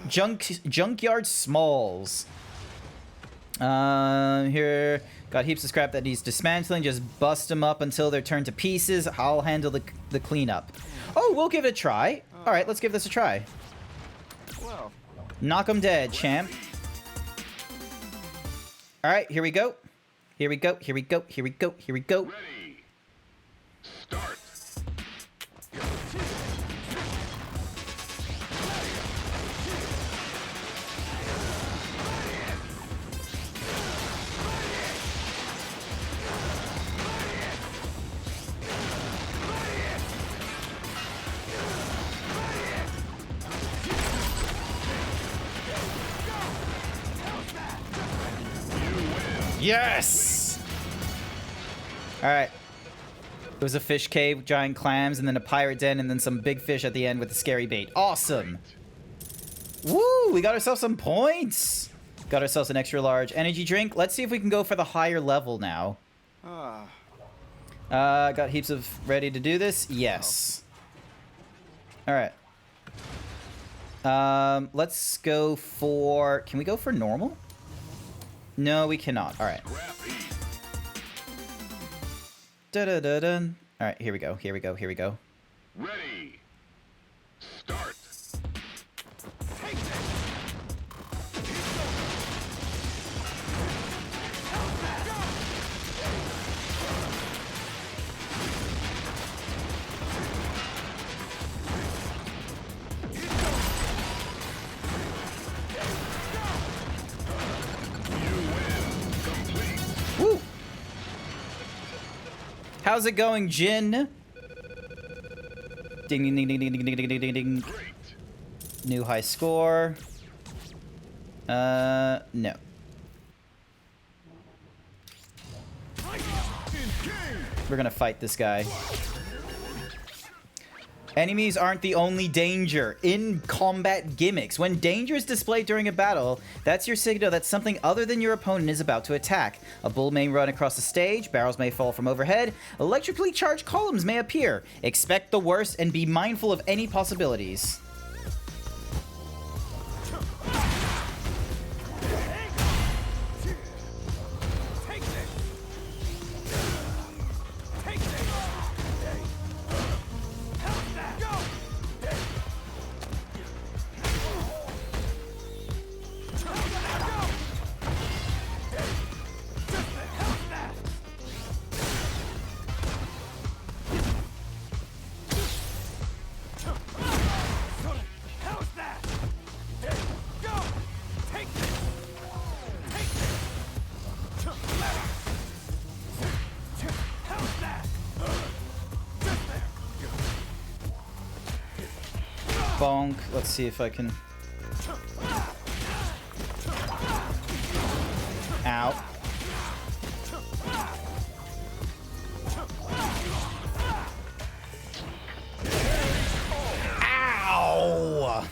Junkyard Smalls. Here, got heaps of scrap that he's dismantling. Just bust them up until they're turned to pieces. I'll handle the cleanup. Oh, we'll give it a try. All right, let's give this a try. Knock 'em dead, champ. All right, here we go. Here we go. Here we go. Here we go. Here we go. Ready. Start. Yes! Alright. It was a fish cave, giant clams, and then a pirate den, and then some big fish at the end with a scary bait. Awesome! Woo! We got ourselves some points! Got ourselves an extra large energy drink. Let's see if we can go for the higher level now. Got heaps of ready to do this? Yes. Alright. Let's go for... Can we go for normal? No, we cannot. Alright. Da-da-da-dun. Alright, here we go. Here we go. Here we go. Ready. Start. Woo! How's it going, Jin? Ding ding ding ding ding ding ding ding ding ding. New high score. No. We're gonna fight this guy. Enemies aren't the only danger. In combat gimmicks. When danger is displayed during a battle, that's your signal that something other than your opponent is about to attack. A bull may run across the stage, barrels may fall from overhead, electrically charged columns may appear. Expect the worst and be mindful of any possibilities. Bonk. Let's see if I can... Ow. Ow!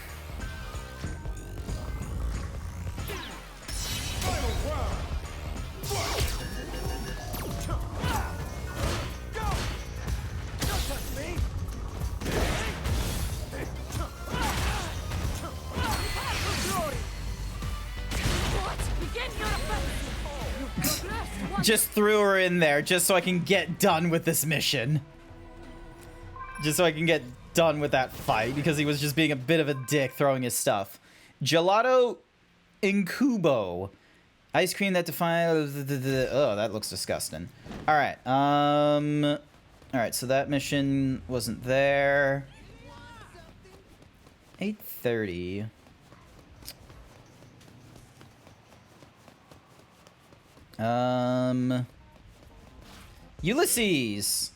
just threw her in there just so I can get done with this mission. Just so I can get done with that fight because he was just being a bit of a dick throwing his stuff. Gelato Incubo. Ice cream that defiles oh, that looks disgusting. Alright, alright, so that mission wasn't there. 8:30. Ulysses.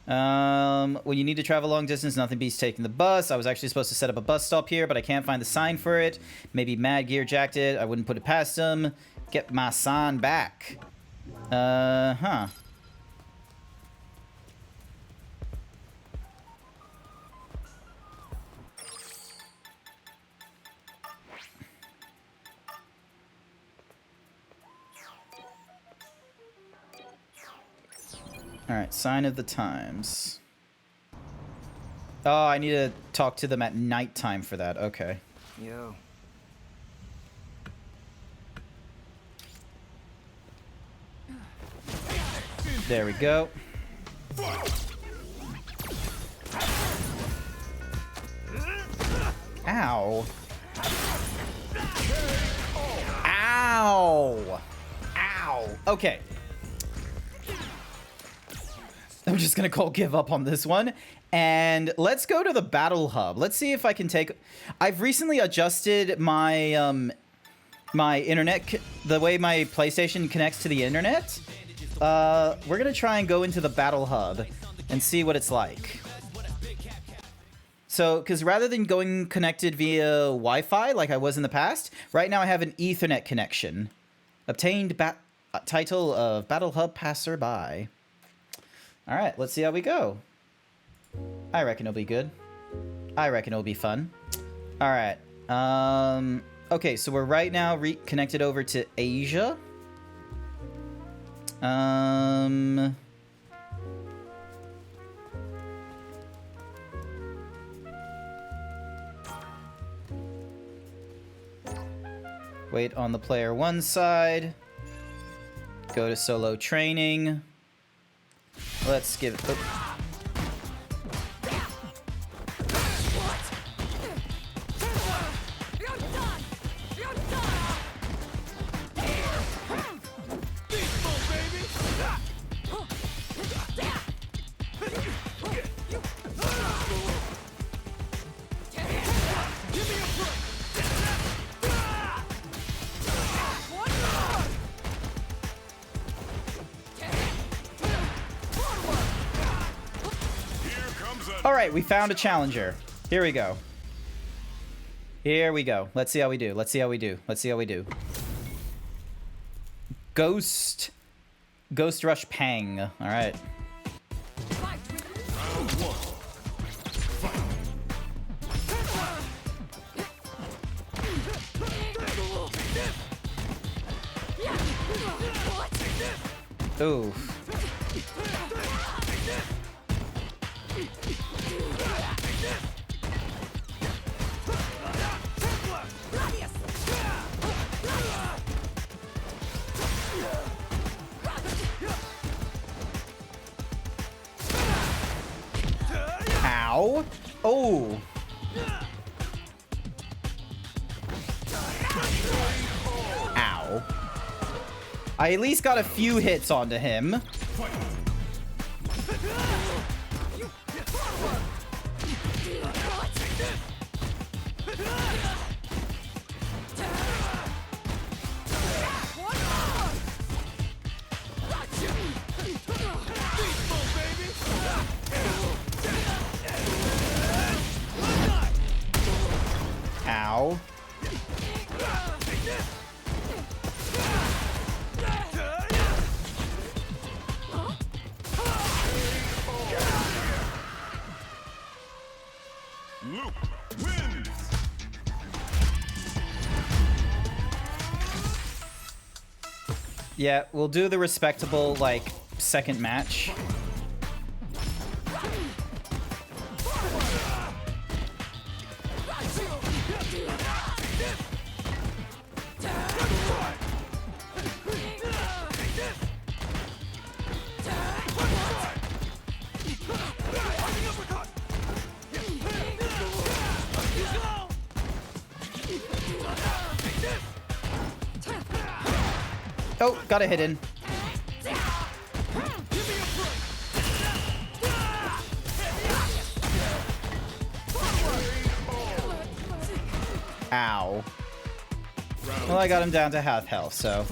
When you need to travel long distance, nothing beats taking the bus. I was actually supposed to set up a bus stop here, but I can't find the sign for it. Maybe Mad Gear jacked it. I wouldn't put it past him. Get my sign back. Huh. Alright, sign of the times. Oh, I need to talk to them at nighttime for that. Okay. Yo. There we go. Ow. Ow. Ow. Okay. I'm just gonna give up on this one. And let's go to the battle hub. Let's see if I can take... I've recently adjusted my, my internet... The way my PlayStation connects to the internet. We're gonna try and go into the battle hub and see what it's like. So, because rather than going connected via Wi-Fi like I was in the past, right now I have an Ethernet connection. Obtained title of Battle Hub Passerby. Alright, let's see how we go. I reckon it'll be good. I reckon it'll be fun. Alright. Okay, so we're right now connected over to Asia. Wait on the player 1 side. Go to solo training. Let's give it... Oh. Alright, we found a challenger. Here we go. Here we go. Let's see how we do. Let's see how we do. Let's see how we do. Ghost Rush Pang. Alright. Ooh. Ow. Oh. Ow. I at least got a few hits onto him. Ow. Luke wins. Yeah, we'll do the respectable, like, second match. Oh, got a hit in. Ow. Well, I got him down to half health, so.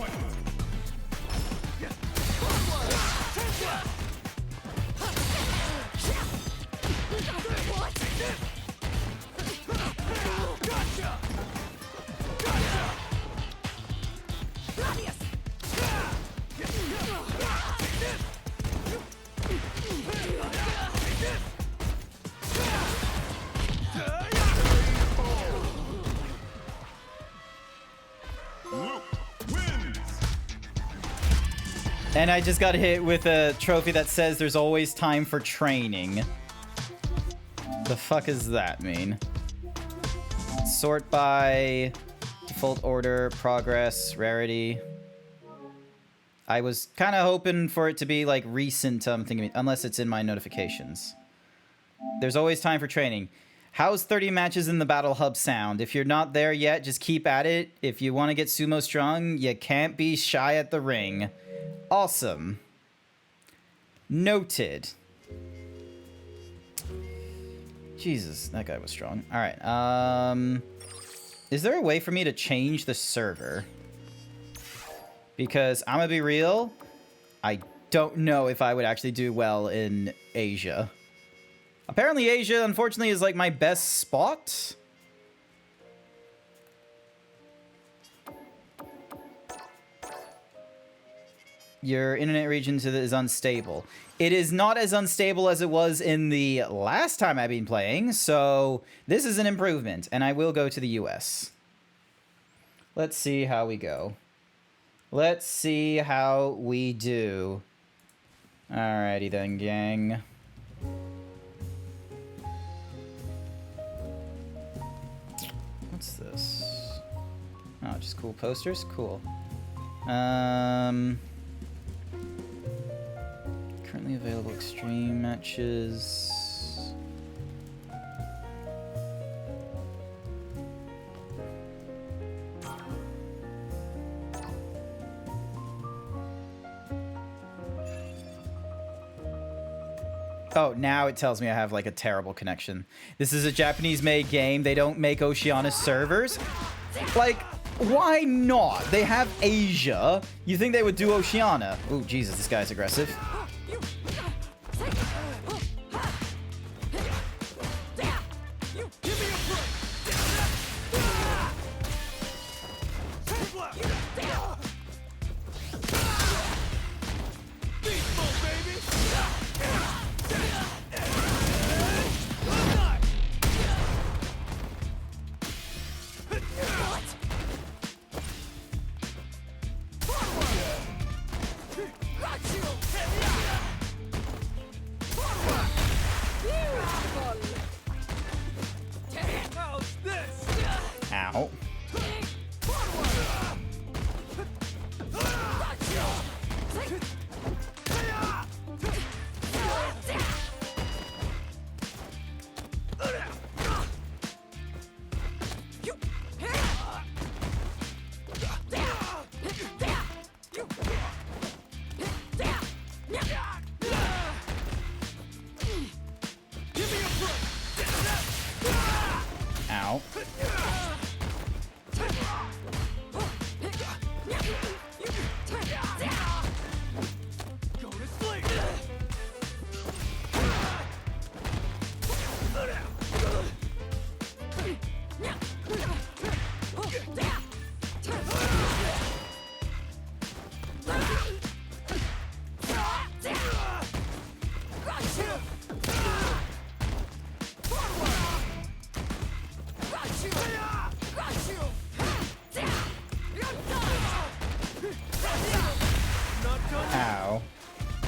And I just got hit with a trophy that says there's always time for training. The fuck does that mean? Sort by default order, progress, rarity. I was kind of hoping for it to be like recent, thinking, unless it's in my notifications. There's always time for training. How's 30 matches in the Battle Hub sound? If you're not there yet, just keep at it. If you want to get sumo strong, you can't be shy at the ring. Awesome. Noted. Jesus, that guy was strong. All right. Is there a way for me to change the server? Because I'm gonna be real, I don't know if I would actually do well in Asia. Apparently Asia, unfortunately, is like my best spot. Your internet region is unstable. It is not as unstable as it was in the last time I've been playing, so this is an improvement, and I will go to the US. Let's see how we go. Let's see how we do. Alrighty then, gang. What's this? Oh, just cool posters? Cool. Currently available extreme matches. Oh, now it tells me I have like a terrible connection. This is a Japanese-made game. They don't make Oceania servers. Like, why not? They have Asia. You think they would do Oceania? Oh, Jesus, this guy's aggressive. Ow. Ow. Ow.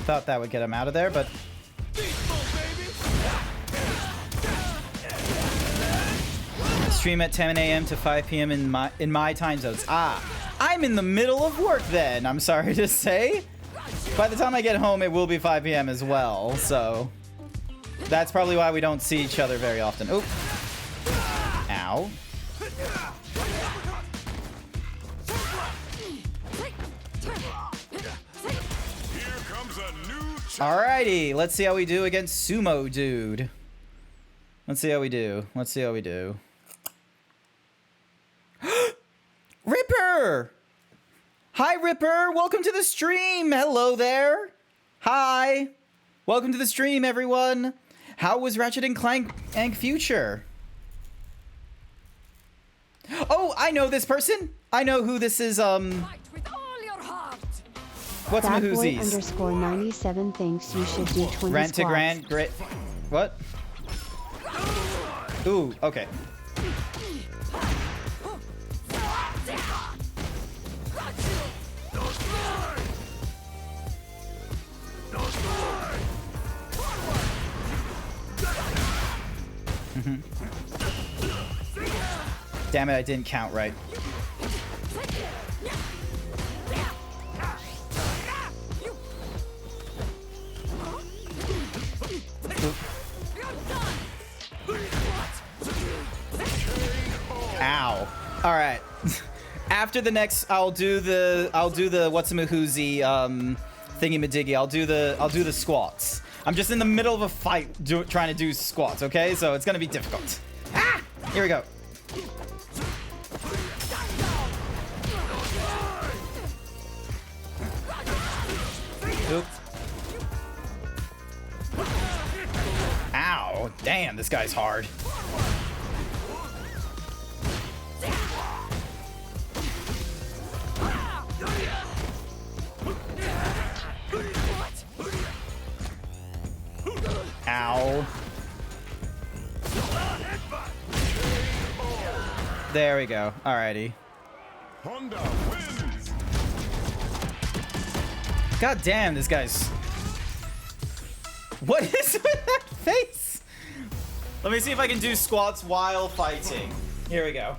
Thought that would get him out of there, but... Stream at 10 a.m. to 5 p.m. in my time zones. Ah, I'm in the middle of work then, I'm sorry to say. By the time I get home, it will be 5 p.m. as well, so... That's probably why we don't see each other very often. Oop. Ow. Here comes a new Alrighty, let's see how we do against Sumo Dude. Let's see how we do. Let's see how we do. Ripper! Hi, Ripper! Welcome to the stream! Hello there! Hi! Welcome to the stream, everyone! How was Ratchet and Clank Future? Oh, I know this person! I know who this is, What's Bad boy Mahoozies? underscore 97 thinks you should do 20 Rant to squats. Grant, great. What? Ooh, okay. Damn it, I didn't count right. Ow. All right. After the next, I'll do the what's-a-mahoozy thingy-madiggy. I'll do the squats. I'm just in the middle of a fight trying to do squats, okay? So it's gonna be difficult. Ah! Here we go. Oop. Ow. Damn, this guy's hard. Ow. There we go. Alrighty. Honda wins. God damn, this guy's... What is with that face? Let me see if I can do squats while fighting. Here we go.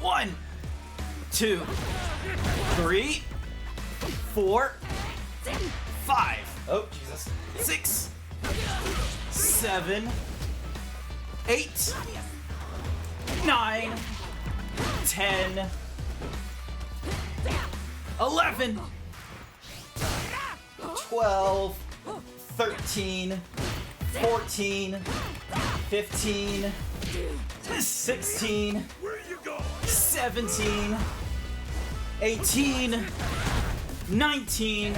1, 2, 3, 4, 5. Oh, Jesus. 6, 7, 8, 9, 10, 11, 12, 13, 14, 15, 16, 17, 18, 19,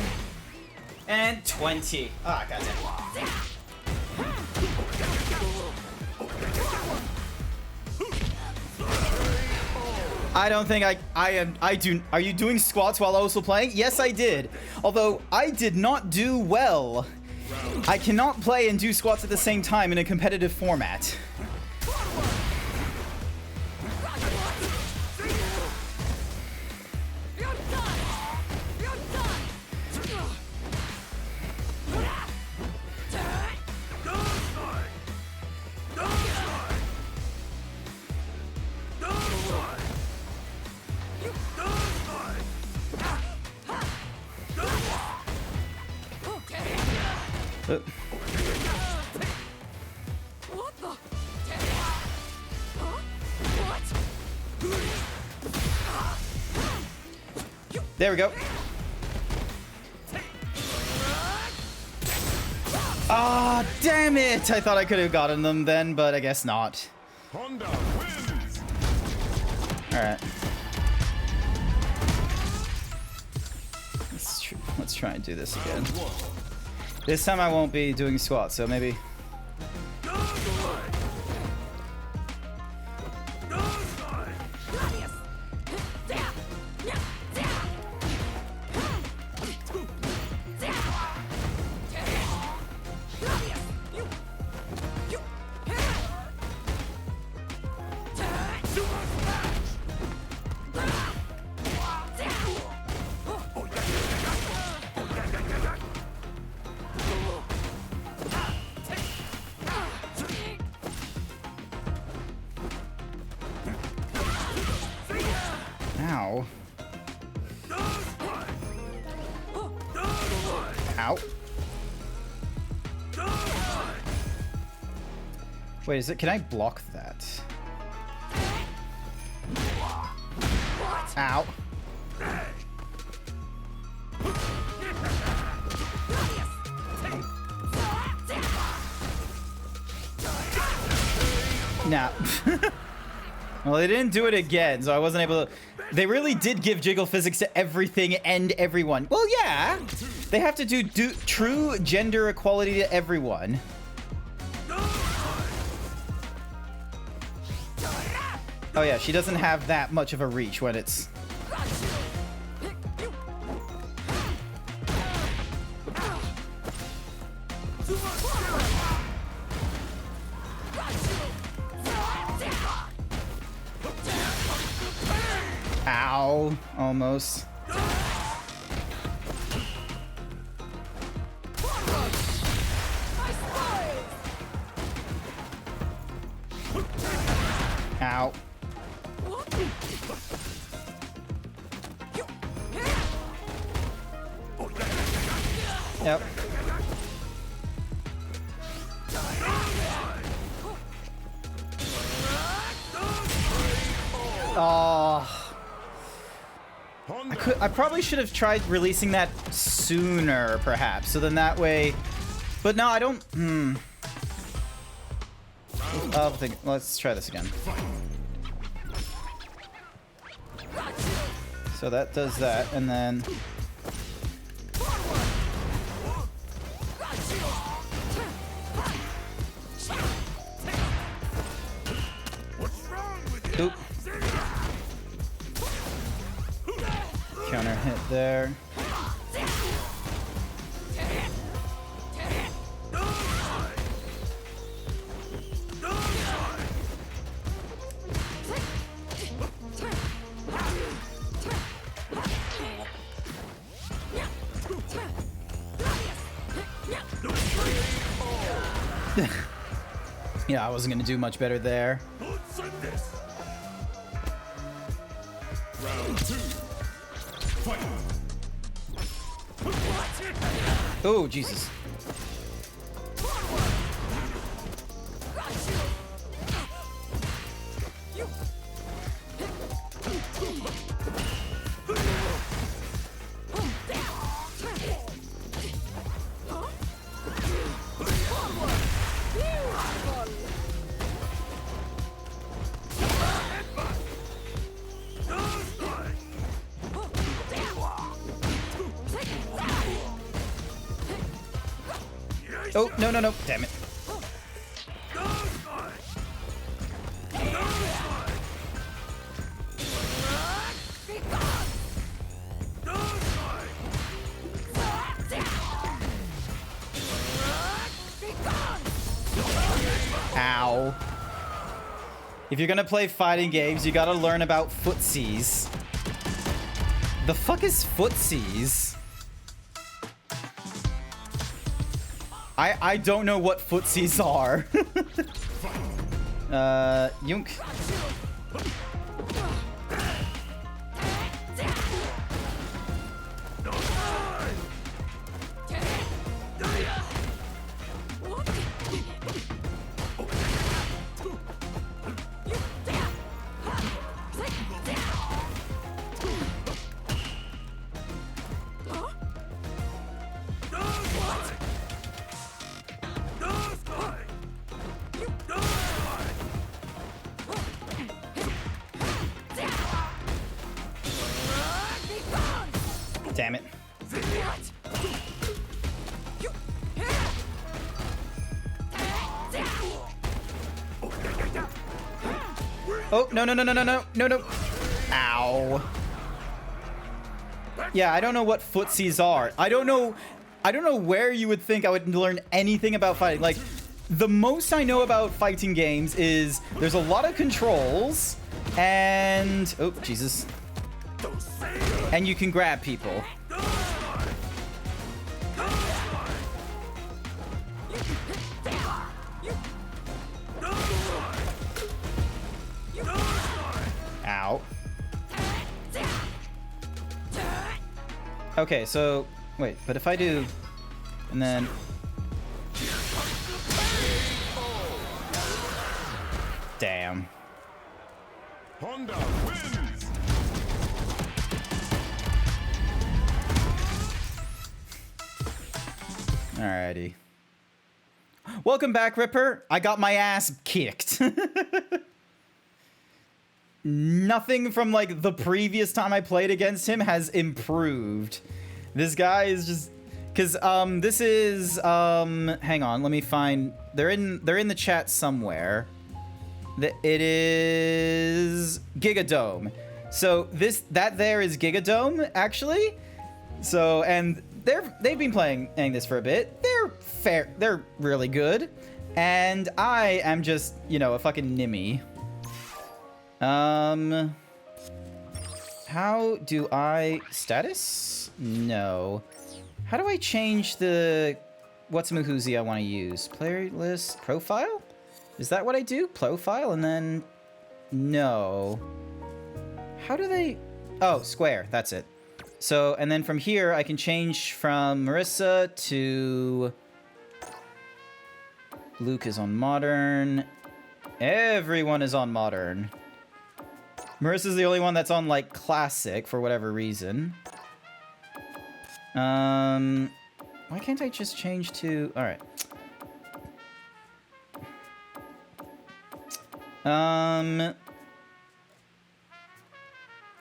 and 20. Ah, goddamn. I don't think I do. Are you doing squats while also playing? Yes, I did. Although I did not do well. I cannot play and do squats at the same time in a competitive format. There we go. Ah, damn it! I thought I could have gotten them then, but I guess not. Honda wins. Alright. Let's try and do this again. This time I won't be doing squats, so maybe... Ow. Ow. Wait, is it? Can I block that? Ow. Nah. Well, they didn't do it again, so I wasn't able to... They really did give jiggle physics to everything and everyone. Well, yeah. They have to do true gender equality to everyone. Oh, yeah, she doesn't have that much of a reach when it's... Ow. Almost. Ow. Yep. Oh. I probably should have tried releasing that sooner, perhaps. So then that way... But no, I don't... I'll think... Let's try this again. So that does that, and then... Oop. Counter hit there. Yeah, I wasn't gonna do much better there. Round 2. Fight. Oh, Jesus. Oh, no, no, no. Damn it. Ow. If you're gonna play fighting games, you gotta learn about footsies. The fuck is footsies? I don't know what footsies are. Yunk. Damn it. Oh, no, no, no, no, no, no, no, no. Ow. Yeah, I don't know what footsies are. I don't know where you would think I would learn anything about fighting. Like, the most I know about fighting games is there's a lot of controls and... Oh, Jesus. And you can grab people. Ow. Okay, so... Wait, but if I do... And then... Damn. Honda wins. Alrighty. Welcome back, Ripper. I got my ass kicked. Nothing from like the previous time I played against him has improved. This guy is just because this is hang on, let me find, they're in the chat somewhere. It is Gigadome. So that there is Gigadome actually. So and they've been playing this for a bit. They're really good. And I am just, you know, a fucking nimmy. How do I status? No. How do I change the what's Muhuzi I want to use? Playlist profile? Is that what I do? Profile and then no. How do they? Oh, square. That's it. So, and then from here I can change from Marissa to Luke is on modern. Everyone is on modern. Marissa's the only one that's on, like, classic for whatever reason. Why can't I just change to... Alright.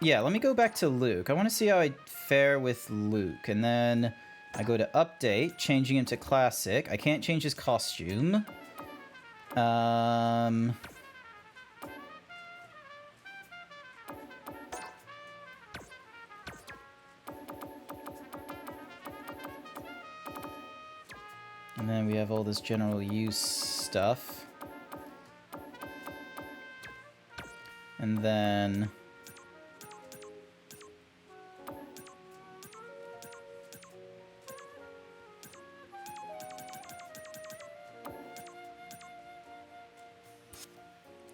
Yeah, let me go back to Luke. I want to see how I fare with Luke. And then I go to update, changing him to classic. I can't change his costume. And then we have all this general use stuff. And then...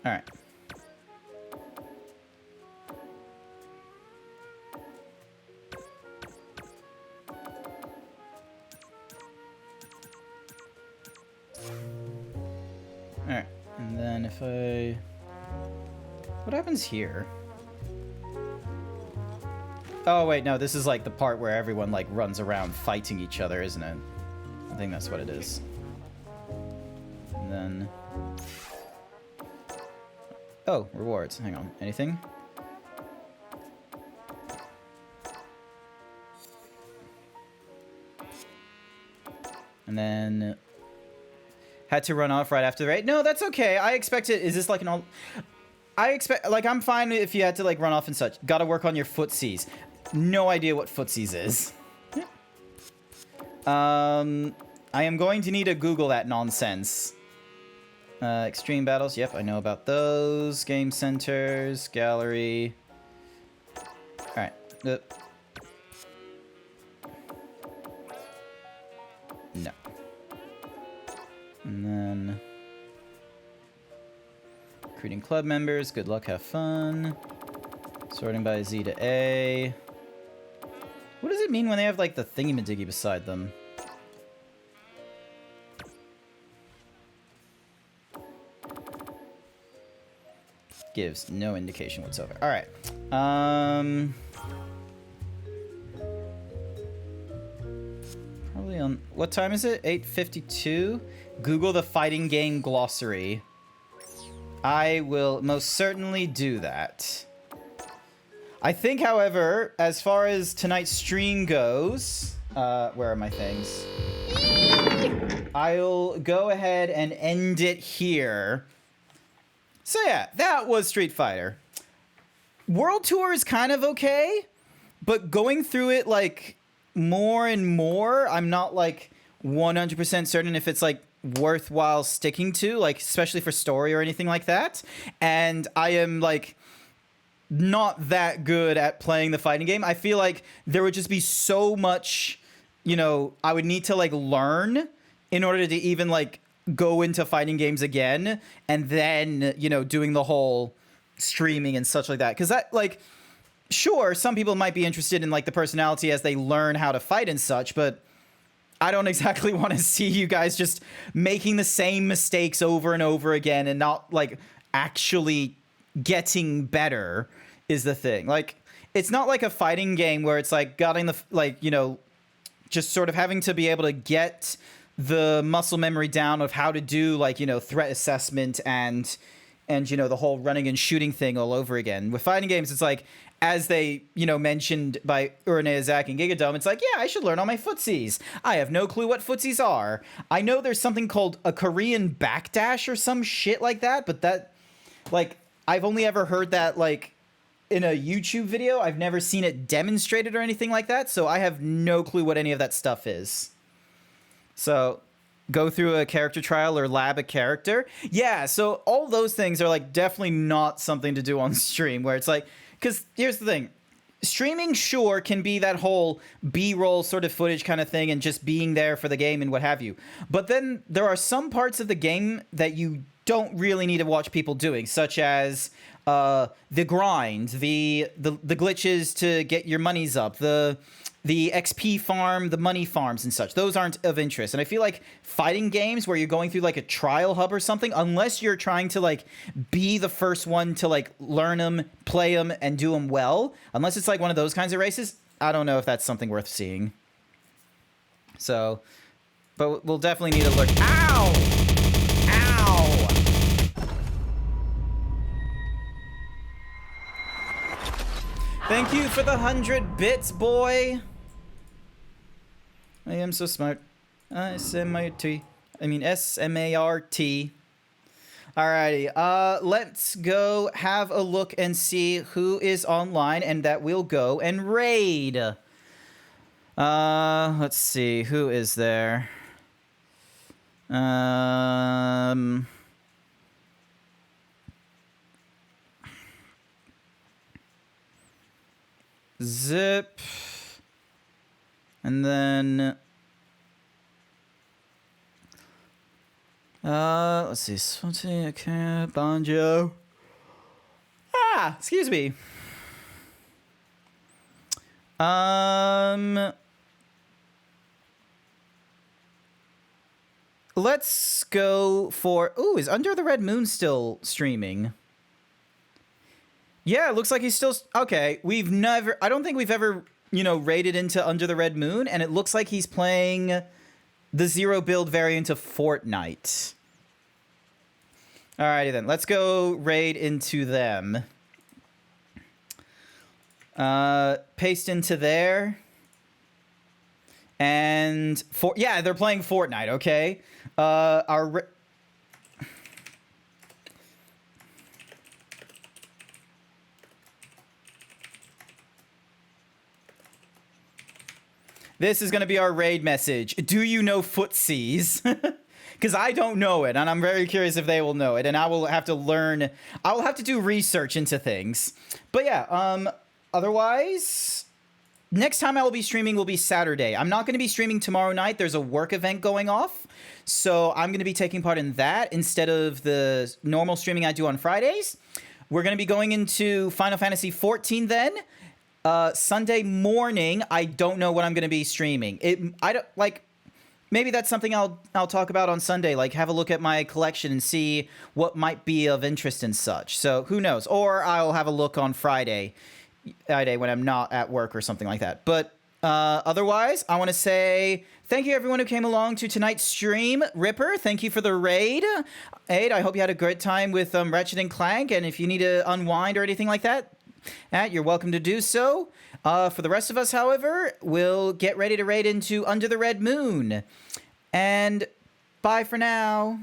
Alright. Alright, and then if I... What happens here? Oh wait, no, this is like the part where everyone like runs around fighting each other, isn't it? I think that's what it is. And then... Oh, rewards. Hang on. Anything? And then... Had to run off right after the raid. No, that's okay. I expect it. Is this like an all... I expect... Like, I'm fine if you had to, like, run off and such. Gotta work on your footsies. No idea what footsies is. I am going to need to Google that nonsense. Extreme battles. Yep, I know about those. Game centers. Gallery. Alright. No. And then... Recruiting club members. Good luck, have fun. Sorting by Z to A. What does it mean when they have, like, the thingy-majiggy beside them? Gives no indication whatsoever. Alright. Probably on... What time is it? 8:52? Google the fighting game glossary. I will most certainly do that. I think, however, as far as tonight's stream goes... where are my things? I'll go ahead and end it here. So yeah, that was Street Fighter. World Tour is kind of okay, but going through it, like, more and more, I'm not, like, 100% certain if it's, like, worthwhile sticking to, like, especially for story or anything like that. And I am, like, not that good at playing the fighting game. I feel like there would just be so much, you know, I would need to, like, learn in order to even, like, go into fighting games again, and then, you know, doing the whole streaming and such like that. Because that, like, sure, some people might be interested in, like, the personality as they learn how to fight and such, but I don't exactly want to see you guys just making the same mistakes over and over again and not, like, actually getting better is the thing. Like, it's not like a fighting game where it's, like, getting the, like, you know, just sort of having to be able to get the muscle memory down of how to do, like, you know, threat assessment and you know, the whole running and shooting thing all over again. With fighting games, it's like, as they, you know, mentioned by Uranezak and Gigadome, it's like, yeah, I should learn all my footsies. I have no clue what footsies are. I know there's something called a Korean backdash or some shit like that, but that, like, I've only ever heard that, like, in a YouTube video. I've never seen it demonstrated or anything like that, so I have no clue what any of that stuff is. So, go through a character trial or lab a character. Yeah, so all those things are, like, definitely not something to do on stream, where it's like, because here's the thing. Streaming, sure, can be that whole B-roll sort of footage kind of thing and just being there for the game and what have you. But then there are some parts of the game that you don't really need to watch people doing, such as the grind, the glitches to get your monies up, the XP farm, the money farms and such. Those aren't of interest. And I feel like fighting games where you're going through like a trial hub or something, unless you're trying to like be the first one to like learn them, play them, and do them well, unless it's like one of those kinds of races, I don't know if that's something worth seeing. So, but we'll definitely need to learn. Ow! Ow! Thank you for the 100 bits, boy. I am so smart. S-M-A-R-T. Alrighty, let's go have a look and see who is online and that we'll go and raid. Let's see, who is there? Zip. And then let's see, Swati, okay, Banjo. Excuse me. Let's go for, ooh, is Under the Red Moon still streaming? Yeah, it looks like he's still, okay, I don't think we've ever, you know, raided into Under the Red Moon, and it looks like he's playing the Zero build variant of Fortnite. Alrighty then, let's go raid into them. Paste into there. And, yeah, they're playing Fortnite, okay? This is going to be our raid message. Do you know footsies? Because I don't know it, and I'm very curious if they will know it, and I will have to learn. I will have to do research into things. But yeah, otherwise, next time I will be streaming will be Saturday. I'm not going to be streaming tomorrow night. There's a work event going off, so I'm going to be taking part in that instead of the normal streaming I do on Fridays. We're going to be going into Final Fantasy XIV then. Sunday morning, I don't know what I'm going to be streaming. Maybe that's something I'll talk about on Sunday, like have a look at my collection and see what might be of interest and such. So who knows? Or I'll have a look on Friday when I'm not at work or something like that. But otherwise, I want to say thank you everyone who came along to tonight's stream. Ripper, thank you for the raid. Aid, I hope you had a great time with Ratchet and Clank, and if you need to unwind or anything like that, you're welcome to do so. For the rest of us, however, we'll get ready to raid into Under the Red Moon. And bye for now.